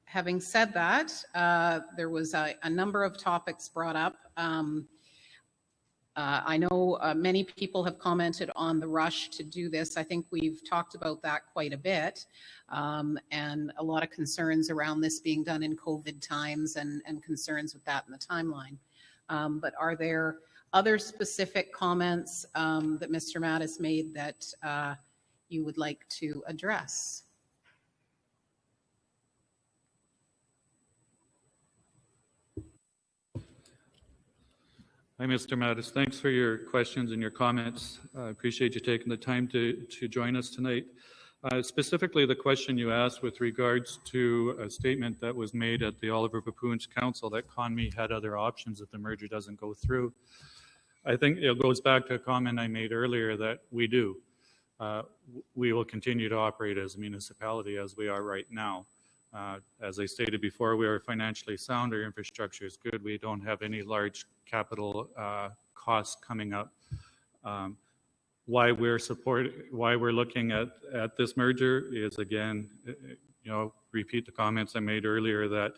Having said that, there was a number of topics brought up. I know many people have commented on the rush to do this. I think we've talked about that quite a bit, and a lot of concerns around this being done in COVID times and concerns with that in the timeline. But are there other specific comments that Mr. Mattis made that you would like to address? Hi, Mr. Mattis. Thanks for your questions and your comments. I appreciate you taking the time to join us tonight. Specifically, the question you asked with regards to a statement that was made at the Oliver Paipoonge Council that Conmee had other options if the merger doesn't go through. I think it goes back to a comment I made earlier that we do. We will continue to operate as a municipality as we are right now. As I stated before, we are financially sound. Our infrastructure is good. We don't have any large capital costs coming up. Why we're looking at this merger is, again, repeat the comments I made earlier that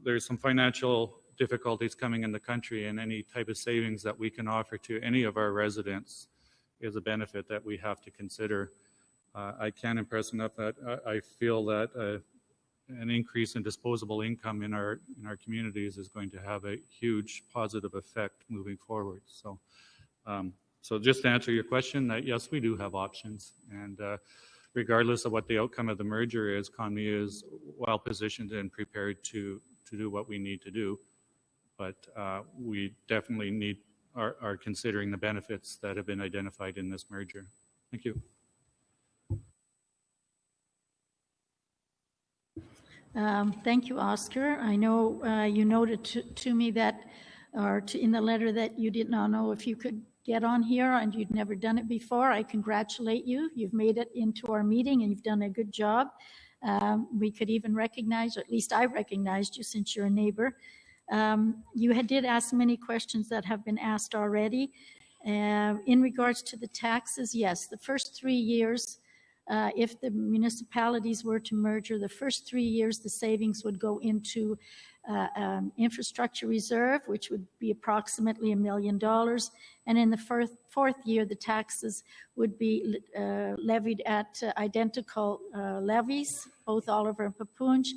there's some financial difficulties coming in the country, and any type of savings that we can offer to any of our residents is a benefit that we have to consider. I can't impress enough that I feel that an increase in disposable income in our communities is going to have a huge positive effect moving forward. So, so just to answer your question, that yes, we do have options, and regardless of what the outcome of the merger is, Conmee is well positioned and prepared to do what we need to do. But we definitely are considering the benefits that have been identified in this merger. Thank you. Thank you, Oscar. I know you noted to me that, in the letter, that you did not know if you could get on here and you'd never done it before. I congratulate you. You've made it into our meeting and you've done a good job. We could even recognize, or at least I recognized you since you're a neighbor. You did ask many questions that have been asked already. In regards to the taxes, yes, the first 3 years, if the municipalities were to merger, the first 3 years, the savings would go into infrastructure reserve, which would be approximately $1 million. And in the fourth year, the taxes would be levied at identical levies, both Oliver Paipoonge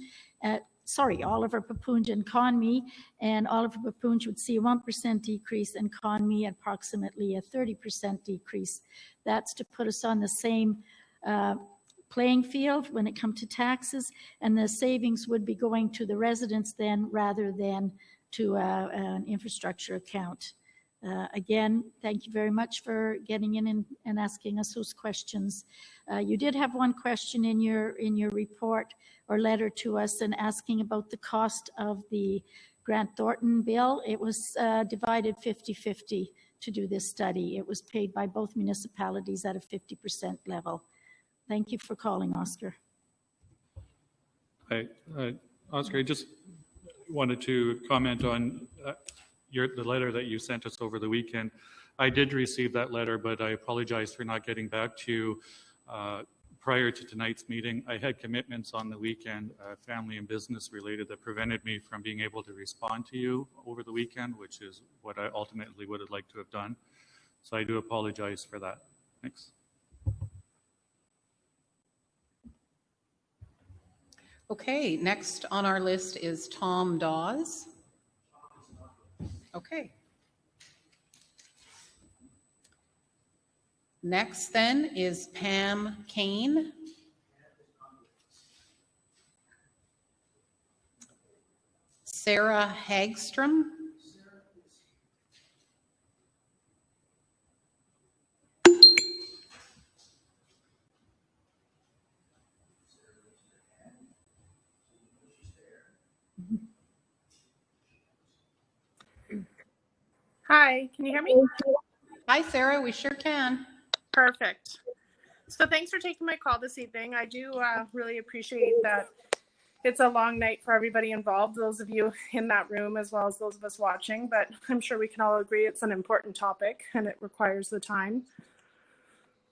and Conmee, and Oliver Paipoonge would see a 1% decrease and Conmee approximately a 30% decrease. That's to put us on the same playing field when it comes to taxes, and the savings would be going to the residents then rather than to an infrastructure account. Again, thank you very much for getting in and asking us those questions. You did have one question in your report or letter to us and asking about the cost of the Grant Thornton bill. It was divided 50-50 to do this study. It was paid by both municipalities at a 50% level. Thank you for calling, Oscar. Hi, Oscar, I just wanted to comment on the letter that you sent us over the weekend. I did receive that letter, but I apologize for not getting back to you prior to tonight's meeting. I had commitments on the weekend, family and business related, that prevented me from being able to respond to you over the weekend, which is what I ultimately would have liked to have done. So I do apologize for that. Thanks. Okay, next on our list is Tom Dawes. Okay. Next then is Pam Kane. Sarah Hagstrom. Hi, can you hear me? Hi, Sarah, we sure can. Perfect. So thanks for taking my call this evening. I do really appreciate that it's a long night for everybody involved, those of you in that room as well as those of us watching, but I'm sure we can all agree it's an important topic and it requires the time.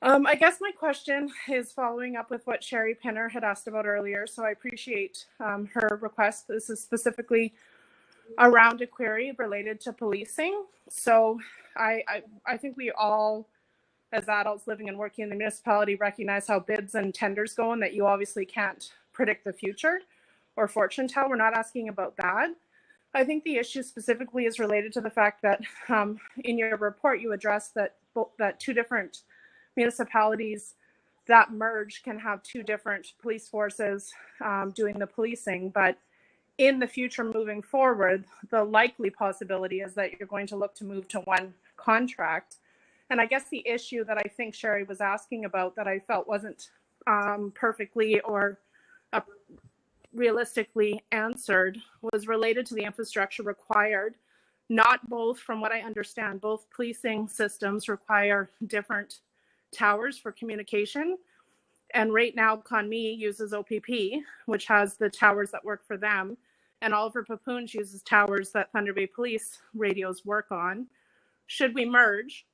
I guess my question is following up with what Sherry Pinner had asked about earlier, so I appreciate her request. This is specifically around a query related to policing. So I think we all, as adults living and working in the municipality, recognize how bids and tenders go and that you obviously can't predict the future or fortune tell. We're not asking about that. I think the issue specifically is related to the fact that in your report you addressed that two different municipalities that merge can have two different police forces doing the policing, but in the future moving forward, the likely possibility is that you're going to look to move to one contract. And I guess the issue that I think Sherry was asking about that I felt wasn't perfectly or realistically answered was related to the infrastructure required. Not both, from what I understand, both policing systems require different towers for communication. And right now, Conmee uses OPP, which has the towers that work for them. And Oliver Paipoonge uses towers that Thunder Bay Police radios work on. Should we merge,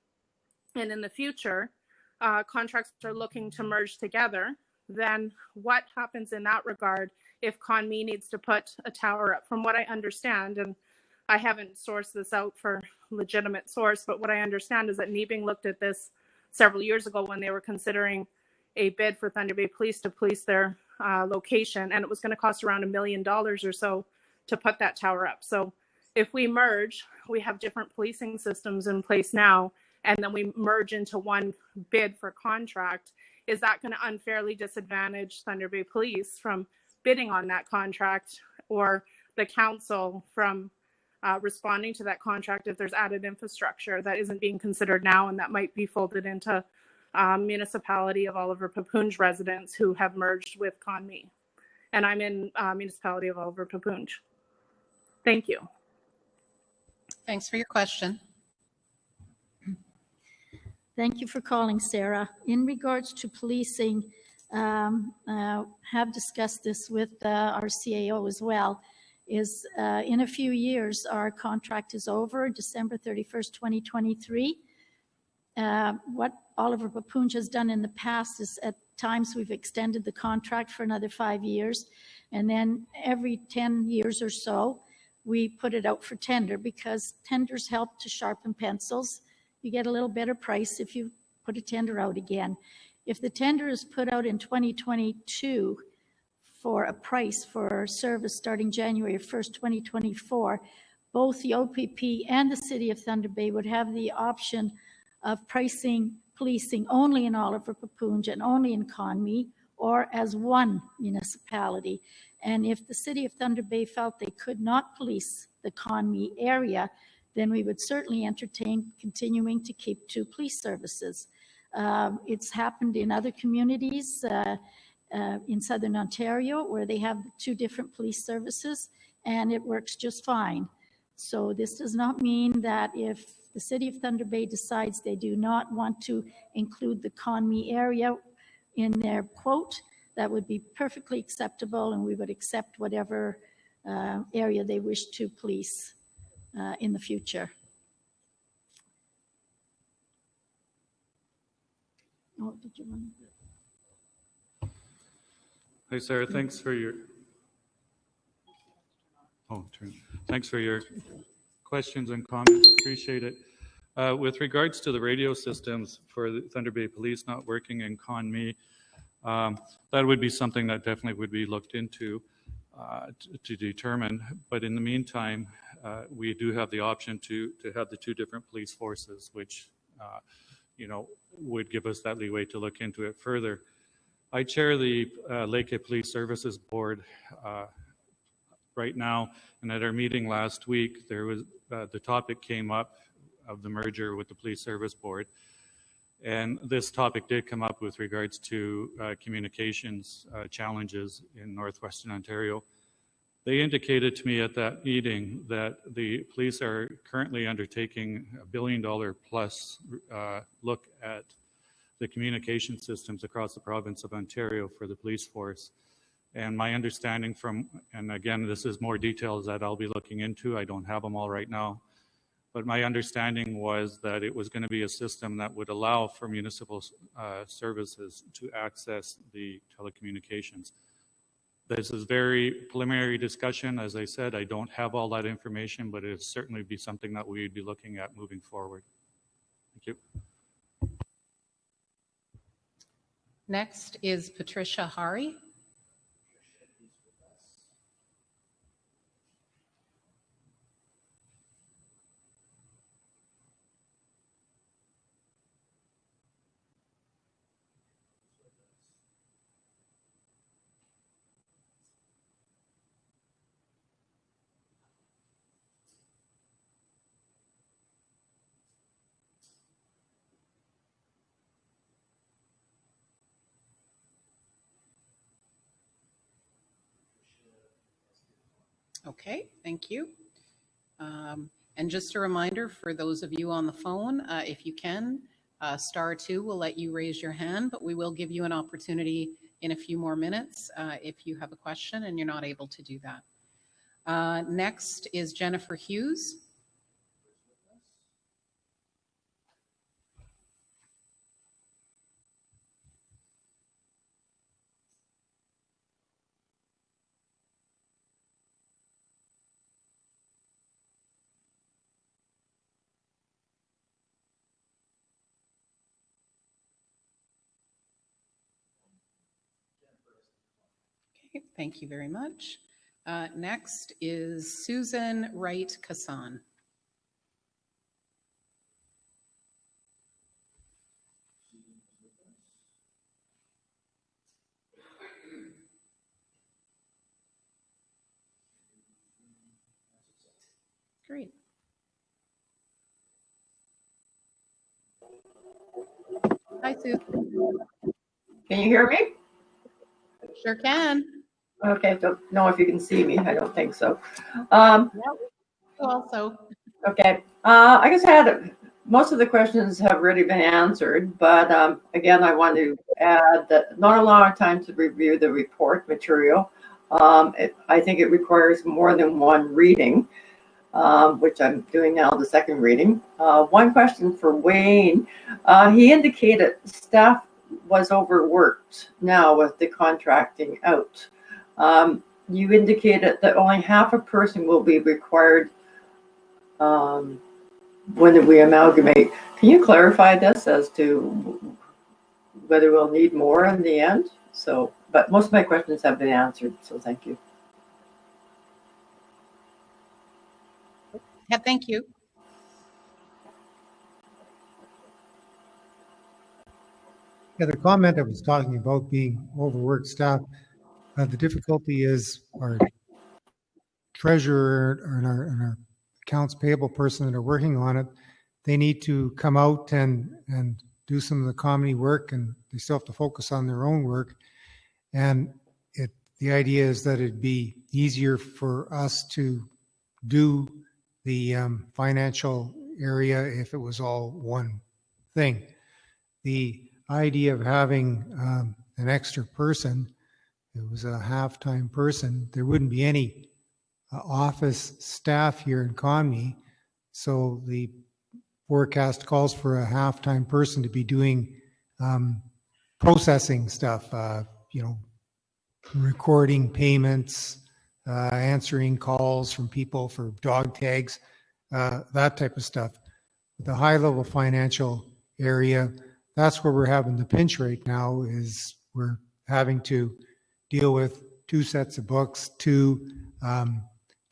and in the future, contracts are looking to merge together, then what happens in that regard if Conmee needs to put a tower up? From what I understand, and I haven't sourced this out for legitimate source, but what I understand is that Nebing looked at this several years ago when they were considering a bid for Thunder Bay Police to police their location, and it was going to cost around $1 million or so to put that tower up. So if we merge, we have different policing systems in place now, and then we merge into one bid for contract. Is that going to unfairly disadvantage Thunder Bay Police from bidding on that contract, or the council from responding to that contract if there's added infrastructure that isn't being considered now and that might be folded into municipality of Oliver Paipoonge residents who have merged with Conmee? And I'm in municipality of Oliver Paipoonge. Thank you. Thanks for your question. Thank you for calling, Sarah. In regards to policing, have discussed this with our CAO as well, is in a few years, our contract is over, December 31st, 2023. What Oliver Paipoonge has done in the past is at times we've extended the contract for another 5 years, and then every 10 years or so, we put it out for tender because tenders help to sharpen pencils. You get a little better price if you put a tender out again. If the tender is put out in 2022 for a price for service starting January 1st, 2024, both the OPP and the City of Thunder Bay would have the option of pricing policing only in Oliver Paipoonge and only in Conmee, or as one municipality. And if the City of Thunder Bay felt they could not police the Conmee area, then we would certainly entertain continuing to keep two police services. It's happened in other communities in Southern Ontario where they have two different police services, and it works just fine. So this does not mean that if the City of Thunder Bay decides they do not want to include the Conmee area in their quote, that would be perfectly acceptable, and we would accept whatever area they wish to police in the future. Oh, did you want to? Hi, Sarah. Thanks for your thanks for your questions and comments. Appreciate it. With regards to the radio systems for the Thunder Bay Police not working in Conmee, that would be something that definitely would be looked into to determine. But in the meantime, we do have the option to have the two different police forces, which would give us that leeway to look into it further. I chair the Lakehead Police Services Board right now, and at our meeting last week, there was the topic came up of the merger with the Police Service Board, and this topic did come up with regards to communications challenges in Northwestern Ontario. They indicated to me at that meeting that the police are currently undertaking $1 billion plus look at the communication systems across the province of Ontario for the police force. And my understanding from, and again, this is more details that I'll be looking into. I don't have them all right now. But my understanding was that it was going to be a system that would allow for municipal services to access the telecommunications. This is very preliminary discussion. As I said, I don't have all that information, but it certainly be something that we would be looking at moving forward. Thank you. Next is Patricia Hari. Okay, thank you. And just a reminder for those of you on the phone, if you can, *2 will let you raise your hand, but we will give you an opportunity in a few more minutes if you have a question and you're not able to do that. Next is Jennifer Hughes. Okay, thank you very much. Next is Susan Wright Kassan. Great. Hi, Sue. Can you hear me? Sure can. Okay, don't know if you can see me. I don't think so. Also. Okay. I guess most of the questions have already been answered, but again, I want to add that not a lot of time to review the report material. I think it requires more than one reading, which I'm doing now, the second reading. One question for Wayne. He indicated staff was overworked now with the contracting out. You indicated that only half a person will be required when we amalgamate. Can you clarify this as to whether we'll need more in the end? So, but most of my questions have been answered, so thank you. Yeah, thank you. Yeah, the comment I was talking about being overworked staff, the difficulty is our treasurer and our accounts payable person that are working on it, they need to come out and do some of the Conmee work, and they still have to focus on their own work. And the idea is that it'd be easier for us to do the financial area if it was all one thing. The idea of having an extra person, it was a half-time person, there wouldn't be any office staff here in Conmee, so the forecast calls for a half-time person to be doing processing stuff, recording payments, answering calls from people for dog tags, that type of stuff. The high-level financial area, that's where we're having the pinch right now, is we're having to deal with 2 sets of books, 2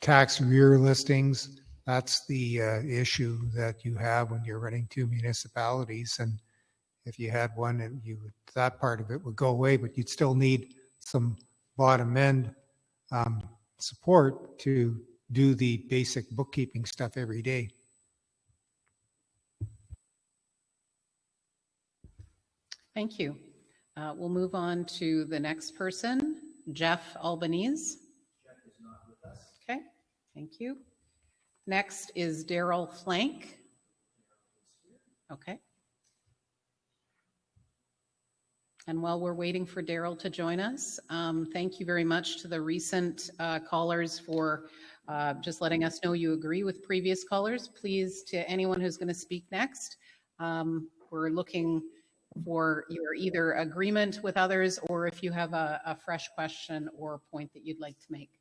tax rear listings. That's the issue that you have when you're running 2 municipalities. And if you had one, and that part of it would go away, but you'd still need some bottom end support to do the basic bookkeeping stuff every day. Thank you. We'll move on to the next person, Jeff Albanese. Jeff is not with us. Okay, thank you. Next is Daryl Flank. Okay. And while we're waiting for Daryl to join us, thank you very much to the recent callers for just letting us know you agree with previous callers. Please, to anyone who's going to speak next, we're looking for your either agreement with others or if you have a fresh question or point that you'd like to make.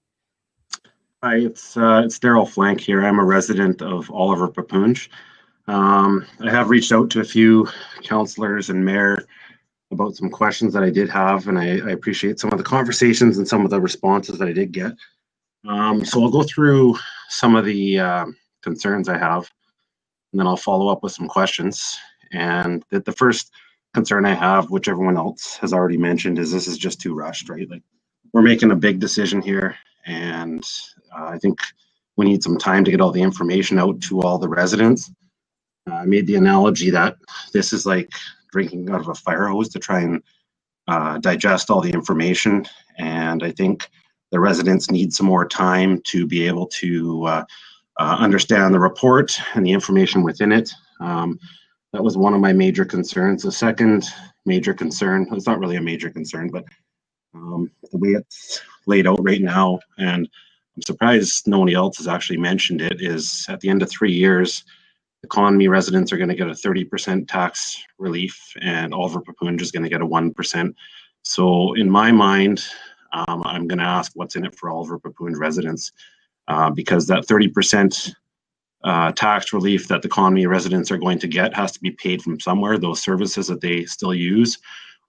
Hi, it's Daryl Flank here. I'm a resident of Oliver Paipoonge. I have reached out to a few councillors and mayor about some questions that I did have, and I appreciate some of the conversations and some of the responses that I did get. So I'll go through some of the concerns I have, and then I'll follow up with some questions. And the first concern I have, which everyone else has already mentioned, is this is just too rushed, right? Like, we're making a big decision here, and I think we need some time to get all the information out to all the residents. I made the analogy that this is like drinking out of a fire hose to try and digest all the information. And I think the residents need some more time to be able to understand the report and the information within it. That was one of my major concerns. The second major concern, it's not really a major concern, but the way it's laid out right now, and I'm surprised nobody else has actually mentioned it, is at the end of 3 years, the Conmee residents are going to get a 30% tax relief, and Oliver Paipoonge is going to get a 1%. So in my mind, I'm going to ask what's in it for Oliver Paipoonge residents, because that 30% tax relief that the Conmee residents are going to get has to be paid from somewhere. Those services that they still use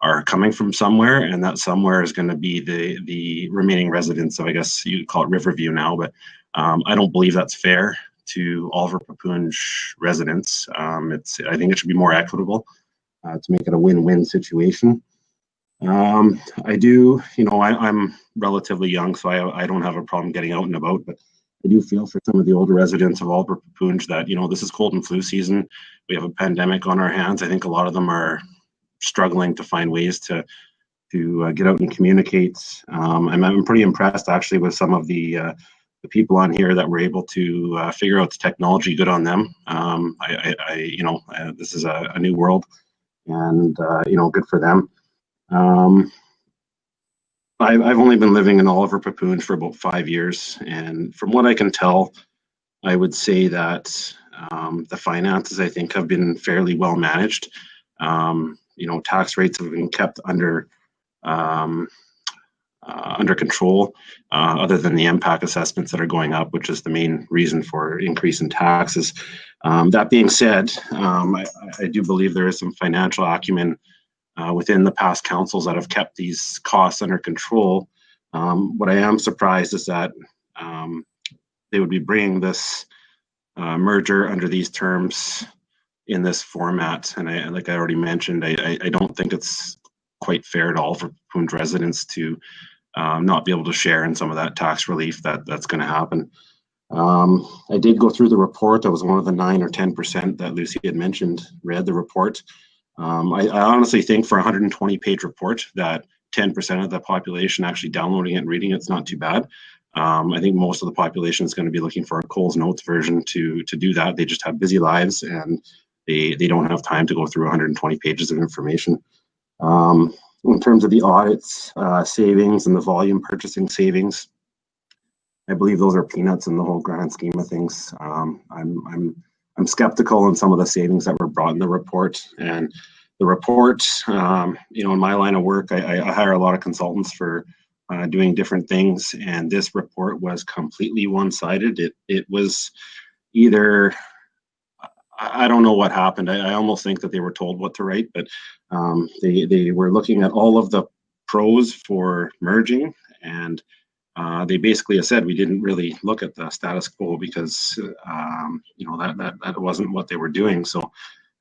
are coming from somewhere, and that somewhere is going to be the remaining residents of, I guess you'd call it Riverview now, but I don't believe that's fair to Oliver Paipoonge residents. I think it should be more equitable to make it a win-win situation. I do, I'm relatively young, so I don't have a problem getting out and about, but I do feel for some of the older residents of Oliver Paipoonge that, this is cold and flu season. We have a pandemic on our hands. I think a lot of them are struggling to find ways to get out and communicate. I'm pretty impressed actually with some of the people on here that were able to figure out the technology. Good on them. This is a new world, and good for them. I've only been living in Oliver Paipoonge for about 5 years, and from what I can tell, I would say that the finances, I think, have been fairly well managed. Tax rates have been kept under control, other than the impact assessments that are going up, which is the main reason for increase in taxes. That being said, I do believe there is some financial acumen within the past councils that have kept these costs under control. What I am surprised is that they would be bringing this merger under these terms in this format. And like I already mentioned, I don't think it's quite fair to all for Paipoonge residents to not be able to share in some of that tax relief that's going to happen. I did go through the report. I was one of the 9 or 10% that Lucy had mentioned read the report. I honestly think for a 120-page report that 10% of the population actually downloading it and reading it's not too bad. I think most of the population is going to be looking for a Coles Notes version to do that. They just have busy lives and they don't have time to go through 120 pages of information. In terms of the audits, savings, and the volume purchasing savings, I believe those are peanuts in the whole grand scheme of things. I'm skeptical on some of the savings that were brought in the report. And the report, in my line of work, I hire a lot of consultants for doing different things, and this report was completely one-sided. It was either, I don't know what happened. I almost think that they were told what to write, but they were looking at all of the pros for merging, and they basically said we didn't really look at the status quo because that wasn't what they were doing. So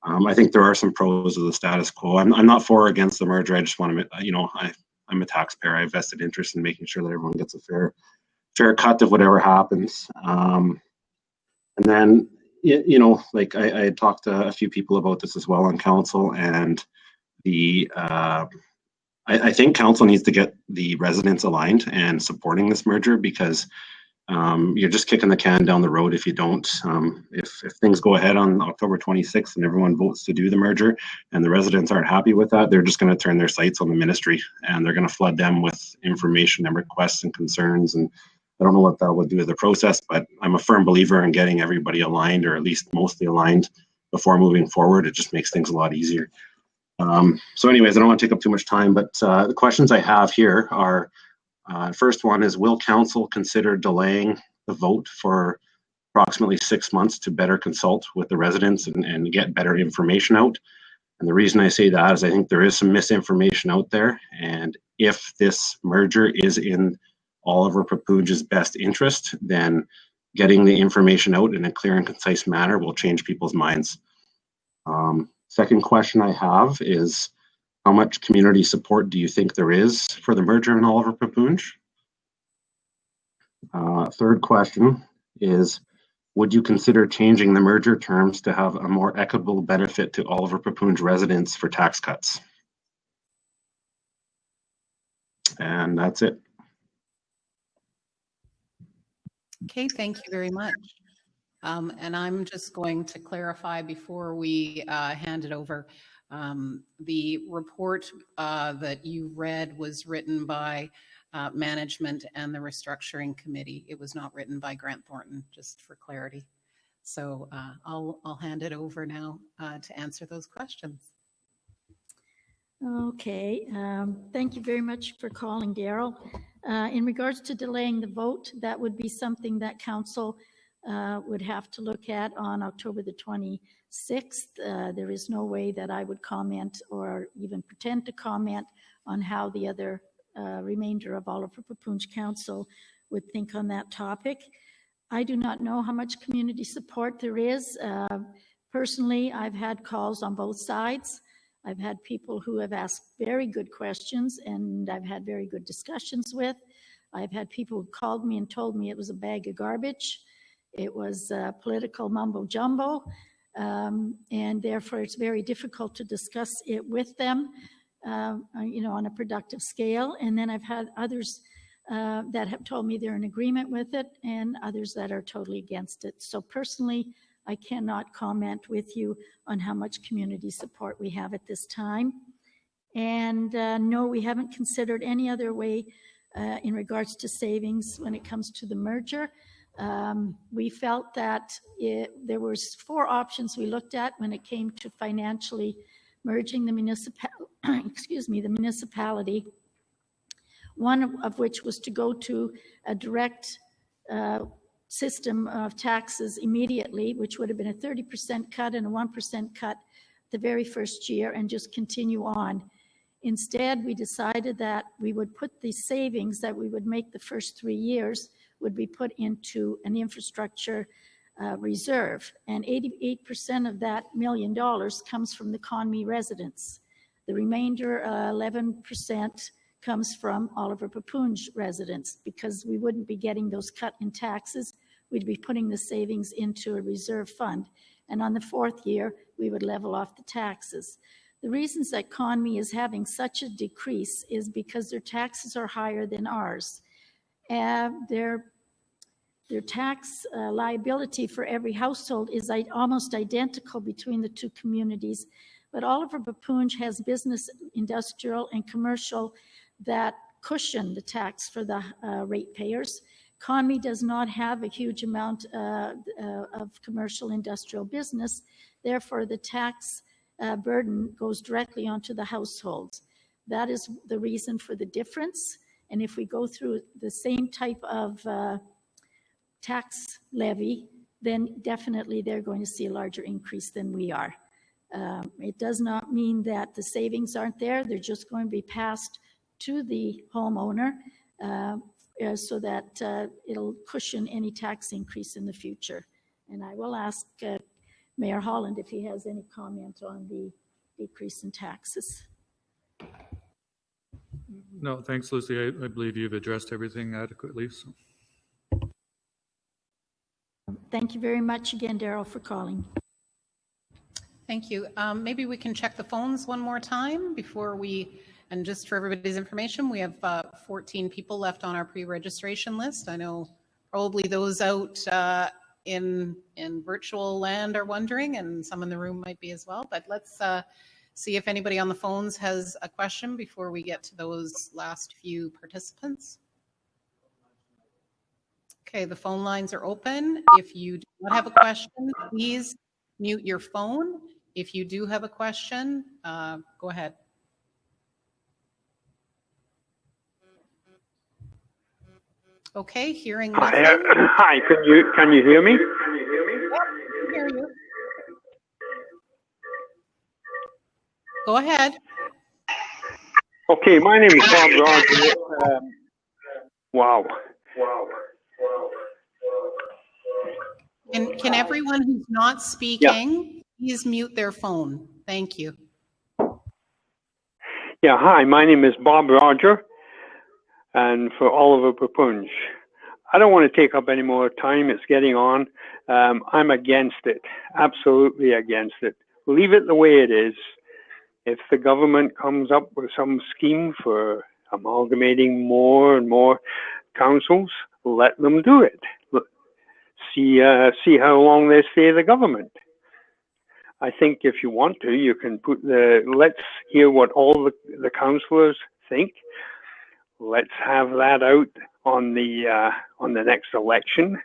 I think there are some pros of the status quo. I'm not for or against the merger. I just want to, I'm a taxpayer. I have vested interest in making sure that everyone gets a fair cut of whatever happens. And then, I had talked to a few people about this as well on council, and I think council needs to get the residents aligned and supporting this merger, because You're just kicking the can down the road if you don't. If things go ahead on October 26th and everyone votes to do the merger and the residents aren't happy with that, they're just going to turn their sights on the ministry and they're going to flood them with information and requests and concerns. And I don't know what that would do to the process, but I'm a firm believer in getting everybody aligned, or at least mostly aligned, before moving forward. It just makes things a lot easier. So anyways, I don't want to take up too much time, but the questions I have here are, first one is, will council consider delaying the vote for approximately 6 months to better consult with the residents and get better information out? And the reason I say that is I think there is some misinformation out there. And if this merger is in Oliver Paipoonge's best interest, then getting the information out in a clear and concise manner will change people's minds. Second question I have is, how much community support do you think there is for the merger in Oliver Paipoonge? Third question is, would you consider changing the merger terms to have a more equitable benefit to Oliver Paipoonge residents for tax cuts? And that's it. Okay, thank you very much. And I'm just going to clarify before we hand it over. The report that you read was written by management and the restructuring committee. It was not written by Grant Thornton, just for clarity. So I'll hand it over now to answer those questions. Okay, thank you very much for calling, Daryl. In regards to delaying the vote, that would be something that council would have to look at on October the 26th. There is no way that I would comment or even pretend to comment on how the other remainder of Oliver Paipoonge Council would think on that topic. I do not know how much community support there is. Personally, I've had calls on both sides. I've had people who have asked very good questions and I've had very good discussions with. I've had people who called me and told me it was a bag of garbage. It was political mumbo jumbo, and therefore it's very difficult to discuss it with them, on a productive scale. And then I've had others that have told me they're in agreement with it, and others that are totally against it. So personally, I cannot comment with you on how much community support we have at this time. And no, we haven't considered any other way in regards to savings when it comes to the merger. We felt that there was 4 options we looked at when it came to financially merging the municipality. One of which was to go to a direct system of taxes immediately, which would have been a 30% cut and a 1% cut the very first year and just continue on. Instead, we decided that we would put the savings that we would make the first 3 years would be put into an infrastructure reserve. And 88% of that $1 million comes from the Conmee residents. The remainder, 11%, comes from Oliver Paipoonge residents, because we wouldn't be getting those cut in taxes. We'd be putting the savings into a reserve fund. And on the 4th year, we would level off the taxes. The reasons that Conmee is having such a decrease is because their taxes are higher than ours. Their tax liability for every household is almost identical between the 2 communities. But Oliver Paipoonge has business, industrial, and commercial that cushion the tax for the ratepayers. Conmee does not have a huge amount of commercial industrial business. Therefore, the tax burden goes directly onto the households. That is the reason for the difference. And if we go through the same type of tax levy, then definitely they're going to see a larger increase than we are. It does not mean that the savings aren't there. They're just going to be passed to the homeowner so that it'll cushion any tax increase in the future. And I will ask Mayor Holland if he has any comment on the decrease in taxes. No, thanks, Lucy. I believe you've addressed everything adequately. So. Thank you very much again, Daryl, for calling. Thank you. Maybe we can check the phones one more time before we, and just for everybody's information, we have 14 people left on our pre-registration list. I know Probably those out in virtual land are wondering, and some in the room might be as well. But let's see if anybody on the phones has a question before we get to those last few participants. Okay, the phone lines are open. If you do not have a question, please mute your phone. If you do have a question, go ahead. Okay, hearing nothing. Hi, can you hear me? Yep, I can hear you. Go ahead. Okay, my name is Bob Rogers. Wow. Can everyone who's not speaking please mute their phone? Thank you. Yeah, hi, my name is Bob Roger, and for Oliver Paipoonge. I don't want to take up any more time. It's getting on. I'm against it, absolutely against it. Leave it the way it is. If the government comes up with some scheme for amalgamating more and more councils, let them do it. See how long they stay the government. I think if you want to, you can let's hear what all the councillors think. Let's have that out on the next election,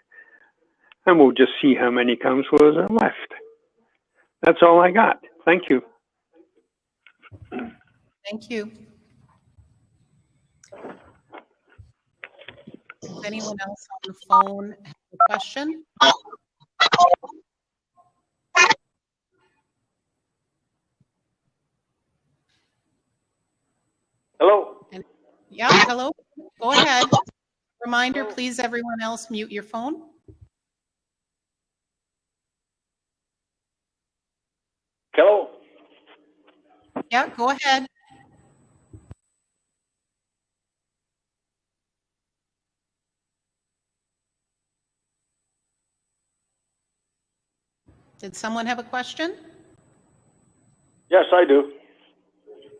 and we'll just see how many councillors are left. That's all I got. Thank you. Thank you. Does anyone else on the phone have a question? Hello. Yeah, hello. Go ahead. Reminder, please, everyone else mute your phone. Hello. Yeah, go ahead. Did someone have a question? Yes, I do.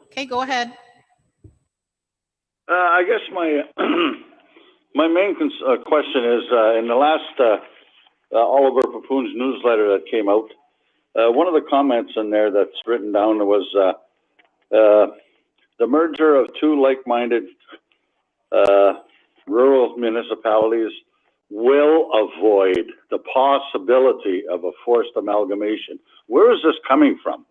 Okay, go ahead. I guess my my main question is in the last Oliver Paipoonge newsletter that came out, one of the comments in there that's written down was the merger of two like-minded rural municipalities will avoid the possibility of a forced amalgamation. Where is this coming from?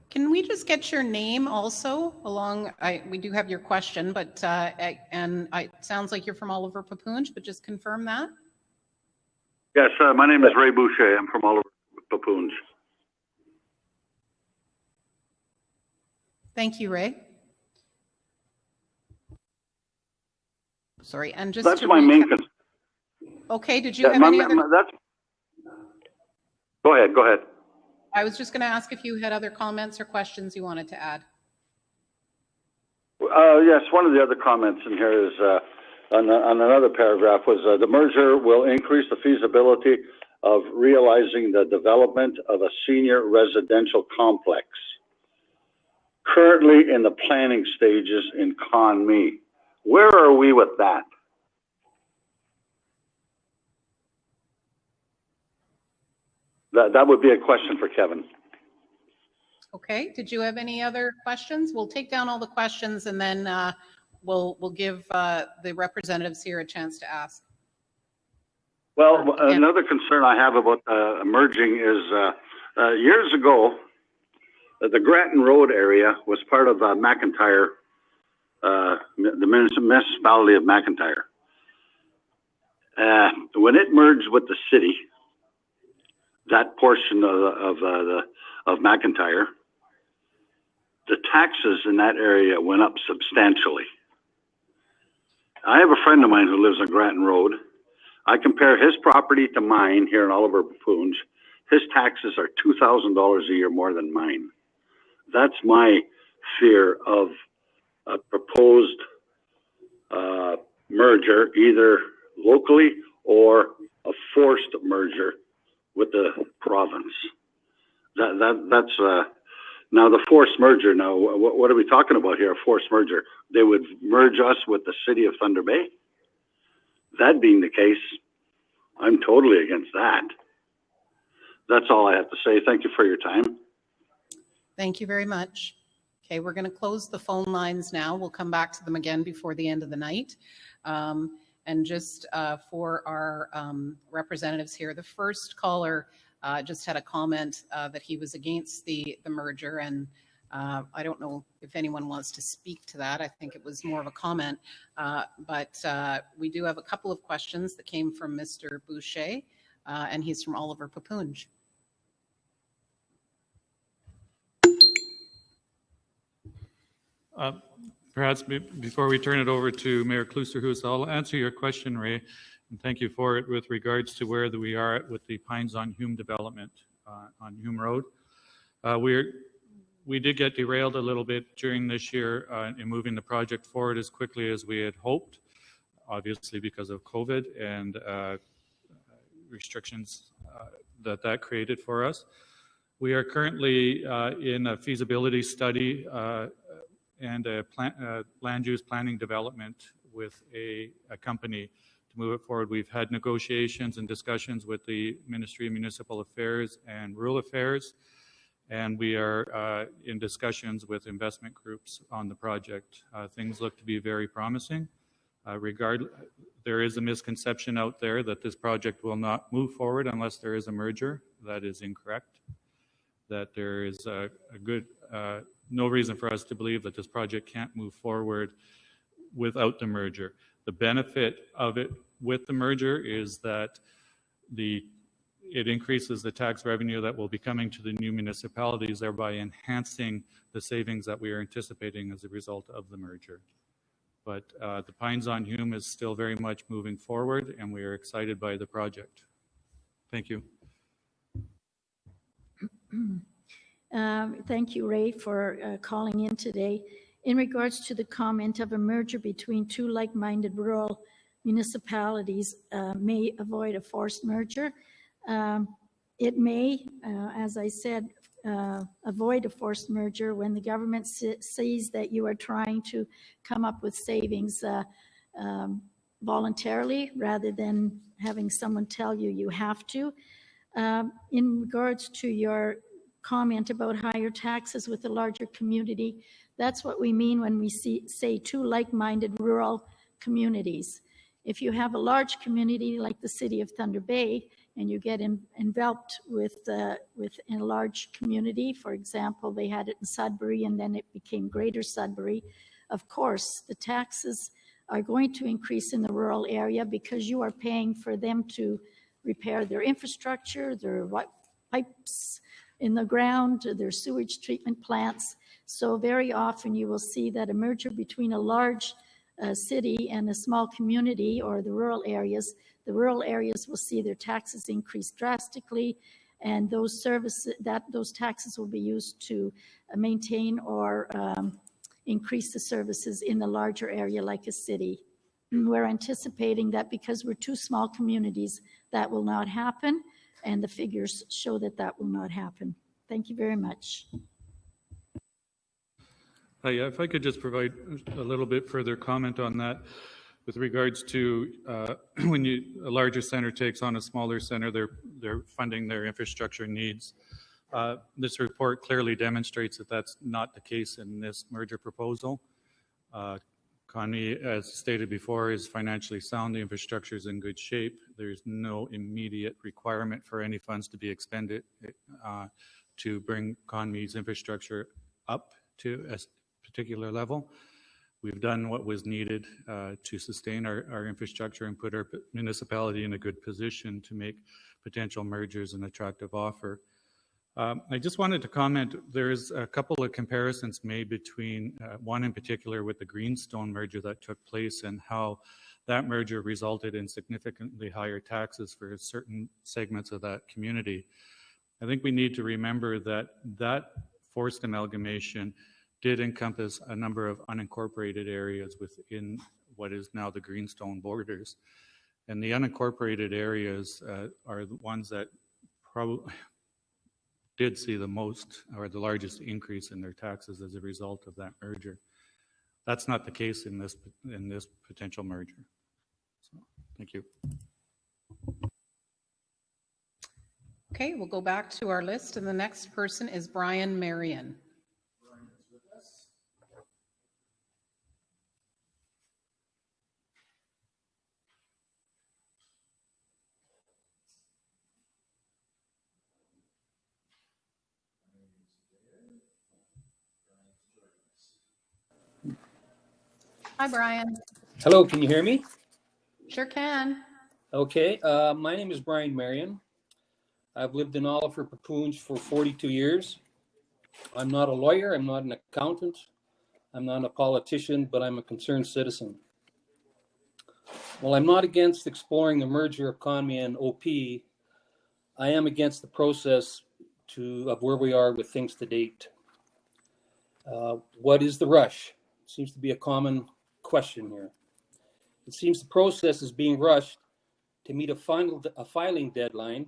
Can we just get your name also along? We do have your question, but it sounds like you're from Oliver Paipoonge, but just confirm that. Yes, my name is Ray Boucher. I'm from Oliver Paipoonge. Thank you, Ray. Sorry, and just that's to my main concern. Okay, did you have any other? Go ahead. Go ahead. I was just going to ask if you had other comments or questions you wanted to add. Yes, one of the other comments in here is on another paragraph was the merger will increase the feasibility of realizing the development of a senior residential complex currently in the planning stages in Conmee. Where are we with that? That would be a question for Kevin. Okay, did you have any other questions? We'll take down all the questions and then we'll give the representatives here a chance to ask. Well, another concern I have about merging is years ago, the Grattan Road area was part of McIntyre, the municipality of McIntyre. When it merged with the city, that portion of McIntyre, the taxes in that area went up substantially. I have a friend of mine who lives on Grattan Road. I compare his property to mine here in Oliver Paipoonge. His taxes are $2,000 a year more than mine. That's my fear of a proposed merger, either locally or a forced merger with the province. Now, the forced merger, now, what are we talking about here? A forced merger. They would merge us with the city of Thunder Bay? That being the case, I'm totally against that. That's all I have to say. Thank you for your time. Thank you very much. Okay, we're going to close the phone lines now. We'll come back to them again before the end of the night. And just for our representatives here, the first caller just had a comment that he was against the merger, and I don't know if anyone wants to speak to that. I think it was more of a comment, but we do have a couple of questions that came from Mr. Boucher, and he's from Oliver Paipoonge. Perhaps before we turn it over to Mayor Kloosterhuis, I'll answer your question, Ray, and thank you for it with regards to where we are at with the Pines on Hume development on Hume Road. We did get derailed a little bit during this year in moving the project forward as quickly as we had hoped, obviously because of COVID and restrictions that created for us. We are currently in a feasibility study and a land use planning development with a company to move it forward. We've had negotiations and discussions with the Ministry of Municipal Affairs and Rural Affairs, and we are in discussions with investment groups on the project. Things look to be very promising. There is a misconception out there that this project will not move forward unless there is a merger. That is incorrect. That there is no reason for us to believe that this project can't move forward without the merger. The benefit of it with the merger is that it increases the tax revenue that will be coming to the new municipalities, thereby enhancing the savings that we are anticipating as a result of the merger. But the Pines on Hume is still very much moving forward, and we are excited by the project. Thank you. Thank you, Ray, for calling in today. In regards to the comment of a merger between two like-minded rural municipalities may avoid a forced merger, it may, as I said, avoid a forced merger when the government sees that you are trying to come up with savings voluntarily rather than having someone tell you you have to. In regards to your comment about higher taxes with a larger community, that's what we mean when we say two like-minded rural communities. If you have a large community like the city of Thunder Bay and you get enveloped with a large community, for example, they had it in Sudbury and then it became Greater Sudbury, of course the taxes are going to increase in the rural area because you are paying for them to repair their infrastructure, their pipes in the ground, their sewage treatment plants. So very often you will see that a merger between a large city and a small community or the rural areas will see their taxes increase drastically, and those taxes will be used to maintain or increase the services in the larger area like a city. We're anticipating that because we're two small communities, that will not happen, and the figures show that that will not happen. Thank you very much. Yeah, if I could just provide a little bit further comment on that with regards to when a larger center takes on a smaller center, they're funding their infrastructure needs. This report clearly demonstrates that that's not the case in this merger proposal. Conmee, as stated before, is financially sound. The infrastructure is in good shape. There's no immediate requirement for any funds to be expended to bring Conmee's infrastructure up to a particular level. We've done what was needed to sustain our infrastructure and put our municipality in a good position to make potential mergers an attractive offer. I just wanted to comment, there's a couple of comparisons made between one in particular with the Greenstone merger that took place and how that merger resulted in significantly higher taxes for certain segments of that community. I think we need to remember that that forced amalgamation did encompass a number of unincorporated areas within what is now the Greenstone borders. And the unincorporated areas are the ones that probably did see the most or the largest increase in their taxes as a result of that merger. That's not the case in this potential merger. So, thank you. Okay, we'll go back to our list, and the next person is Brian Marion. Hi, Brian. Hello, can you hear me? Sure can. Okay, my name is Brian Marion. I've lived in Oliver Paipoonge for 42 years. I'm not a lawyer, I'm not an accountant, I'm not a politician, but I'm a concerned citizen. While I'm not against exploring the merger of Conmee and OP, I am against the process of where we are with things to date. What is the rush? Seems to be a common question here. It seems the process is being rushed to meet a filing deadline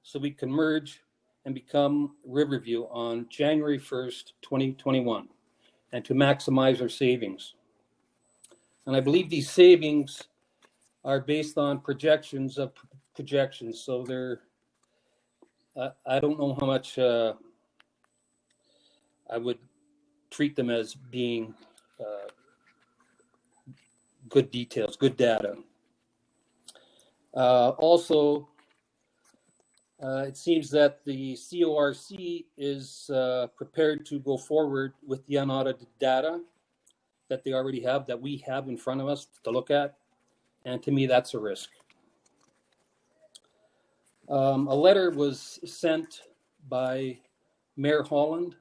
so we can merge and become Riverview on January 1st, 2021, and to maximize our savings. And I believe these savings are based on projections of projections. So they're, I don't know how much I would treat them as being good details, good data. Also, it seems that the CORC is prepared to go forward with the unaudited data that they already have, that we have in front of us to look at. And to me, that's a risk. A letter was sent by Mayor Holland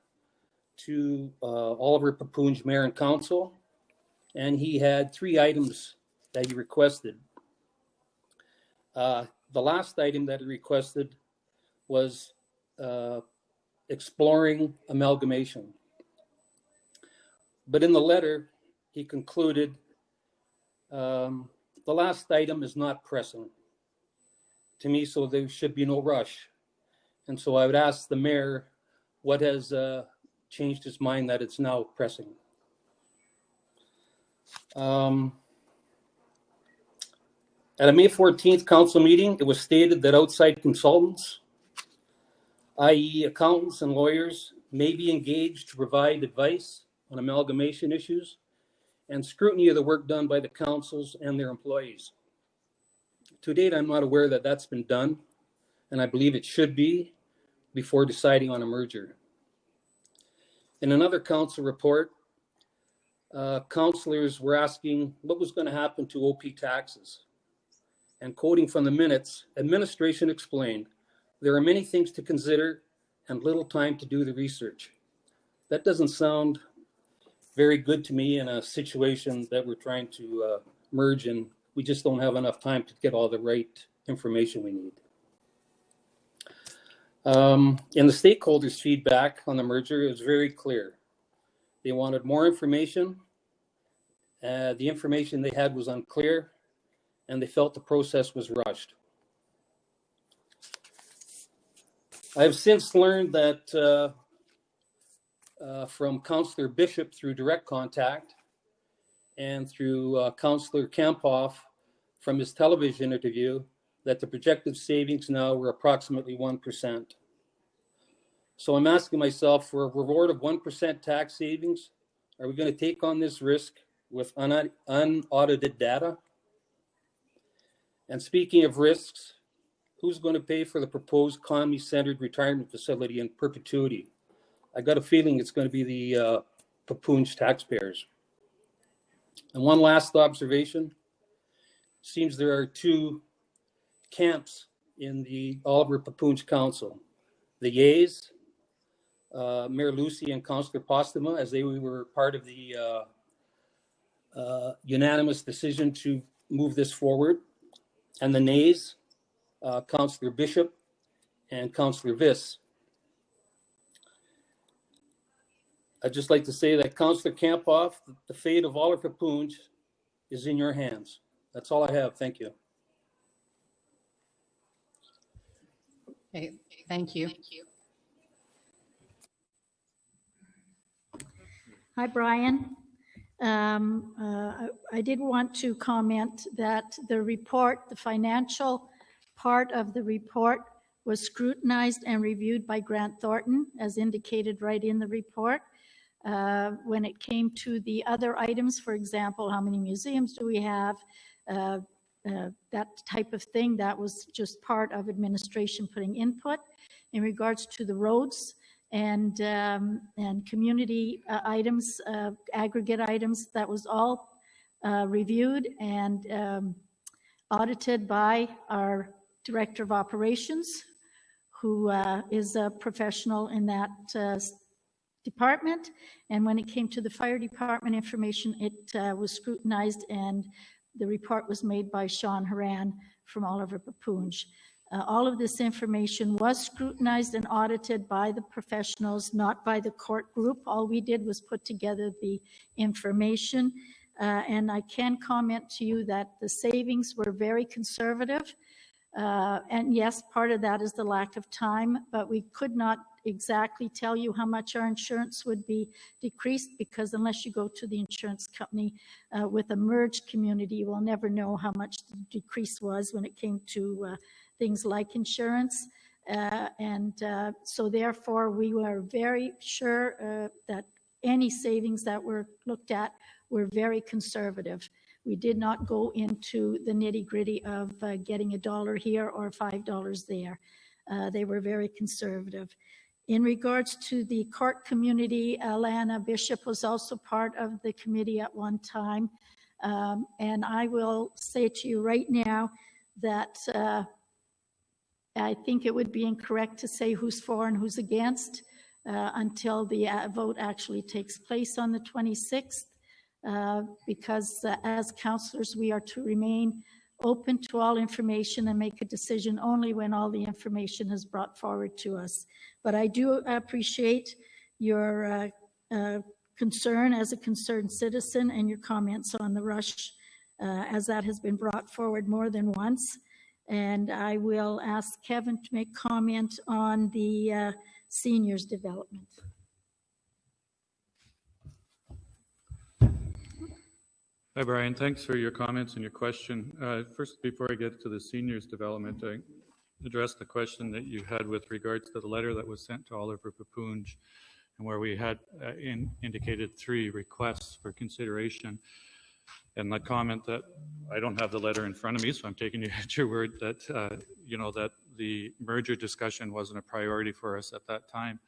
to Oliver Paipoonge Mayor and Council, and he had 3 items that he requested. The last item that he requested was exploring amalgamation. But in the letter, he concluded the last item is not pressing to me, so there should be no rush. And so I would ask the mayor what has changed his mind that it's now pressing. At a May 14th council meeting, it was stated that outside consultants, i.e. accountants and lawyers, may be engaged to provide advice on amalgamation issues and scrutiny of the work done by the councils and their employees. To date, I'm not aware that that's been done, and I believe it should be before deciding on a merger. In another council report, councillors were asking what was going to happen to OP taxes. And quoting from the minutes, administration explained, there are many things to consider and little time to do the research. That doesn't sound very good to me in a situation that we're trying to merge, and we just don't have enough time to get all the right information we need. In the stakeholders' feedback on the merger, it was very clear. They wanted more information. The information they had was unclear, and they felt the process was rushed. I have since learned that from Councillor Bishop through direct contact and through Councillor Kempoff from his television interview that the projected savings now were approximately 1%. So I'm asking myself, for a reward of 1% tax savings, are we going to take on this risk with unaudited data? And speaking of risks, who's going to pay for the proposed Conmee-centered retirement facility in perpetuity? I got a feeling it's going to be the Paipoonge taxpayers. And one last observation. Seems there are 2 camps in the Oliver Paipoonge Council. The Yeas, Mayor Lucy and Councillor Postuma, as they were part of the unanimous decision to move this forward. And the Nays, Councillor Bishop and Councillor Viss. I'd just like to say that Councillor Kempoff, the fate of Oliver Paipoonge is in your hands. That's all I have. Thank you. Okay, thank you. Hi, Brian. I did want to comment that the report, the financial part of the report, was scrutinized and reviewed by Grant Thornton, as indicated right in the report. When it came to the other items, for example, how many museums do we have, that type of thing, that was just part of administration putting input. In regards to the roads and community items, aggregate items, that was all reviewed and audited by our Director of Operations, who is a professional in that department. And when it came to the fire department information, it was scrutinized, and the report was made by Sean Horan from Oliver Paipoonge. All of this information was scrutinized and audited by the professionals, not by the court group. All we did was put together the information. And I can comment to you that the savings were very conservative. And yes, part of that is the lack of time, but we could not exactly tell you how much our insurance would be decreased, because unless you go to the insurance company with a merged community, you will never know how much the decrease was when it came to things like insurance. So therefore, we were very sure that any savings that were looked at were very conservative. We did not go into the nitty-gritty of getting $1 here or $5 there. They were very conservative. In regards to the court community, Alana Bishop was also part of the committee at one time. And I will say to you right now that I think it would be incorrect to say who's for and who's against until the vote actually takes place on the 26th. Because as councillors, we are to remain open to all information and make a decision only when all the information is brought forward to us. But I do appreciate your concern as a concerned citizen and your comments on the rush, as that has been brought forward more than once. And I will ask Kevin to make comment on the seniors development. Hi, Brian. Thanks for your comments and your question. First, before I get to the seniors development, I address the question that you had with regards to the letter that was sent to Oliver Paipoonge, and where we had indicated 3 requests for consideration. And the comment that I don't have the letter in front of me, so I'm taking you at your word that that the merger discussion wasn't a priority for us at that time.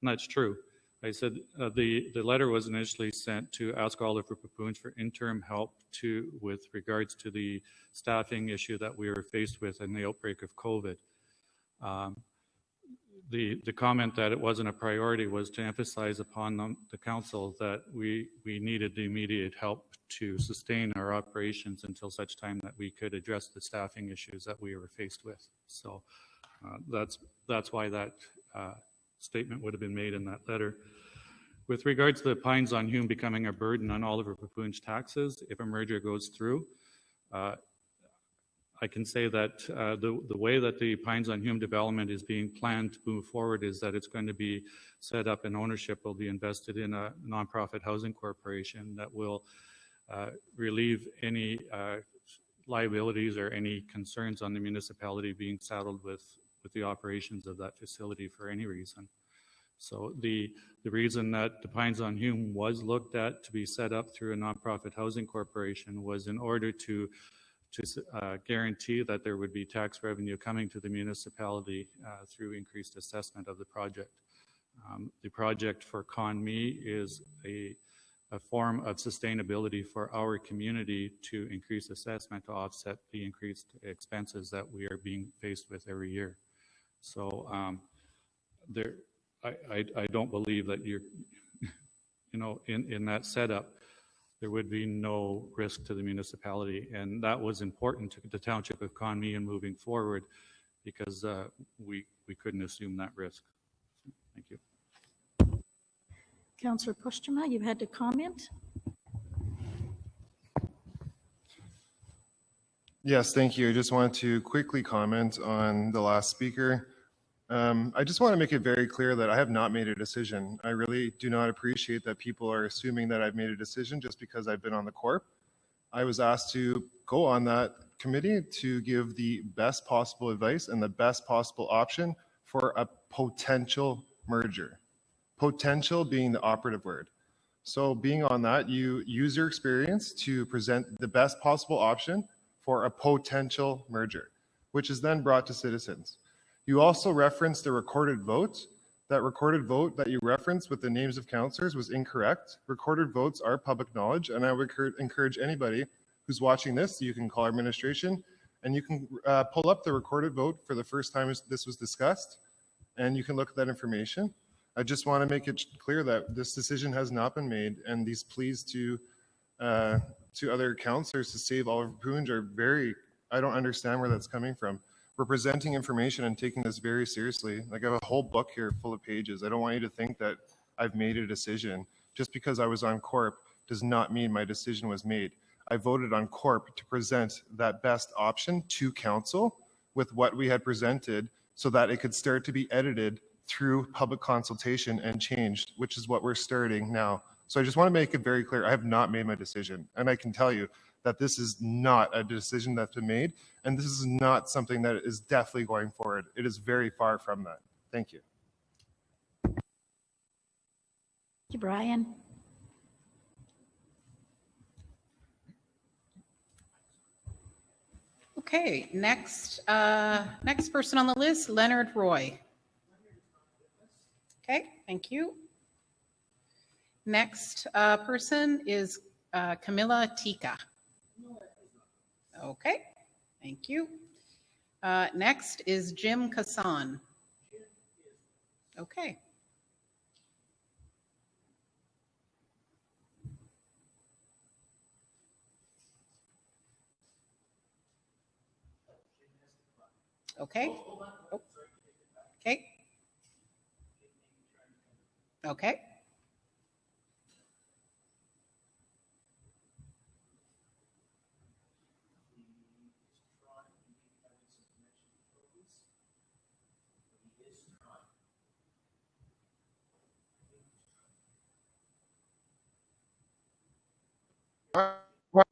And that's true. I said the letter was initially sent to ask Oliver Paipoonge for interim help with regards to the staffing issue that we were faced with in the outbreak of COVID. The comment that it wasn't a priority was to emphasize upon the council that we needed the immediate help to sustain our operations until such time that we could address the staffing issues that we were faced with. So that's why that statement would have been made in that letter. With regards to the Pines on Hume becoming a burden on Oliver Paipoonge taxes, if a merger goes through, I can say that the way that the Pines on Hume development is being planned to move forward is that it's going to be set up and ownership will be invested in a nonprofit housing corporation that will relieve any liabilities or any concerns on the municipality being saddled with the operations of that facility for any reason. So the reason that the Pines on Hume was looked at to be set up through a nonprofit housing corporation was in order to guarantee that there would be tax revenue coming to the municipality through increased assessment of the project. The project for Conmee is a form of sustainability for our community to increase assessment to offset the increased expenses that we are being faced with every year. So I don't believe that you're, in that setup, there would be no risk to the municipality. And that was important to the Township of Conmee in moving forward because we couldn't assume that risk. Thank you. Councillor Postuma, you've had to comment. Yes, thank you. I just wanted to quickly comment on the last speaker. I just want to make it very clear that I have not made a decision. I really do not appreciate that people are assuming that I've made a decision just because I've been on the corp. I was asked to go on that committee to give the best possible advice and the best possible option for a potential merger. Potential being the operative word. So being on that, you use your experience to present the best possible option for a potential merger, which is then brought to citizens. You also referenced the recorded vote. That recorded vote that you referenced with the names of councillors was incorrect. Recorded votes are public knowledge, and I would encourage anybody who's watching this, you can call our administration, and you can pull up the recorded vote for the first time this was discussed, and you can look at that information. I just want to make it clear that this decision has not been made, and these pleas to other councillors to save Oliver Paipoonge are very, I don't understand where that's coming from. We're presenting information and taking this very seriously. Like, I have a whole book here full of pages. I don't want you to think that I've made a decision. Just because I was on Corp does not mean my decision was made. I voted on Corp to present that best option to council with what we had presented so that it could start to be edited through public consultation and changed, which is what we're starting now. So I just want to make it very clear, I have not made my decision. And I can tell you that this is not a decision that's been made, and this is not something that is definitely going forward. It is very far from that. Thank you. Thank you, Brian. Okay, next person on the list, Leonard Roy. Okay, thank you. Next person is Camilla Tika. Okay, thank you. Next is Jim Kassan. Okay. Okay. Oh. Okay. Okay.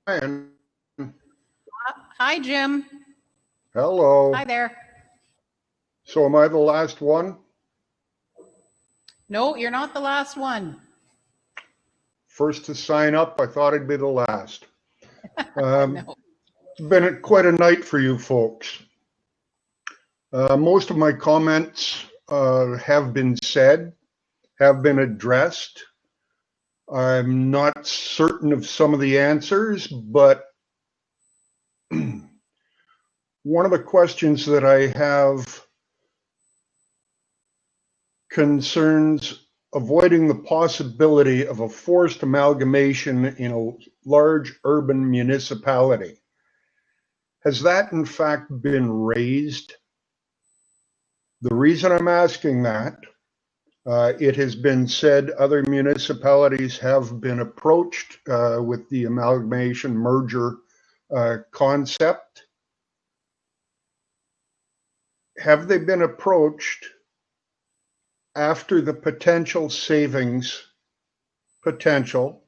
Brian. Hi, Jim. Hello. Hi there. So am I the last one? No, you're not the last one. First to sign up, I thought I'd be the last. No. It's been quite a night for you folks. Most of my comments have been said, have been addressed. I'm not certain of some of the answers, but one of the questions that I have concerns avoiding the possibility of a forced amalgamation in a large urban municipality. Has that in fact been raised? The reason I'm asking that, it has been said other municipalities have been approached with the amalgamation merger concept. Have they been approached after the potential savings potential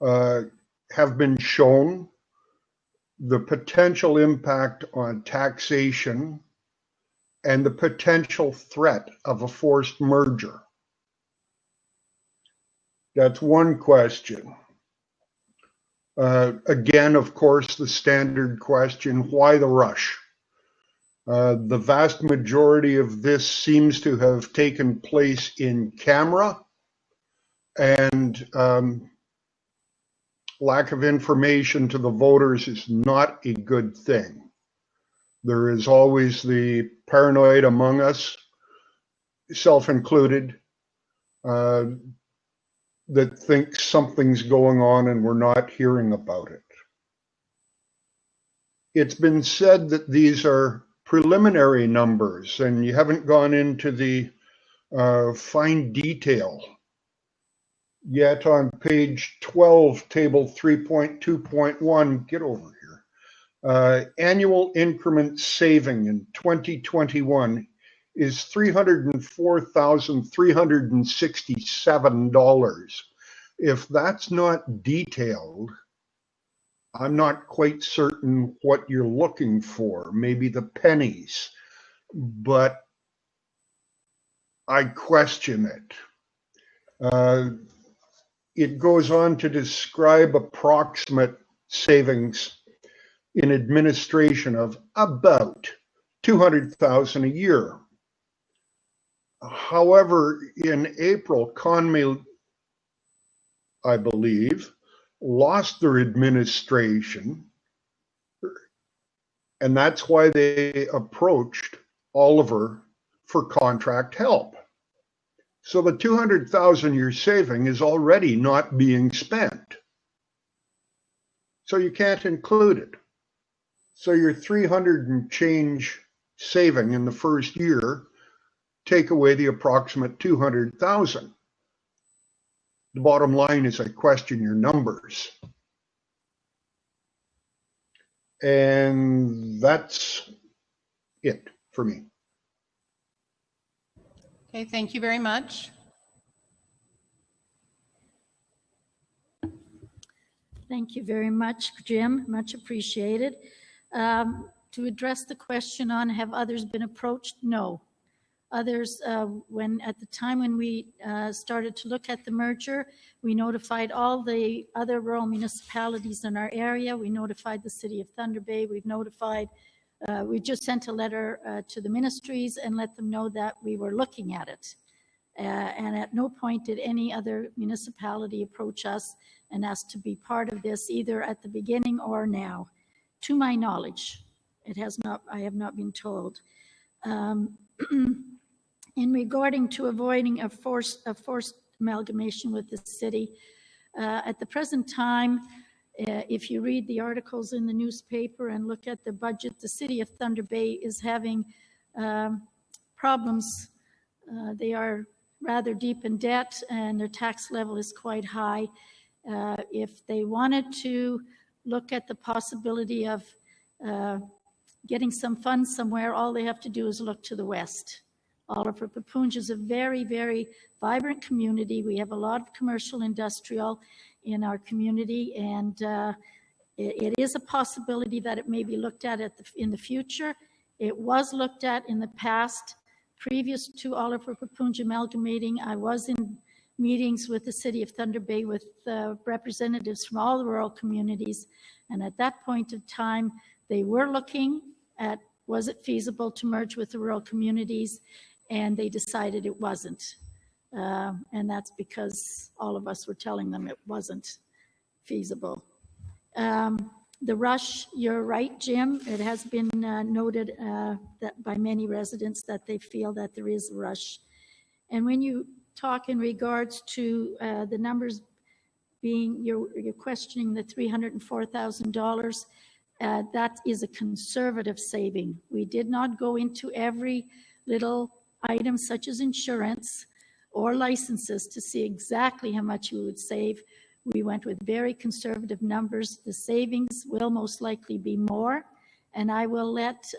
have been shown, the potential impact on taxation, and the potential threat of a forced merger? That's one question. Again, of course, the standard question, why the rush? The vast majority of this seems to have taken place in camera, and lack of information to the voters is not a good thing. There is always the paranoid among us, self-included, that thinks something's going on and we're not hearing about it. It's been said that these are preliminary numbers and you haven't gone into the fine detail. Yet on page 12, table 3.2.1, get over here, annual increment saving in 2021 is $304,367. If that's not detailed, I'm not quite certain what you're looking for, maybe the pennies, but I question it. It goes on to describe approximate savings in administration of about $200,000 a year. However, in April, Conmee, I believe, lost their administration, and that's why they approached Oliver for contract help. So the $200,000 you're saving is already not being spent. So you can't include it. So your 300 and change saving in the first year, take away the approximate 200,000. The bottom line is I question your numbers. And that's it for me. Okay, thank you very much. Thank you very much, Jim. Much appreciated. To address the question on have others been approached? No. Others, at the time when we started to look at the merger, we notified all the other rural municipalities in our area. We notified the city of Thunder Bay. We just sent a letter to the ministries and let them know that we were looking at it. And at no point did any other municipality approach us and ask to be part of this, either at the beginning or now. To my knowledge, I have not been told. In regarding to avoiding a forced amalgamation with the city, at the present time, if you read the articles in the newspaper and look at the budget, the city of Thunder Bay is having problems. They are rather deep in debt and their tax level is quite high. If they wanted to look at the possibility of getting some funds somewhere, all they have to do is look to the west. Oliver Paipoonge is a very, very vibrant community. We have a lot of commercial industrial in our community, and it is a possibility that it may be looked at in the future. It was looked at in the past. Previous to Oliver Paipoonge amalgamating, I was in meetings with the city of Thunder Bay with representatives from all the rural communities, and at that point of time, they were looking at was it feasible to merge with the rural communities, and they decided it wasn't. And that's because all of us were telling them it wasn't feasible. The rush, you're right, Jim. It has been noted that by many residents that they feel that there is a rush. And when you talk in regards to the numbers being, you're questioning the $304,000, that is a conservative saving. We did not go into every little item such as insurance or licenses to see exactly how much we would save. We went with very conservative numbers. The savings will most likely be more, and I will let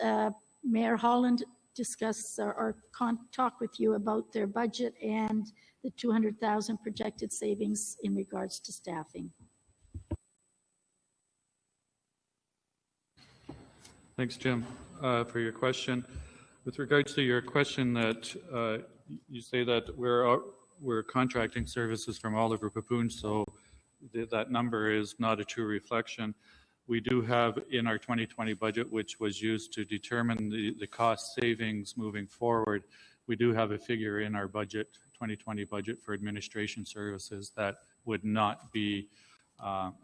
Mayor Holland discuss or talk with you about their budget and the $200,000 projected savings in regards to staffing. Thanks, Jim, for your question. With regards to your question that you say that we're contracting services from Oliver Paipoonge, so that number is not a true reflection. We do have in our 2020 budget, which was used to determine the cost savings moving forward, we do have a figure in our budget, 2020 budget for administration services that would not be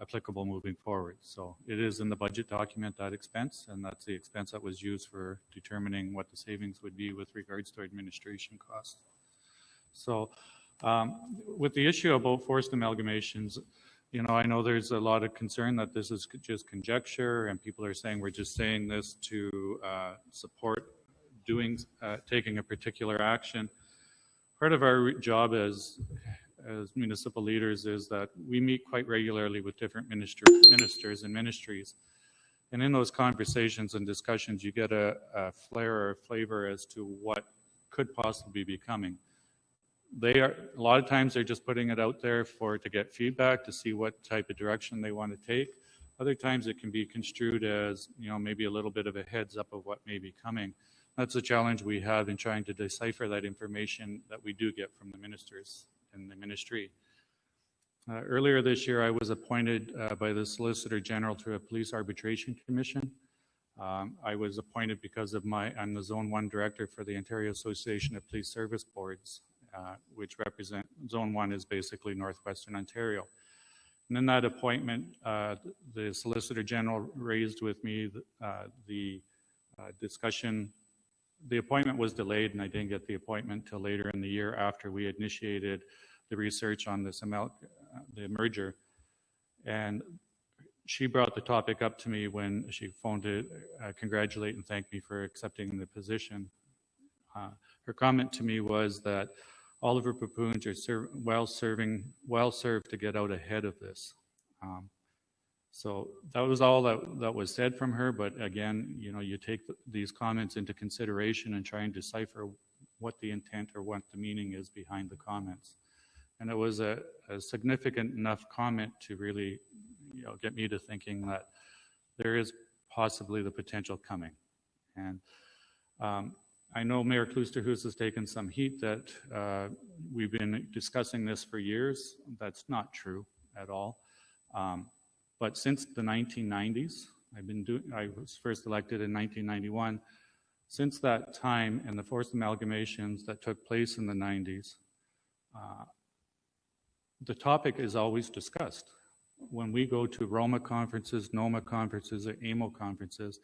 applicable moving forward. So it is in the budget document, that expense, and that's the expense that was used for determining what the savings would be with regards to administration costs. So with the issue about forced amalgamations, you know, I know there's a lot of concern that this is just conjecture and people are saying we're just saying this to support taking a particular action. Part of our job as municipal leaders is that we meet quite regularly with different ministers and ministries. And in those conversations and discussions, you get a flair or a flavor as to what could possibly be coming. A lot of times they're just putting it out there to get feedback, to see what type of direction they want to take. Other times it can be construed as, maybe a little bit of a heads up of what may be coming. That's a challenge we have in trying to decipher that information that we do get from the ministers and the ministry. Earlier this year, I was appointed by the Solicitor General to a police arbitration commission. I was appointed because I'm the Zone 1 Director for the Ontario Association of Police Service Boards, which represent, Zone 1 is basically Northwestern Ontario. And in that appointment, the Solicitor General raised with me the discussion. The appointment was delayed, and I didn't get the appointment till later in the year after we initiated the research on this the merger. And she brought the topic up to me when she phoned to congratulate and thank me for accepting the position. Her comment to me was that Oliver Paipoonge are well served to get out ahead of this. So that was all that was said from her. But again, you take these comments into consideration and try and decipher what the intent or what the meaning is behind the comments. And it was a significant enough comment to really, get me to thinking that there is possibly the potential coming. And I know Mayor Kloosterhuis has taken some heat that we've been discussing this for years. That's not true at all. But since the 1990s, I was first elected in 1991. Since that time and the forced amalgamations that took place in the 90s, the topic is always discussed. When we go to Roma conferences, NOMA conferences, or AMO conferences,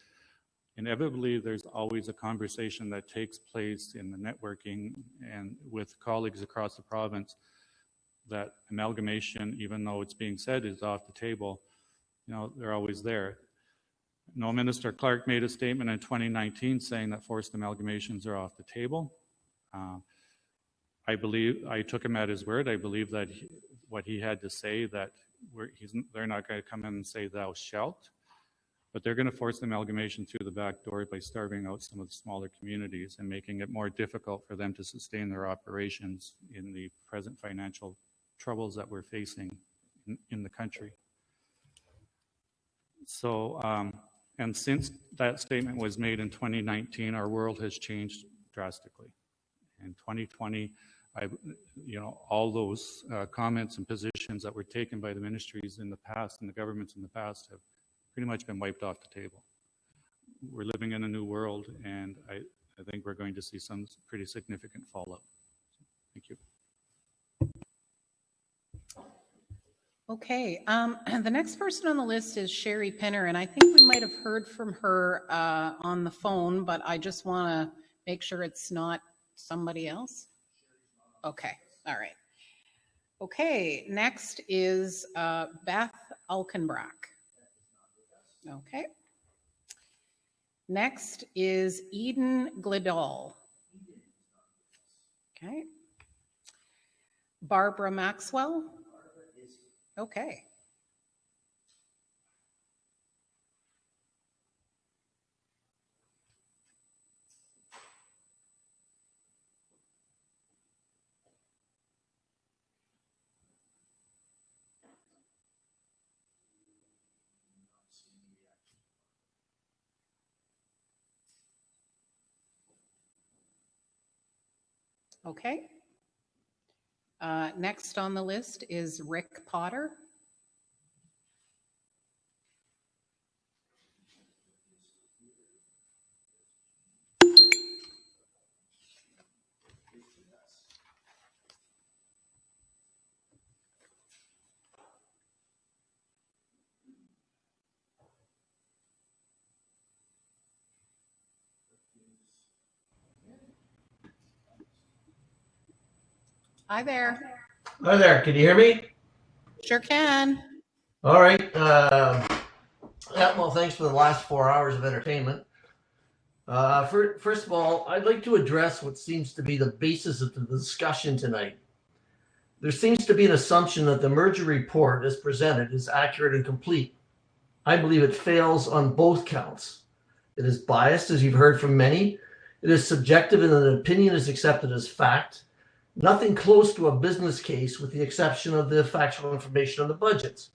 inevitably there's always a conversation that takes place in the networking and with colleagues across the province that amalgamation, even though it's being said is off the table, they're always there. Minister Clark made a statement in 2019 saying that forced amalgamations are off the table. I took him at his word. I believe that what he had to say, that they're not going to come in and say thou shalt, but they're going to force the amalgamation through the back door by starving out some of the smaller communities and making it more difficult for them to sustain their operations in the present financial troubles that we're facing in the country. So, and since that statement was made in 2019, our world has changed drastically. In 2020, all those comments and positions that were taken by the ministries in the past and the governments in the past have pretty much been wiped off the table. We're living in a new world, and I think we're going to see some pretty significant fallout. Thank you. Okay, the next person on the list is Sherry Pinner, and I think we might have heard from her on the phone, but I just want to make sure it's not somebody else. Okay, all right. Okay, next is Beth Alkenbrack. Okay. Next is Eden Glidall. Okay. Barbara Maxwell. Okay. Okay. Next on the list is Rick Potter. Hi there. Hi there. Can you hear me? Sure can. All right. Well, thanks for the last 4 hours of entertainment. First of all, I'd like to address what seems to be the basis of the discussion tonight. There seems to be an assumption that the merger report as presented is accurate and complete. I believe it fails on both counts. It is biased, as you've heard from many, It is subjective and an opinion is accepted as fact. Nothing close to a business case with the exception of the factual information on the budgets.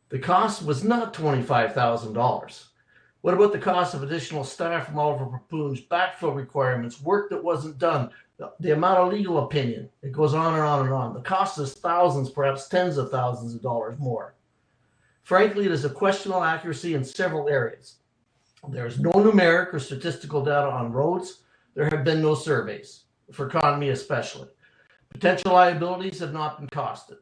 The cost was not $25,000. What about the cost of additional staff from Oliver Paipoonge, backfill requirements, work that wasn't done, the amount of legal opinion? It goes on and on and on. The cost is thousands, perhaps tens of thousands of dollars more. Frankly, it is a questionable accuracy in several areas. There is no numeric or statistical data on roads. There have been no surveys, for Conmee especially. Potential liabilities have not been costed.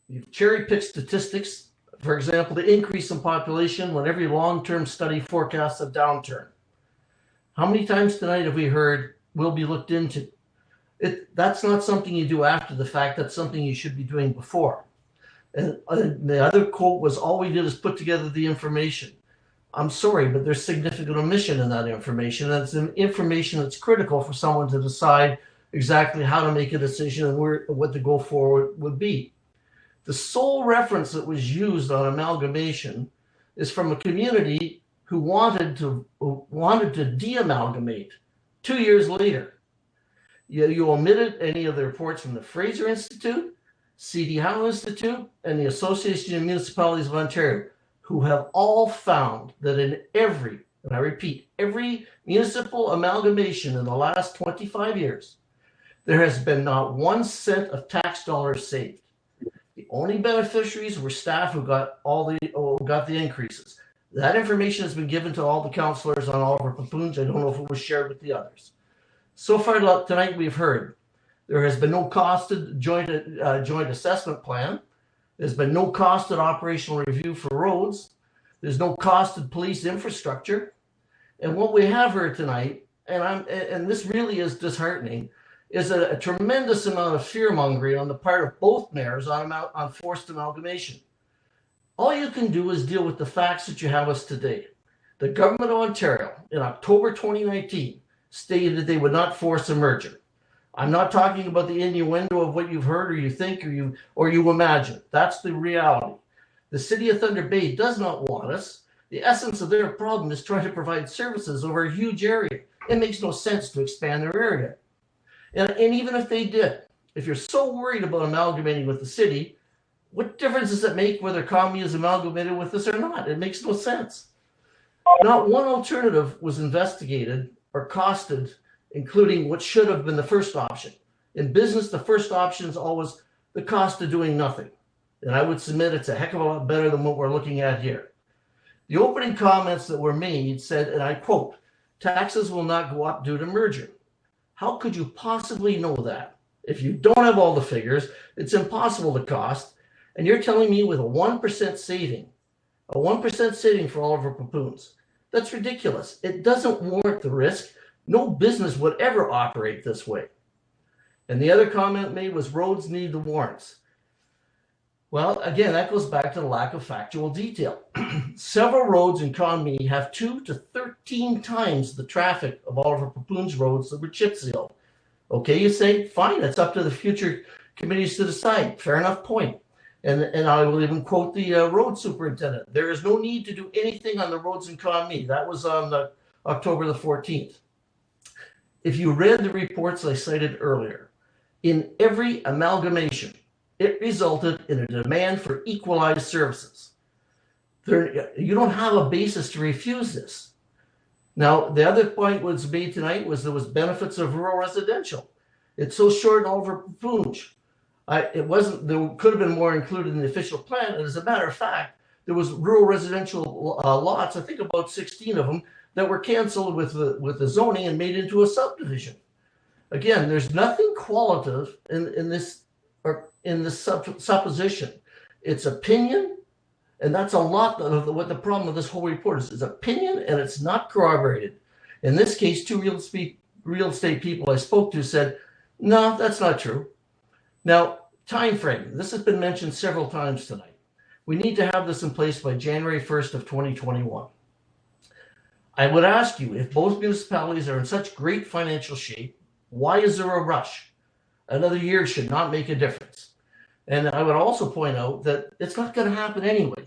You've cherry-picked statistics. For example, the increase in population when every long-term study forecasts a downturn. How many times tonight have we heard will be looked into? That's not something you do after the fact. That's something you should be doing before. And the other quote was, all we did is put together the information. I'm sorry, but there's significant omission in that information. And it's information that's critical for someone to decide exactly how to make a decision and what the go forward would be. The sole reference that was used on amalgamation is from a community who wanted to de-amalgamate 2 years later. You omitted any of the reports from the Fraser Institute, C.D. Howe Institute, and the Association of Municipalities of Ontario, who have all found that in every, and I repeat, every municipal amalgamation in the last 25 years, there has been not 1 cent of tax dollars saved. The only beneficiaries were staff who got the increases. That information has been given to all the councillors on Oliver Paipoonge. I don't know if it was shared with the others. So far tonight, we've heard there has been no costed joint assessment plan. There's been no costed operational review for roads. There's no costed police infrastructure. And what we have heard tonight, and this really is disheartening, is a tremendous amount of fear-mongering on the part of both mayors on forced amalgamation. All you can do is deal with the facts that you have us today. The government of Ontario, in October 2019, stated they would not force a merger. I'm not talking about the innuendo of what you've heard or you think or you imagine. That's the reality. The City of Thunder Bay does not want us. The essence of their problem is trying to provide services over a huge area. It makes no sense to expand their area. And even if they did, if you're so worried about amalgamating with the city, what difference does it make whether Conmee is amalgamated with us or not? It makes no sense. Not one alternative was investigated or costed, including what should have been the first option. In business, the first option is always the cost of doing nothing. And I would submit it's a heck of a lot better than what we're looking at here. The opening comments that were made said, and I quote, taxes will not go up due to merger. How could you possibly know that? If you don't have all the figures, it's impossible to cost. And you're telling me with a 1% saving for Oliver Paipoonge, that's ridiculous. It doesn't warrant the risk. No business would ever operate this way. And the other comment made was roads need the warrants. Well, again, that goes back to the lack of factual detail. Several roads in Conmee have 2 to 13 times the traffic of Oliver Paipoonge roads that were chip sealed. Okay, you say, fine, it's up to the future committees to decide. Fair enough point. And I will even quote the road superintendent. There is no need to do anything on the roads in Conmee. That was on October the 14th. If you read the reports I cited earlier, in every amalgamation, it resulted in a demand for equalized services. You don't have a basis to refuse this. Now, the other point was made tonight was there was benefits of rural residential. It's so short over Paipoonge. There could have been more included in the official plan. And as a matter of fact, there was rural residential lots, I think about 16 of them, that were canceled with the zoning and made into a subdivision. Again, there's nothing qualitative in this supposition. It's opinion, and that's a lot of what the problem with this whole report is opinion, and it's not corroborated. In this case, 2 real estate people I spoke to said, no, that's not true. Now, time frame. This has been mentioned several times tonight. We need to have this in place by January 1st of 2021. I would ask you, if both municipalities are in such great financial shape, why is there a rush? Another year should not make a difference. And I would also point out that it's not going to happen anyway.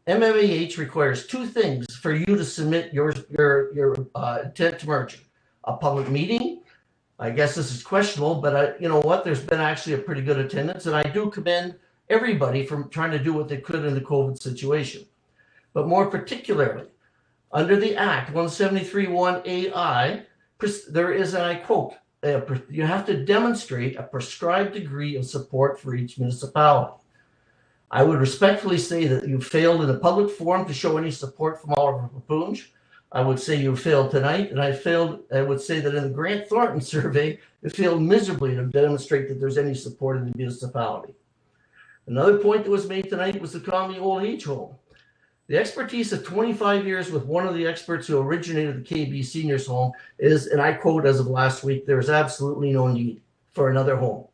MMAH requires 2 things for you to submit your intent to merger. a public meeting. I guess this is questionable, but you know what? There's been actually a pretty good attendance, and I do commend everybody from trying to do what they could in the COVID situation. But more particularly, under the Act 173(1)AI, there is, and I quote, you have to demonstrate a prescribed degree of support for each municipality. I would respectfully say that you failed in a public forum to show any support from Oliver Paipoonge. I would say you failed tonight, and I would say that in the Grant Thornton survey, it failed miserably to demonstrate that there's any support in the municipality. Another point that was made tonight was the Conmee Old Age Home. The expertise of 25 years with one of the experts who originated the KB Seniors Home is, and I quote as of last week, there is absolutely no need for another home.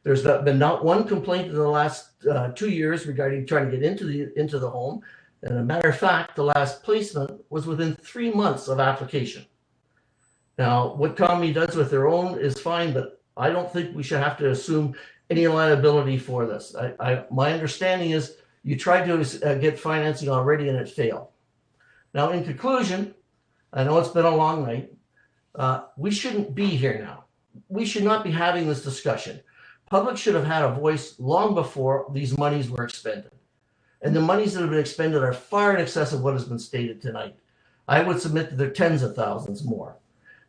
There's been not one complaint in the last 2 years regarding trying to get into the home. And as a matter of fact, the last placement was within 3 months of application. Now, what Conmee does with their own is fine, but I don't think we should have to assume any liability for this. My understanding is you tried to get financing already and it failed. Now, in conclusion, I know it's been a long night. We shouldn't be here now. We should not be having this discussion. Public should have had a voice long before these monies were expended. And the monies that have been expended are far in excess of what has been stated tonight. I would submit that they're tens of thousands more.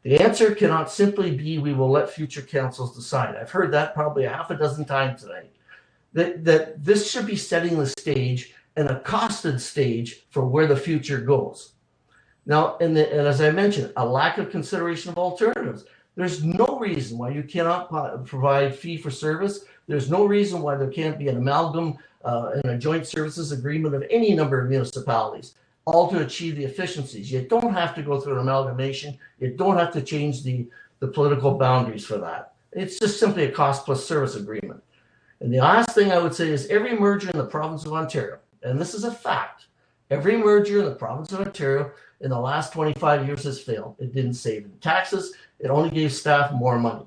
The answer cannot simply be we will let future councils decide. I've heard that probably a half a dozen times tonight. That this should be setting the stage and a costed stage for where the future goes. Now, and as I mentioned, a lack of consideration of alternatives. There's no reason why you cannot provide fee for service. There's no reason why there can't be an amalgam and a joint services agreement of any number of municipalities, all to achieve the efficiencies. You don't have to go through an amalgamation. You don't have to change the political boundaries for that. It's just simply a cost plus service agreement. And the last thing I would say is every merger in the province of Ontario, and this is a fact, every merger in the province of Ontario in the last 25 years has failed. It didn't save in taxes. It only gave staff more money.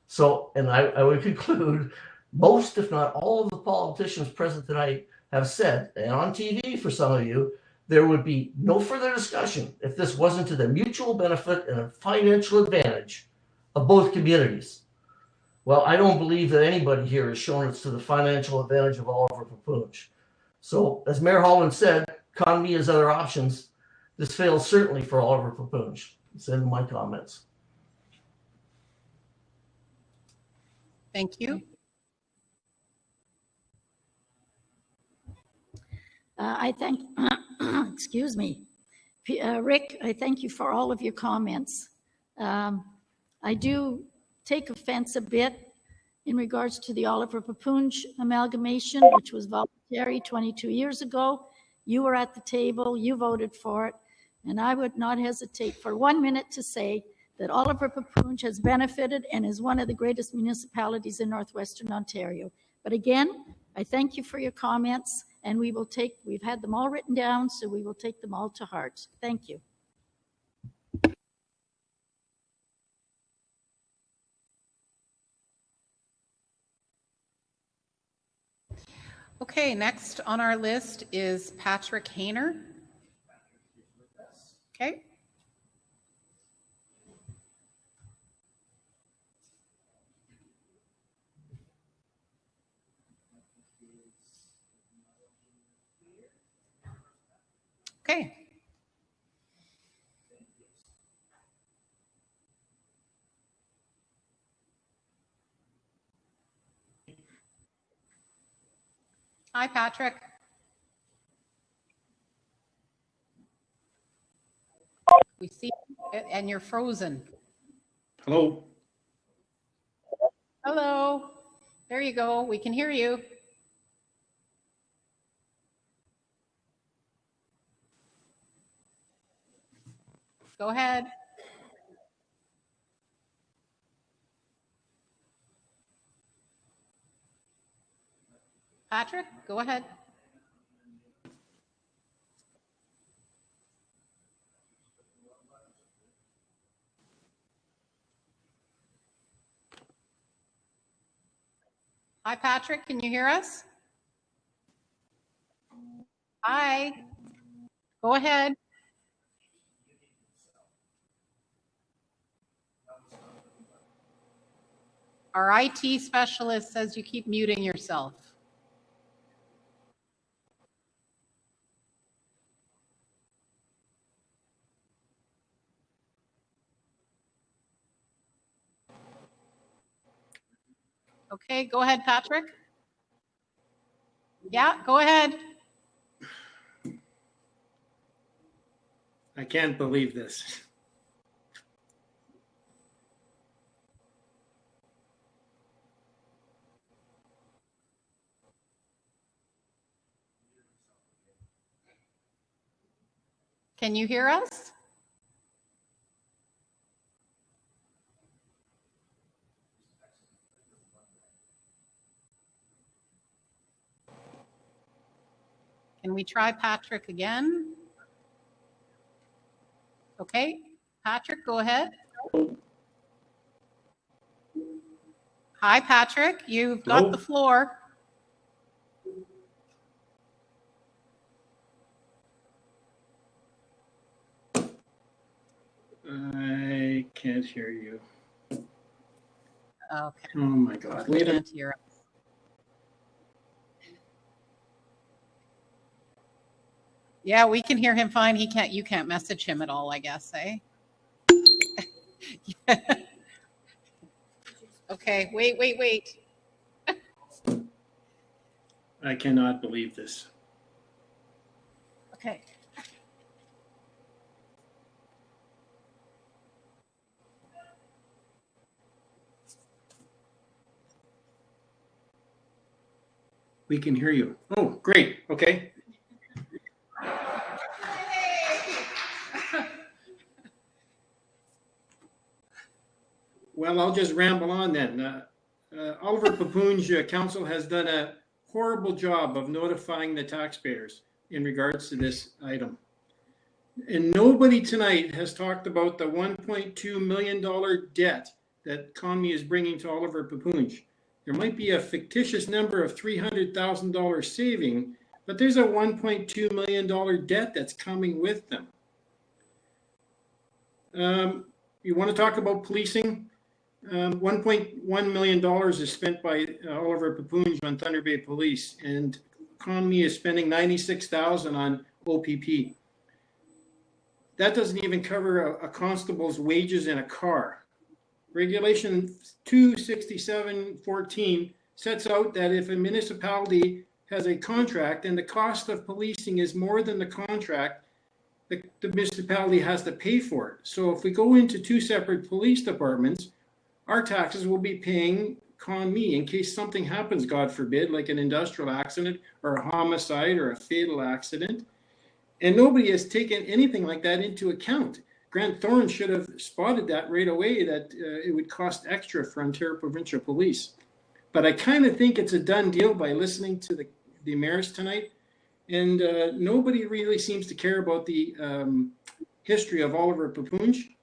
So, and I would conclude, most, if not all of the politicians present tonight have said, and on TV for some of you, there would be no further discussion if this wasn't to the mutual benefit and a financial advantage of both communities. Well, I don't believe that anybody here has shown it's to the financial advantage of Oliver Paipoonge. So, as Mayor Holland said, Conmee has other options. This fails certainly for Oliver Paipoonge. That's the end of my comments. Thank you. I thank, excuse me, Rick, I thank you for all of your comments. I do take offense a bit in regards to the Oliver Paipoonge amalgamation, which was voluntary 22 years ago. You were at the table, you voted for it, and I would not hesitate for 1 minute to say that Oliver Paipoonge has benefited and is one of the greatest municipalities in Northwestern Ontario. But again, I thank you for your comments, and we've had them all written down, so we will take them all to heart. Thank you. Okay, next on our list is Patrick Hayner. Okay. Okay. Hi, Patrick. We see you and you're frozen. Hello. Hello. There you go. We can hear you. Go ahead. Patrick, go ahead. Hi, Patrick. Can you hear us? Hi. Go ahead. Our IT specialist says you keep muting yourself. Okay, go ahead, Patrick. Yeah, go ahead. I can't believe this. Can you hear us? Can we try Patrick again? Okay, Patrick, go ahead. Hi, Patrick, you've got the floor. I can't hear you. Okay. Oh my God. We can't hear us. Yeah, we can hear him fine. He can't. You can't message him at all, I guess, eh? Okay, wait. I cannot believe this. Okay. We can hear you. Oh, great. Okay. Well, I'll just ramble on then. Oliver Paipoonge Council has done a horrible job of notifying the taxpayers in regards to this item. And nobody tonight has talked about the $1.2 million debt that Conmee is bringing to Oliver Paipoonge. There might be a fictitious number of $300,000 saving, but there's a $1.2 million debt that's coming with them. You want to talk about policing? $1.1 million is spent by Oliver Paipoonge on Thunder Bay Police, and Conmee is spending $96,000 on OPP. That doesn't even cover a constable's wages in a car. Regulation 26714 sets out that if a municipality has a contract and the cost of policing is more than the contract, the municipality has to pay for it. So if we go into two separate police departments, our taxes will be paying Conmee in case something happens, God forbid, like an industrial accident or a homicide or a fatal accident. And nobody has taken anything like that into account. Grant Thorne should have spotted that right away, that it would cost extra for Ontario Provincial Police. But I kind of think it's a done deal by listening to the mayors tonight. And nobody really seems to care about the history of Oliver Paipoonge,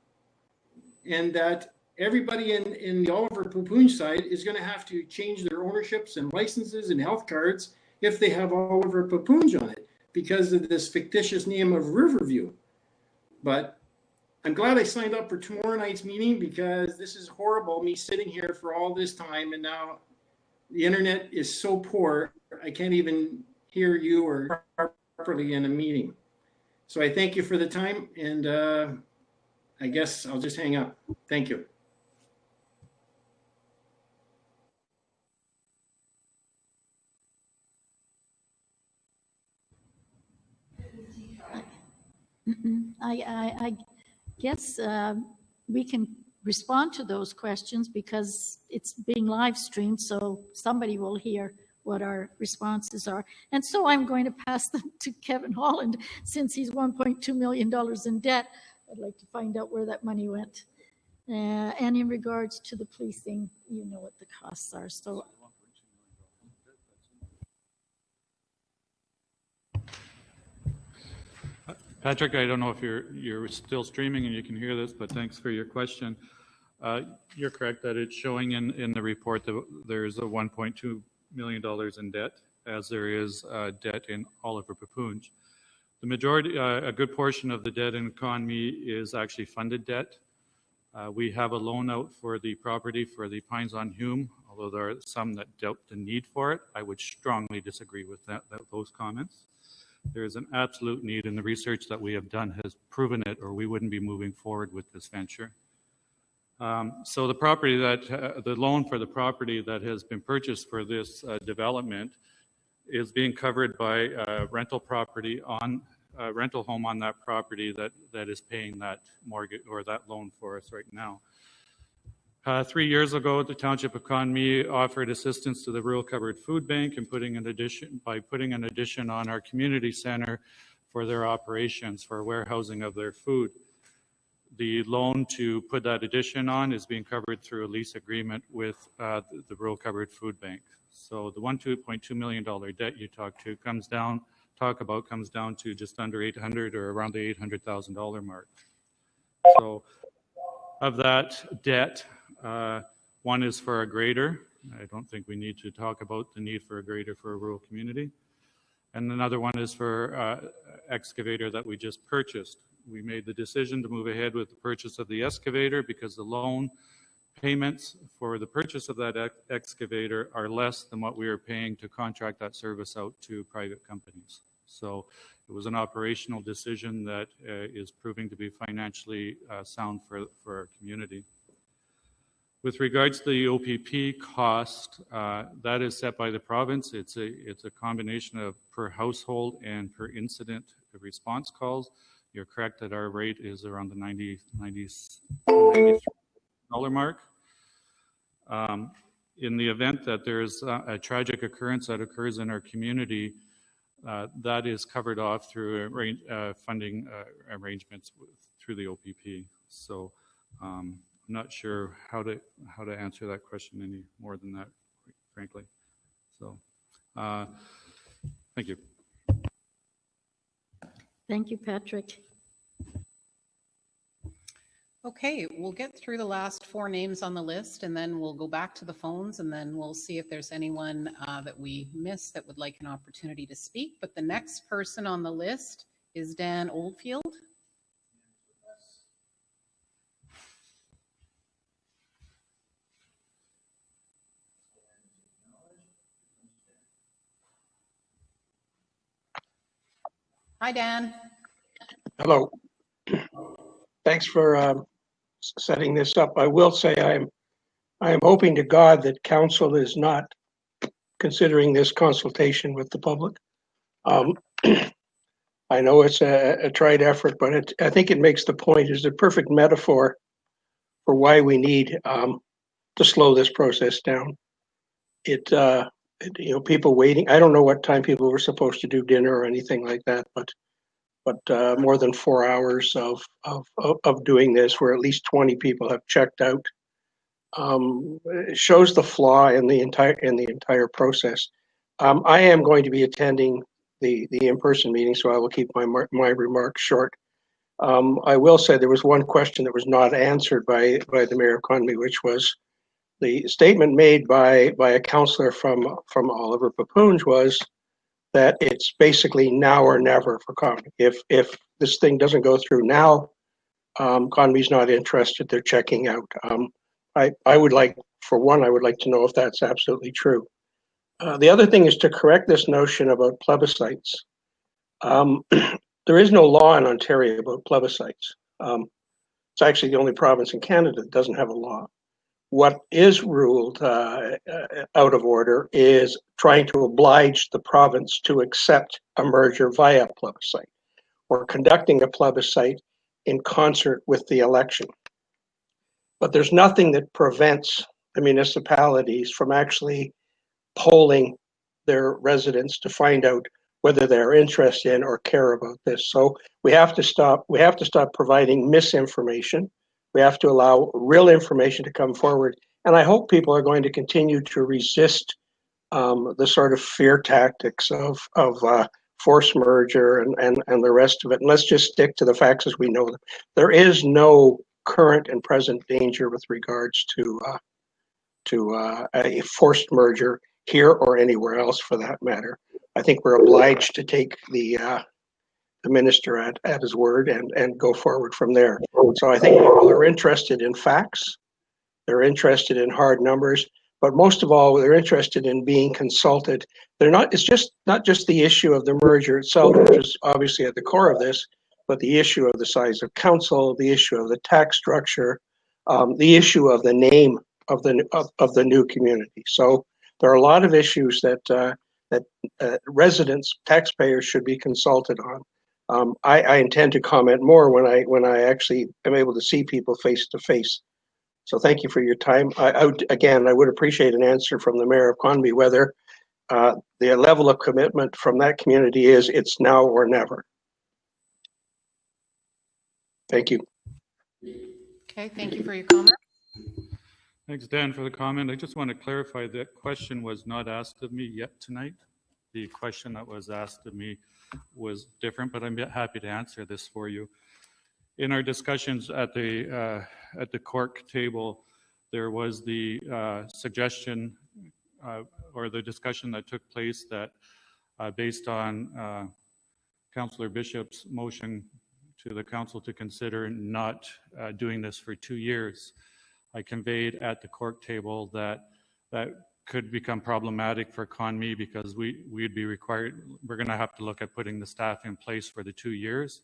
and that everybody in the Oliver Paipoonge side is going to have to change their ownerships and licenses and health cards if they have Oliver Paipoonge on it because of this fictitious name of Riverview. But I'm glad I signed up for tomorrow night's meeting because this is horrible, me sitting here for all this time, and now the internet is so poor, I can't even hear you or properly in a meeting. So I thank you for the time, and I guess I'll just hang up. Thank you. I guess we can respond to those questions because it's being live streamed, so somebody will hear what our responses are. And so I'm going to pass them to Kevin Holland. Since he's $1.2 million in debt, I'd like to find out where that money went. And in regards to the policing, you know what the costs are. So Patrick, I don't know if you're still streaming and you can hear this, but thanks for your question. You're correct that it's showing in the report that there's a $1.2 million in debt, as there is debt in Oliver Paipoonge. The majority, a good portion of the debt in Conmee is actually funded debt. We have a loan out for the property for the Pines on Hume, although there are some that doubt the need for it. I would strongly disagree with those comments. There is an absolute need, and the research that we have done has proven it, or we wouldn't be moving forward with this venture. So the property that, the loan for the property that has been purchased for this development is being covered by rental property on rental home on that property that is paying that mortgage or that loan for us right now. 3 years ago, the Township of Conmee offered assistance to the Rural Covered Food Bank and putting an addition on our community center for their operations, for warehousing of their food. The loan to put that addition on is being covered through a lease agreement with the Rural Covered Food Bank. So the $1.2 million debt you comes down to just under 800 or around the $800,000 mark. So of that debt, one is for a grader. I don't think we need to talk about the need for a grader for a rural community. And another one is for excavator that we just purchased. We made the decision to move ahead with the purchase of the excavator because the loan payments for the purchase of that excavator are less than what we are paying to contract that service out to private companies. So it was an operational decision that is proving to be financially sound for our community. With regards to the OPP cost, that is set by the province. It's a combination of per household and per incident response calls. You're correct that our rate is around the $93 mark. In the event that there's a tragic occurrence that occurs in our community, that is covered off through funding arrangements through the OPP. So I'm not sure how to answer that question any more than that, frankly. So thank you. Thank you, Patrick. Okay, we'll get through the last 4 names on the list, and then we'll go back to the phones, and then we'll see if there's anyone that we missed that would like an opportunity to speak. But the next person on the list is Dan Oldfield. Hi, Dan. Hello. Thanks for setting this up. I will say I am hoping to God that council is not considering this consultation with the public. I know it's a tried effort, but I think it makes the point. Is a perfect metaphor for why we need to slow this process down. People waiting. I don't know what time people were supposed to do dinner or anything like that, but more than 4 hours of doing this, where at least 20 people have checked out, it shows the flaw in the entire process. I am going to be attending the in-person meeting, so I will keep my remarks short. I will say there was one question that was not answered by the Mayor of Conmee, which was the statement made by a councillor from Oliver Paipoonge was that it's basically now or never for Conmee. If this thing doesn't go through now, Conmee's not interested. They're checking out. I would like, for one, I would like to know if that's absolutely true. The other thing is to correct this notion about plebiscites. There is no law in Ontario about plebiscites. It's actually the only province in Canada that doesn't have a law. What is ruled out of order is trying to oblige the province to accept a merger via plebiscite or conducting a plebiscite in concert with the election. But there's nothing that prevents the municipalities from actually polling their residents to find out whether they're interested in or care about this. So we have to stop providing misinformation. We have to allow real information to come forward. And I hope people are going to continue to resist the sort of fear tactics of forced merger and the rest of it. And let's just stick to the facts as we know them. There is no current and present danger with regards to a forced merger here or anywhere else for that matter. I think we're obliged to take the the minister at his word and go forward from there. So I think people are interested in facts. They're interested in hard numbers, but most of all, they're interested in being consulted. It's just not just the issue of the merger itself, which is obviously at the core of this, but the issue of the size of council, the issue of the tax structure, the issue of the name of the new community. So there are a lot of issues that residents, taxpayers should be consulted on. I intend to comment more when I actually am able to see people face to face. So thank you for your time. I would appreciate an answer from the Mayor of Conmee whether the level of commitment from that community is it's now or never. Thank you. Okay, thank you for your comment. Thanks, Dan, for the comment. I just want to clarify that question was not asked of me yet tonight. The question that was asked of me was different, but I'm happy to answer this for you. In our discussions at the Cork table, there was the suggestion or the discussion that took place that based on Councillor Bishop's motion to the council to consider not doing this for 2 years, I conveyed at the Cork table that could become problematic for Conmee because we'd be required, we're going to have to look at putting the staff in place for the 2 years,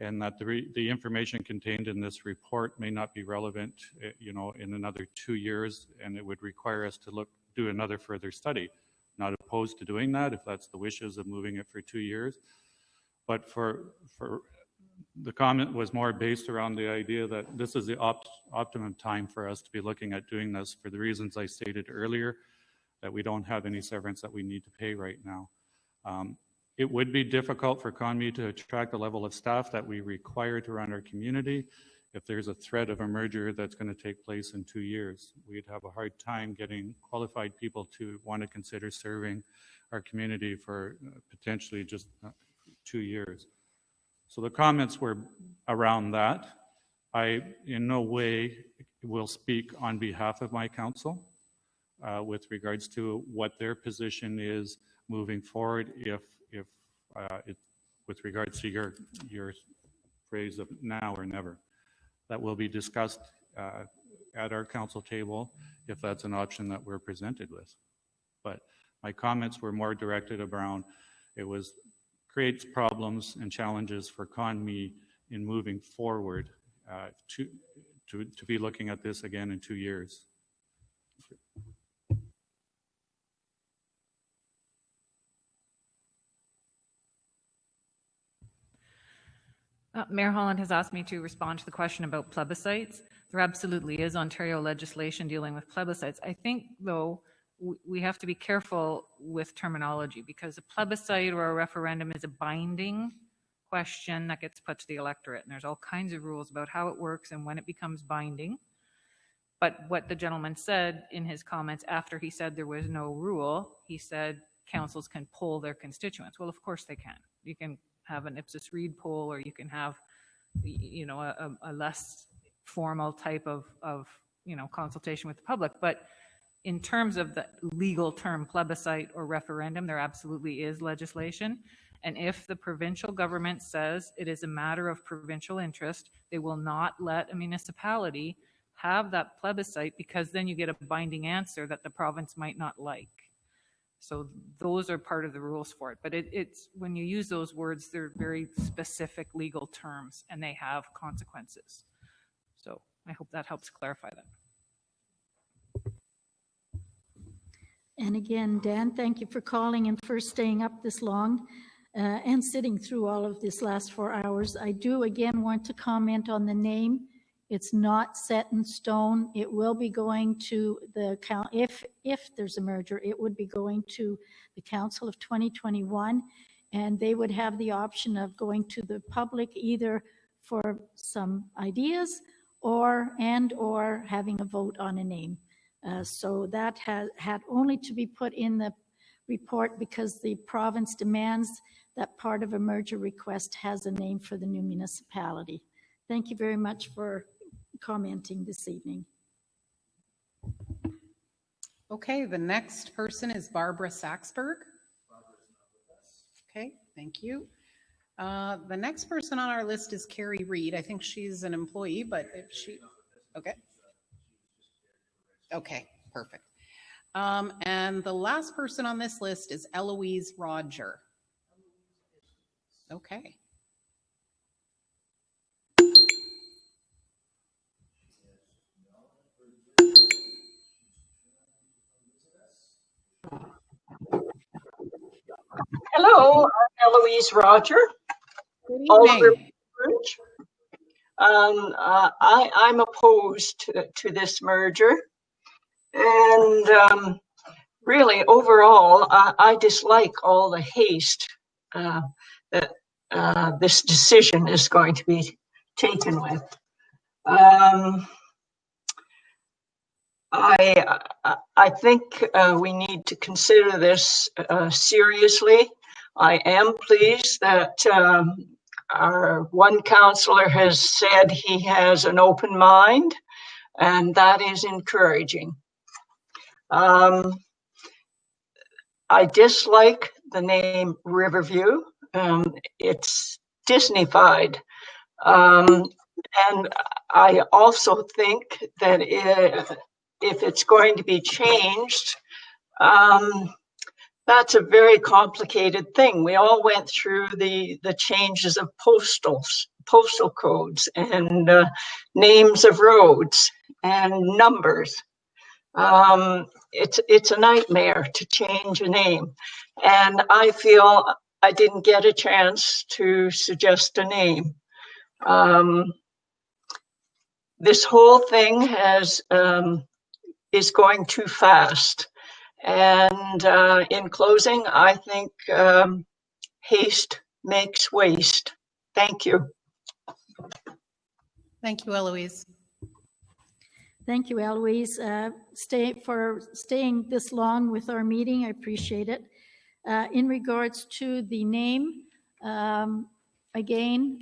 and that the information contained in this report may not be relevant, in another 2 years, and it would require us to do another further study. Not opposed to doing that if that's the wishes of moving it for 2 years, but for the comment was more based around the idea that this is the optimum time for us to be looking at doing this for the reasons I stated earlier, that we don't have any severance that we need to pay right now. It would be difficult for Conmee to attract the level of staff that we require to run our community if there's a threat of a merger that's going to take place in 2 years. We'd have a hard time getting qualified people to want to consider serving our community for potentially just 2 years. So the comments were around that. I in no way will speak on behalf of my council with regards to what their position is moving forward with regards to your phrase of now or never. That will be discussed at our council table if that's an option that we're presented with. But my comments were more directed around creates problems and challenges for Conmee in moving forward to be looking at this again in 2 years. Mayor Holland has asked me to respond to the question about plebiscites. There absolutely is Ontario legislation dealing with plebiscites. I think, though, we have to be careful with terminology because a plebiscite or a referendum is a binding question that gets put to the electorate. And there's all kinds of rules about how it works and when it becomes binding. But what the gentleman said in his comments after he said there was no rule, he said councils can poll their constituents. Well, of course they can. You can have an Ipsos Reid poll, or you can have, a less formal type of consultation with the public. But in terms of the legal term plebiscite or referendum, there absolutely is legislation. And if the provincial government says it is a matter of provincial interest, they will not let a municipality have that plebiscite because then you get a binding answer that the province might not like. So those are part of the rules for it. But it's when you use those words, they're very specific legal terms and they have consequences. So I hope that helps clarify that. And again, Dan, thank you for calling and for staying up this long and sitting through all of this last 4 hours. I do again want to comment on the name. It's not set in stone. It will be going to the if there's a merger, it would be going to the Council of 2021, and they would have the option of going to the public either for some ideas or having a vote on a name. So that had only to be put in the report because the province demands that part of a merger request has a name for the new municipality. Thank you very much for commenting this evening. Okay, the next person is Barbara Saxberg. Okay, thank you. The next person on our list is Carrie Reed. I think she's an employee, but if she, okay. Okay, perfect. And the last person on this list is Eloise Roger. Okay. Hello, I'm Eloise Roger. Good Oliver evening. Paipoonge. I'm opposed to this merger. And really, overall, I dislike all the haste that this decision is going to be taken with. I think we need to consider this seriously. I am pleased that our one councillor has said he has an open mind, and that is encouraging. I dislike the name Riverview. It's Disneyfied. And I also think that if it's going to be changed, that's a very complicated thing. We all went through the changes of postal codes and names of roads and numbers. It's a nightmare to change a name. And I feel I didn't get a chance to suggest a name. This whole thing is going too fast. And in closing, I think haste makes waste. Thank you. Thank you, Eloise. Thank you, Eloise, for staying this long with our meeting. I appreciate it. In regards to the name, again,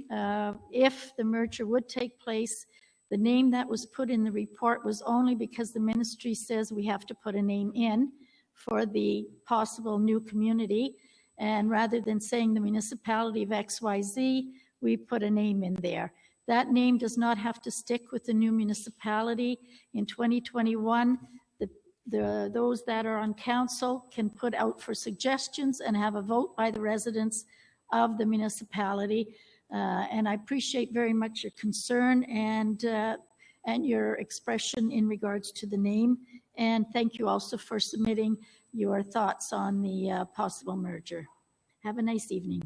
if the merger would take place, the name that was put in the report was only because the ministry says we have to put a name in for the possible new community. And rather than saying the municipality of XYZ, we put a name in there. That name does not have to stick with the new municipality. In 2021, those that are on council can put out for suggestions and have a vote by the residents of the municipality. And I appreciate very much your concern and your expression in regards to the name. And thank you also for submitting your thoughts on the possible merger. Have a nice evening.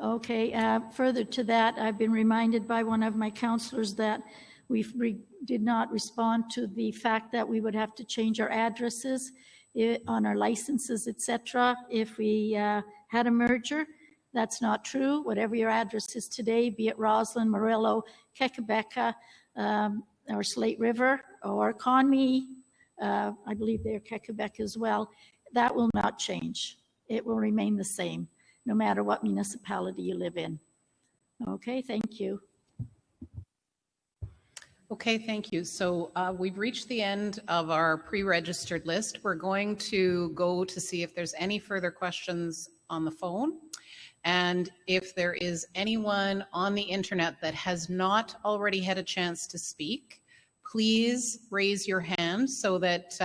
Okay, further to that, I've been reminded by one of my councillors that we did not respond to the fact that we would have to change our addresses on our licenses, etc. if we had a merger. That's not true. Whatever your address is today, be it Roslyn, Murillo, Kekabeka, or Slate River, or Conmee, I believe they're Kekabeka as well, that will not change. It will remain the same, no matter what municipality you live in. Okay, thank you. Okay, thank you. So we've reached the end of our pre-registered list. We're going to go to see if there's any further questions on the phone. And if there is anyone on the internet that has not already had a chance to speak, please raise your hand so that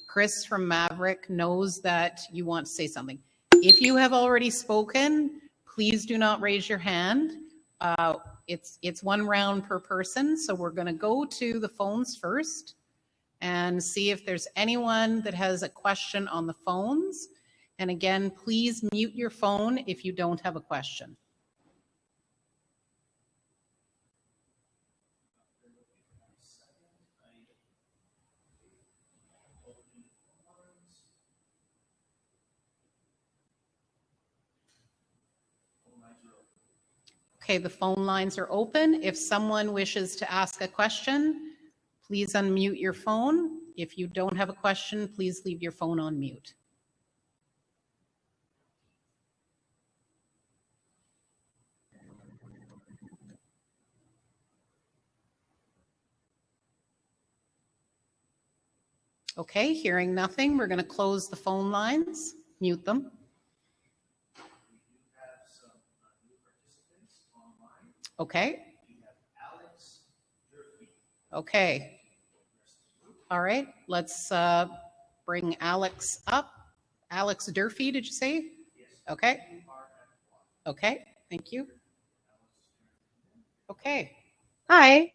Chris from Maverick knows that you want to say something. If you have already spoken, please do not raise your hand. It's one round per person, so we're going to go to the phones first and see if there's anyone that has a question on the phones. And again, please mute your phone if you don't have a question. Okay, the phone lines are open. If someone wishes to ask a question, please unmute your phone. If you don't have a question, please leave your phone on mute. Okay, hearing nothing, we're going to close the phone lines, mute them. Okay. Okay. All right, let's bring Alex up. Alex Durfee, did you say? Yes. Okay. Okay, thank you. Okay. Hi.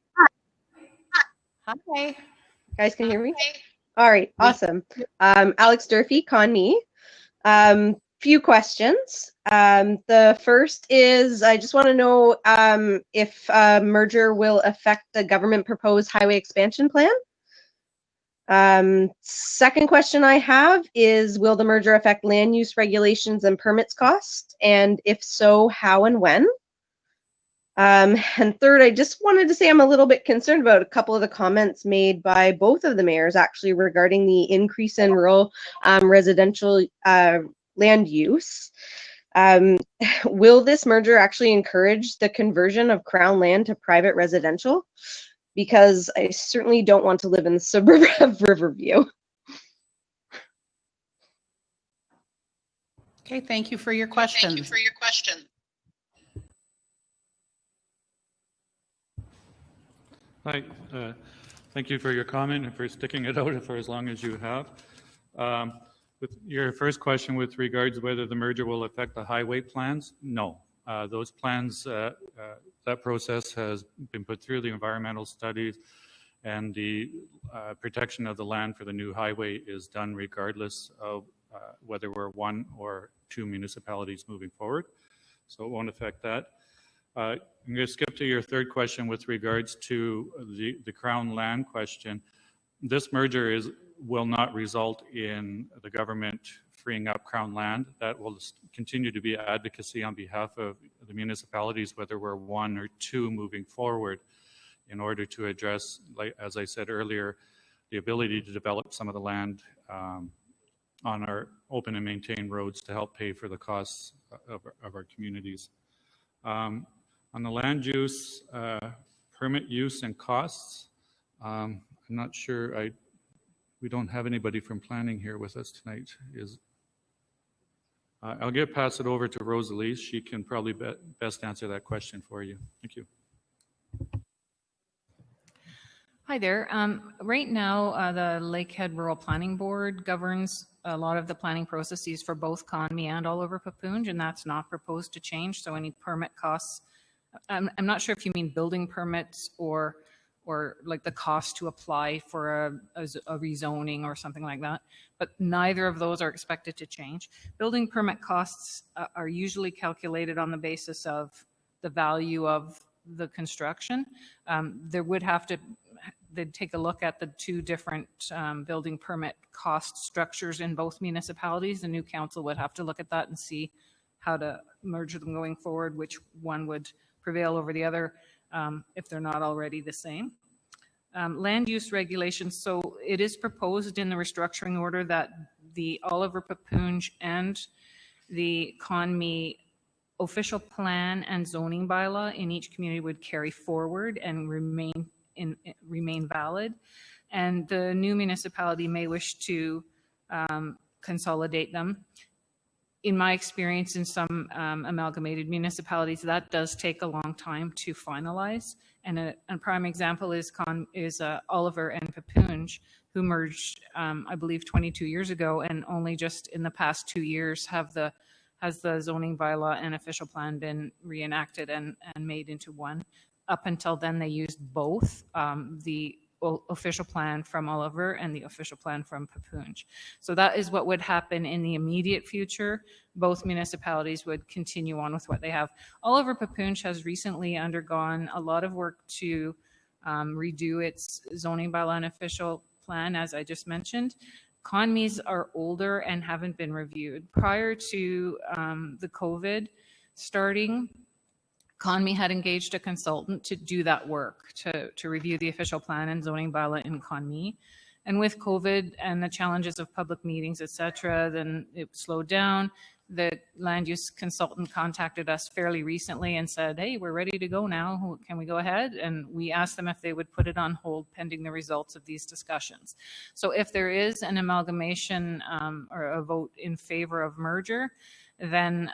Hi. Guys, can you hear me? All right, awesome. Alex Durfee, Conmee. Few questions. The first is, I just want to know if merger will affect the government proposed highway expansion plan. Second question I have is, will the merger affect land use regulations and permits costs? And if so, how and when? And third, I just wanted to say I'm a little bit concerned about a couple of the comments made by both of the mayors actually regarding the increase in rural residential land use. Will this merger actually encourage the conversion of Crown land to private residential? Because I certainly don't want to live in the suburb of Riverview. Okay, thank you for your question. Hi, thank you for your comment and for sticking it out for as long as you have. With your first question with regards to whether the merger will affect the highway plans, no. Those plans, that process has been put through the environmental studies, and the protection of the land for the new highway is done regardless of whether we're one or two municipalities moving forward. So it won't affect that. I'm going to skip to your third question with regards to the Crown land question. This merger will not result in the government freeing up Crown land. That will continue to be advocacy on behalf of the municipalities, whether we're one or two moving forward, in order to address, like as I said earlier, the ability to develop some of the land on our open and maintained roads to help pay for the costs of our communities. On the land use, permit use and costs, I'm not sure, we don't have anybody from planning here with us tonight. I'll pass it over to Rosalie. She can probably best answer that question for you. Thank you. Hi there. Right now, the Lakehead Rural Planning Board governs a lot of the planning processes for both Conmee and all over Paipoonge, and that's not proposed to change. So any permit costs, I'm not sure if you mean building permits or like the cost to apply for a rezoning or something like that, but neither of those are expected to change. Building permit costs are usually calculated on the basis of the value of the construction. They'd take a look at the two different building permit cost structures in both municipalities. The new council would have to look at that and see how to merge them going forward, which one would prevail over the other if they're not already the same. Land use regulations. So it is proposed in the restructuring order that the Oliver Paipoonge and the Conmee official plan and zoning bylaw in each community would carry forward and remain valid. And the new municipality may wish to consolidate them. In my experience in some amalgamated municipalities, that does take a long time to finalize. And a prime example is Oliver and Paipoonge, who merged, I believe, 22 years ago, and only just in the past 2 years has the zoning bylaw and official plan been reenacted and made into one. Up until then, they used both the official plan from Oliver and the official plan from Paipoonge. So that is what would happen in the immediate future. Both municipalities would continue on with what they have. Oliver Paipoonge has recently undergone a lot of work to redo its zoning bylaw and official plan, as I just mentioned. Conmees are older and haven't been reviewed. Prior to the COVID starting, Conmee had engaged a consultant to do that work, to review the official plan and zoning bylaw in Conmee. And with COVID and the challenges of public meetings, et cetera, then it slowed down. the land use consultant contacted us fairly recently and said, hey, we're ready to go now. Can we go ahead? And we asked them if they would put it on hold pending the results of these discussions. So if there is an amalgamation or a vote in favor of merger, then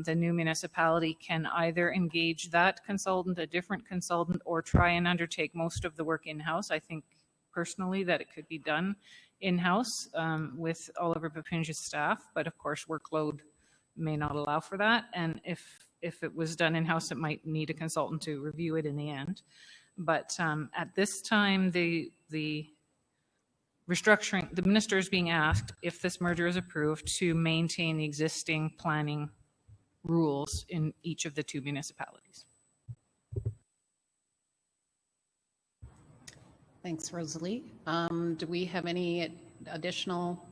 the new municipality can either engage that consultant, a different consultant, or try and undertake most of the work in-house. I think personally that it could be done in-house with Oliver Paipoonge's staff, but of course workload may not allow for that. And if it was done in-house, it might need a consultant to review it in the end. But at this time, the restructuring, the minister is being asked, if this merger is approved, to maintain the existing planning rules in each of the two municipalities. Thanks, Rosalie. Do we have any additional?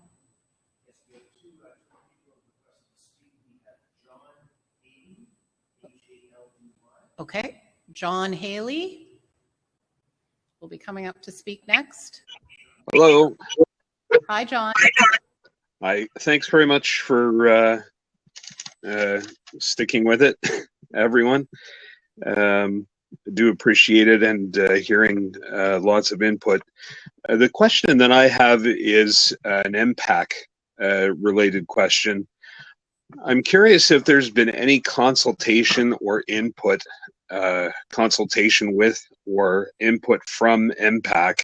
Okay, John Haley will be coming up to speak next. Hello. Hi, John. Hi. Thanks very much for sticking with it, everyone. I do appreciate it, and hearing lots of input. The question that I have is an MPAC related question. I'm curious if there's been any consultation or input, consultation with or input from MPAC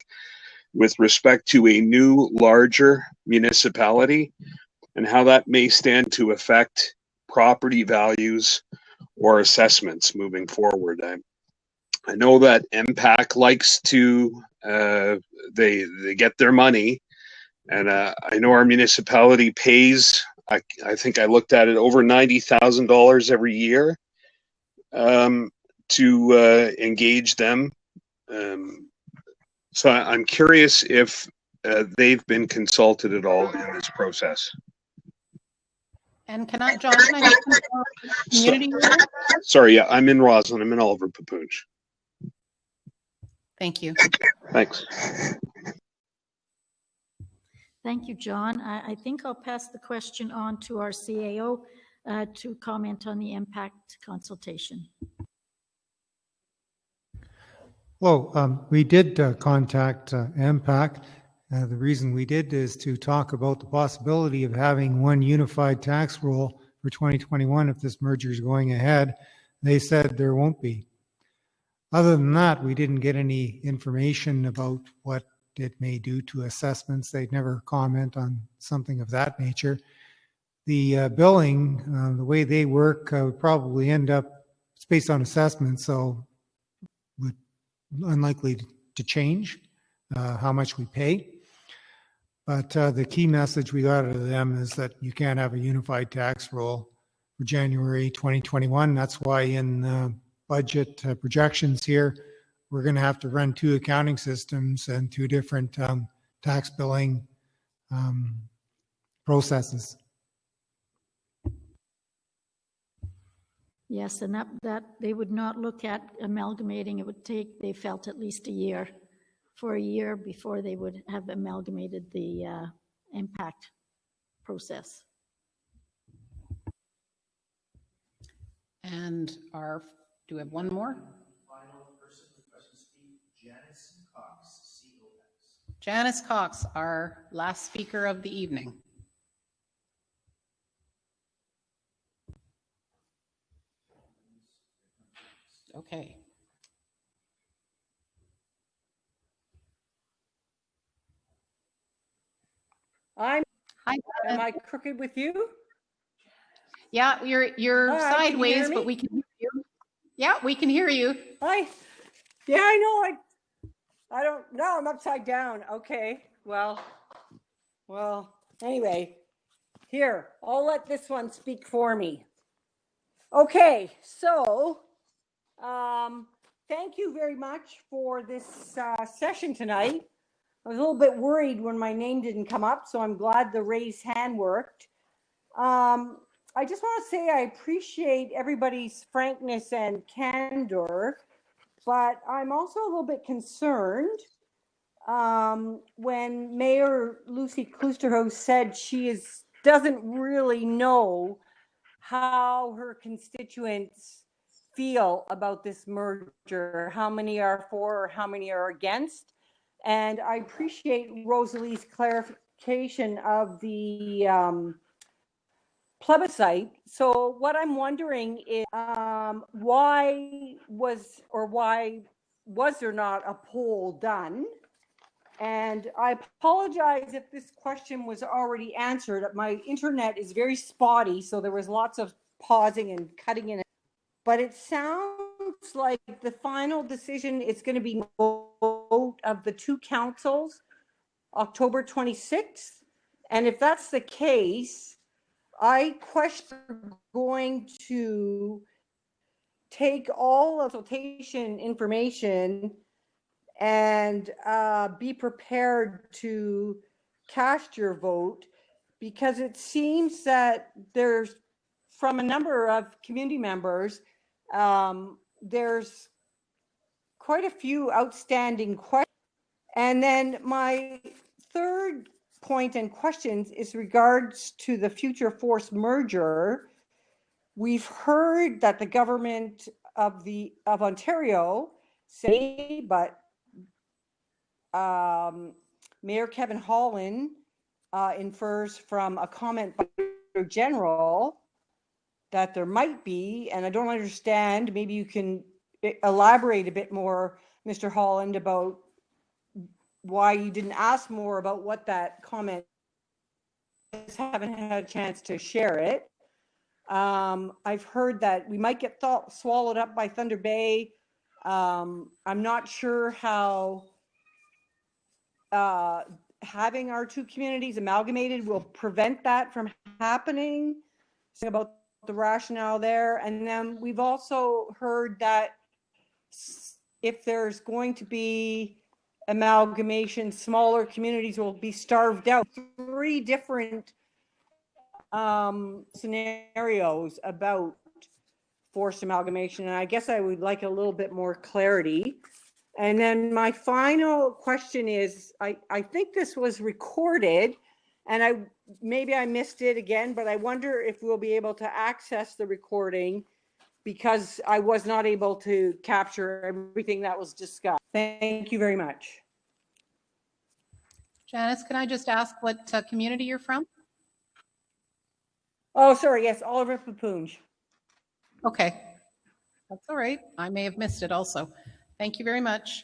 with respect to a new, larger municipality and how that may stand to affect property values or assessments moving forward. I know that MPAC likes to, they get their money, and I know our municipality pays, I think I looked at it, over $90,000 every year to engage them. So I'm curious if they've been consulted at all in this process. And John, can I make a community? Sorry, yeah, I'm in Roslyn. I'm in Oliver Paipoonge. Thank you. Thanks. Thank you, John. I think I'll pass the question on to our CAO to comment on the impact consultation. Well, we did contact MPAC. The reason we did is to talk about the possibility of having one unified tax roll for 2021 if this merger is going ahead. They said there won't be. Other than that, we didn't get any information about what it may do to assessments. They'd never comment on something of that nature. The billing, the way they work, would probably end up, it's based on assessments, so would unlikely to change how much we pay. But the key message we got out of them is that you can't have a unified tax roll for January 2021. That's why in budget projections here, we're going to have to run two accounting systems and two different tax billing processes. Yes, and that they would not look at amalgamating. It would take, they felt, at least a year before they would have amalgamated the impact process. And do we have one more? Janice Cox, our last speaker of the evening. Okay. Hi. Am I crooked with you? Yeah, you're Hi, sideways, but we can hear you. Yeah, we can hear you. Hi. Yeah, I know. I don't know. I'm upside down. Okay. Well, anyway, here, I'll let this one speak for me. Okay, so thank you very much for this session tonight. I was a little bit worried when my name didn't come up, so I'm glad the raised hand worked. I just want to say I appreciate everybody's frankness and candor, but I'm also a little bit concerned when Mayor Lucy Kloosterhouse said she doesn't really know how her constituents feel about this merger, how many are for or how many are against. And I appreciate Rosalie's clarification of the plebiscite. So what I'm wondering is why was there not a poll done? And I apologize if this question was already answered. My internet is very spotty, so there was lots of pausing and cutting in. But it sounds like the final decision is going to be vote of the two councils, October 26th. And if that's the case, I question going to take all of consultation information and be prepared to cast your vote, because it seems that there's, from a number of community members, there's quite a few outstanding questions. And then my third point and questions is regards to the future force merger. We've heard that the government of Ontario say, but Mayor Kevin Holland infers from a comment by the General that there might be, and I don't understand, maybe you can elaborate a bit more, Mr. Holland, about why you didn't ask more about what that comment is. Haven't had a chance to share it. I've heard that we might get swallowed up by Thunder Bay. I'm not sure how having our two communities amalgamated will prevent that from happening. So about the rationale there. And then we've also heard that if there's going to be amalgamation, smaller communities will be starved out. 3 different scenarios about forced amalgamation. And I guess I would like a little bit more clarity. And then my final question is, I think this was recorded, and maybe I missed it again, but I wonder if we'll be able to access the recording, because I was not able to capture everything that was discussed. Thank you very much. Janice, can I just ask what community you're from? Oh, sorry. Yes, Oliver Paipoonge. Okay. That's all right. I may have missed it also. Thank you very much.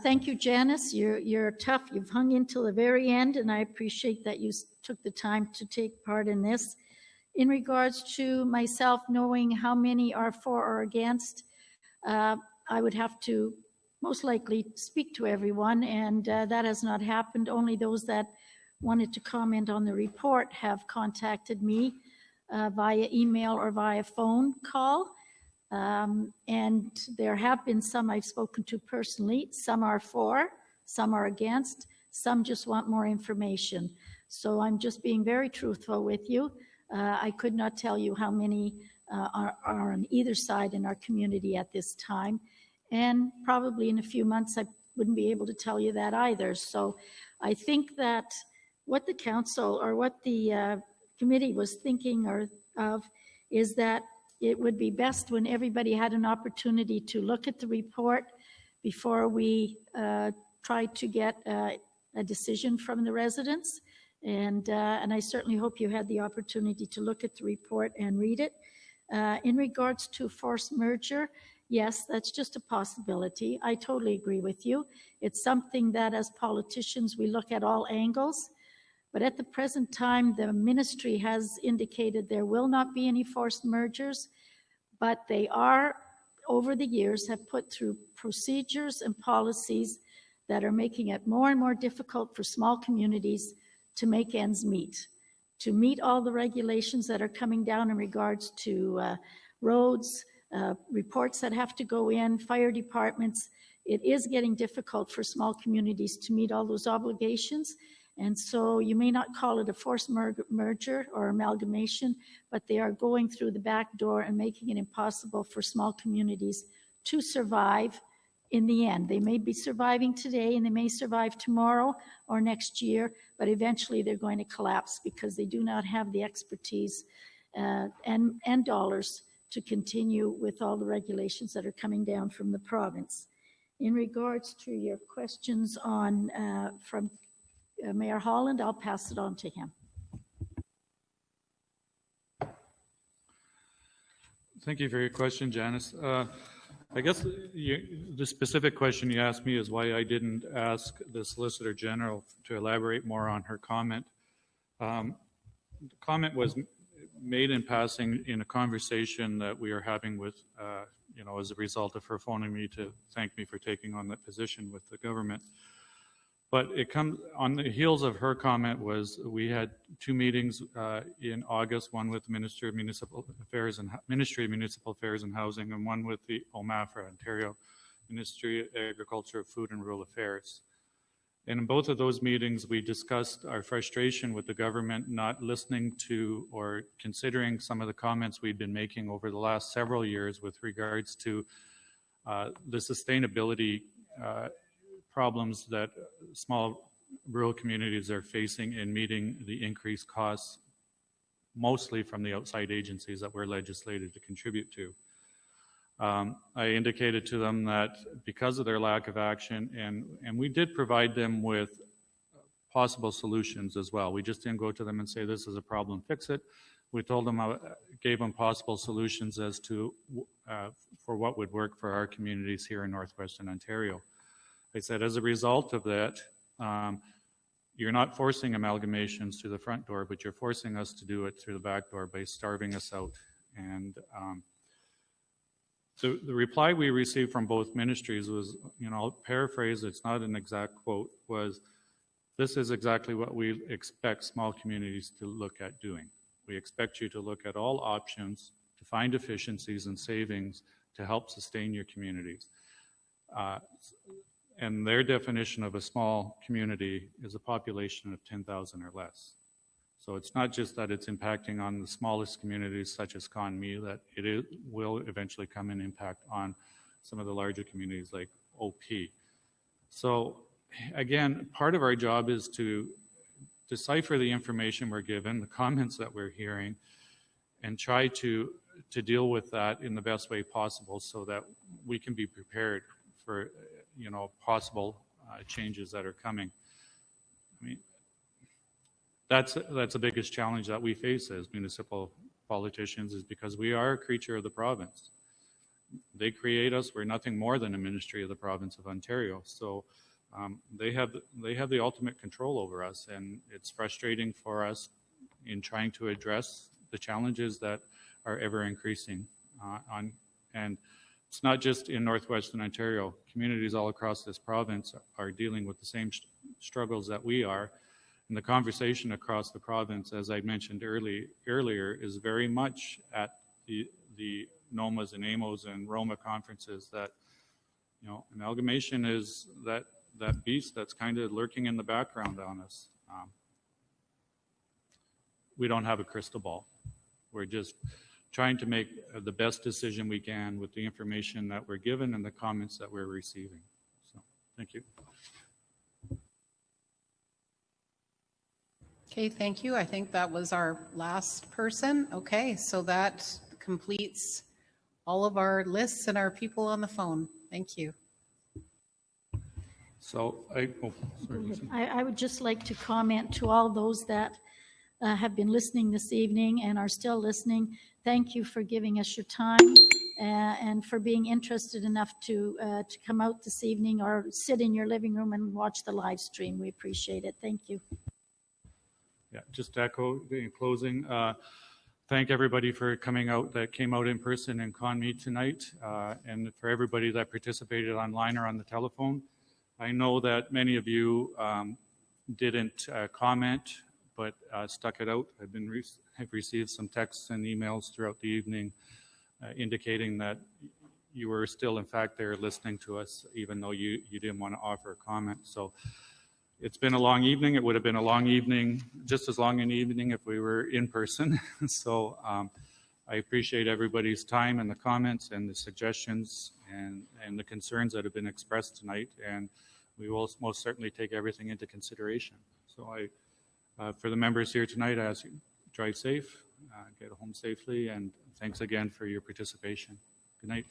Thank you, Janice. You're tough. You've hung in till the very end, and I appreciate that you took the time to take part in this. In regards to myself knowing how many are for or against, I would have to most likely speak to everyone, and that has not happened. Only those that wanted to comment on the report have contacted me via email or via phone call. And there have been some I've spoken to personally. Some are for, some are against, some just want more information. So I'm just being very truthful with you. I could not tell you how many are on either side in our community at this time. And probably in a few months, I wouldn't be able to tell you that either. So I think that what the council or what the committee was thinking of is that it would be best when everybody had an opportunity to look at the report before we tried to get a decision from the residents. And I certainly hope you had the opportunity to look at the report and read it. In regards to forced merger, yes, that's just a possibility. I totally agree with you. It's something that as politicians, we look at all angles. But at the present time, the ministry has indicated there will not be any forced mergers, but they are, over the years, have put through procedures and policies that are making it more and more difficult for small communities to make ends meet, to meet all the regulations that are coming down in regards to roads, reports that have to go in, fire departments. It is getting difficult for small communities to meet all those obligations. And so you may not call it a forced merger or amalgamation, but they are going through the back door and making it impossible for small communities to survive in the end. They may be surviving today and they may survive tomorrow or next year, but eventually they're going to collapse because they do not have the expertise and dollars to continue with all the regulations that are coming down from the province. In regards to your questions on from Mayor Holland, I'll pass it on to him. Thank you for your question, Janice. I guess the specific question you asked me is why I didn't ask the Solicitor General to elaborate more on her comment. The comment was made in passing in a conversation that we are having with, as a result of her phoning me to thank me for taking on that position with the government. But it comes on the heels of her comment was we had two meetings in August, one with the Ministry of Municipal Affairs and Housing, and one with the OMAFRA, Ontario Ministry of Agriculture, Food and Rural Affairs. And in both of those meetings, we discussed our frustration with the government not listening to or considering some of the comments we've been making over the last several years with regards to the sustainability problems that small rural communities are facing in meeting the increased costs, mostly from the outside agencies that we're legislated to contribute to. I indicated to them that because of their lack of action, and we did provide them with possible solutions as well. We just didn't go to them and say, this is a problem, fix it. We told them, gave them possible solutions as to for what would work for our communities here in Northwestern Ontario. I said, as a result of that, you're not forcing amalgamations through the front door, but you're forcing us to do it through the back door by starving us out. And so the reply we received from both ministries was, I'll paraphrase, it's not an exact quote, was, this is exactly what we expect small communities to look at doing. We expect you to look at all options to find efficiencies and savings to help sustain your communities. And their definition of a small community is a population of 10,000 or less. So it's not just that it's impacting on the smallest communities such as Conmee, that will eventually come and impact on some of the larger communities like OP. So again, part of our job is to decipher the information we're given, the comments that we're hearing, and try to deal with that in the best way possible so that we can be prepared for possible changes that are coming. I mean, that's the biggest challenge that we face as municipal politicians, is because we are a creature of the province. They create us. We're nothing more than a ministry of the province of Ontario. So they have the ultimate control over us, and it's frustrating for us in trying to address the challenges that are ever increasing and it's not just in Northwestern Ontario. Communities all across this province are dealing with the same struggles that we are. And the conversation across the province, as I mentioned earlier, is very much at the NOMAs and AMOs and Roma conferences that, amalgamation is that beast that's kind of lurking in the background on us. We don't have a crystal ball. We're just trying to make the best decision we can with the information that we're given and the comments that we're receiving. So, thank you. Okay, thank you. I think that was our last person. Okay, so that completes all of our lists and our people on the phone. Thank you. So I would just like to comment to all those that have been listening this evening and are still listening. Thank you for giving us your time and for being interested enough to come out this evening or sit in your living room and watch the live stream. We appreciate it. Thank you. Yeah, just to echo in closing, thank everybody for coming out, that came out in person in Conmee tonight, and for everybody that participated online or on the telephone. I know that many of you didn't comment, but stuck it out. I've received some texts and emails throughout the evening indicating that you were still, in fact, there listening to us, even though you didn't want to offer a comment. So it's been a long evening. It would have been a long evening, just as long an evening if we were in person. So I appreciate everybody's time and the comments and the suggestions and the concerns that have been expressed tonight, and we will most certainly take everything into consideration. So for the members here tonight, I ask you drive safe, get home safely, and thanks again for your participation. Good night.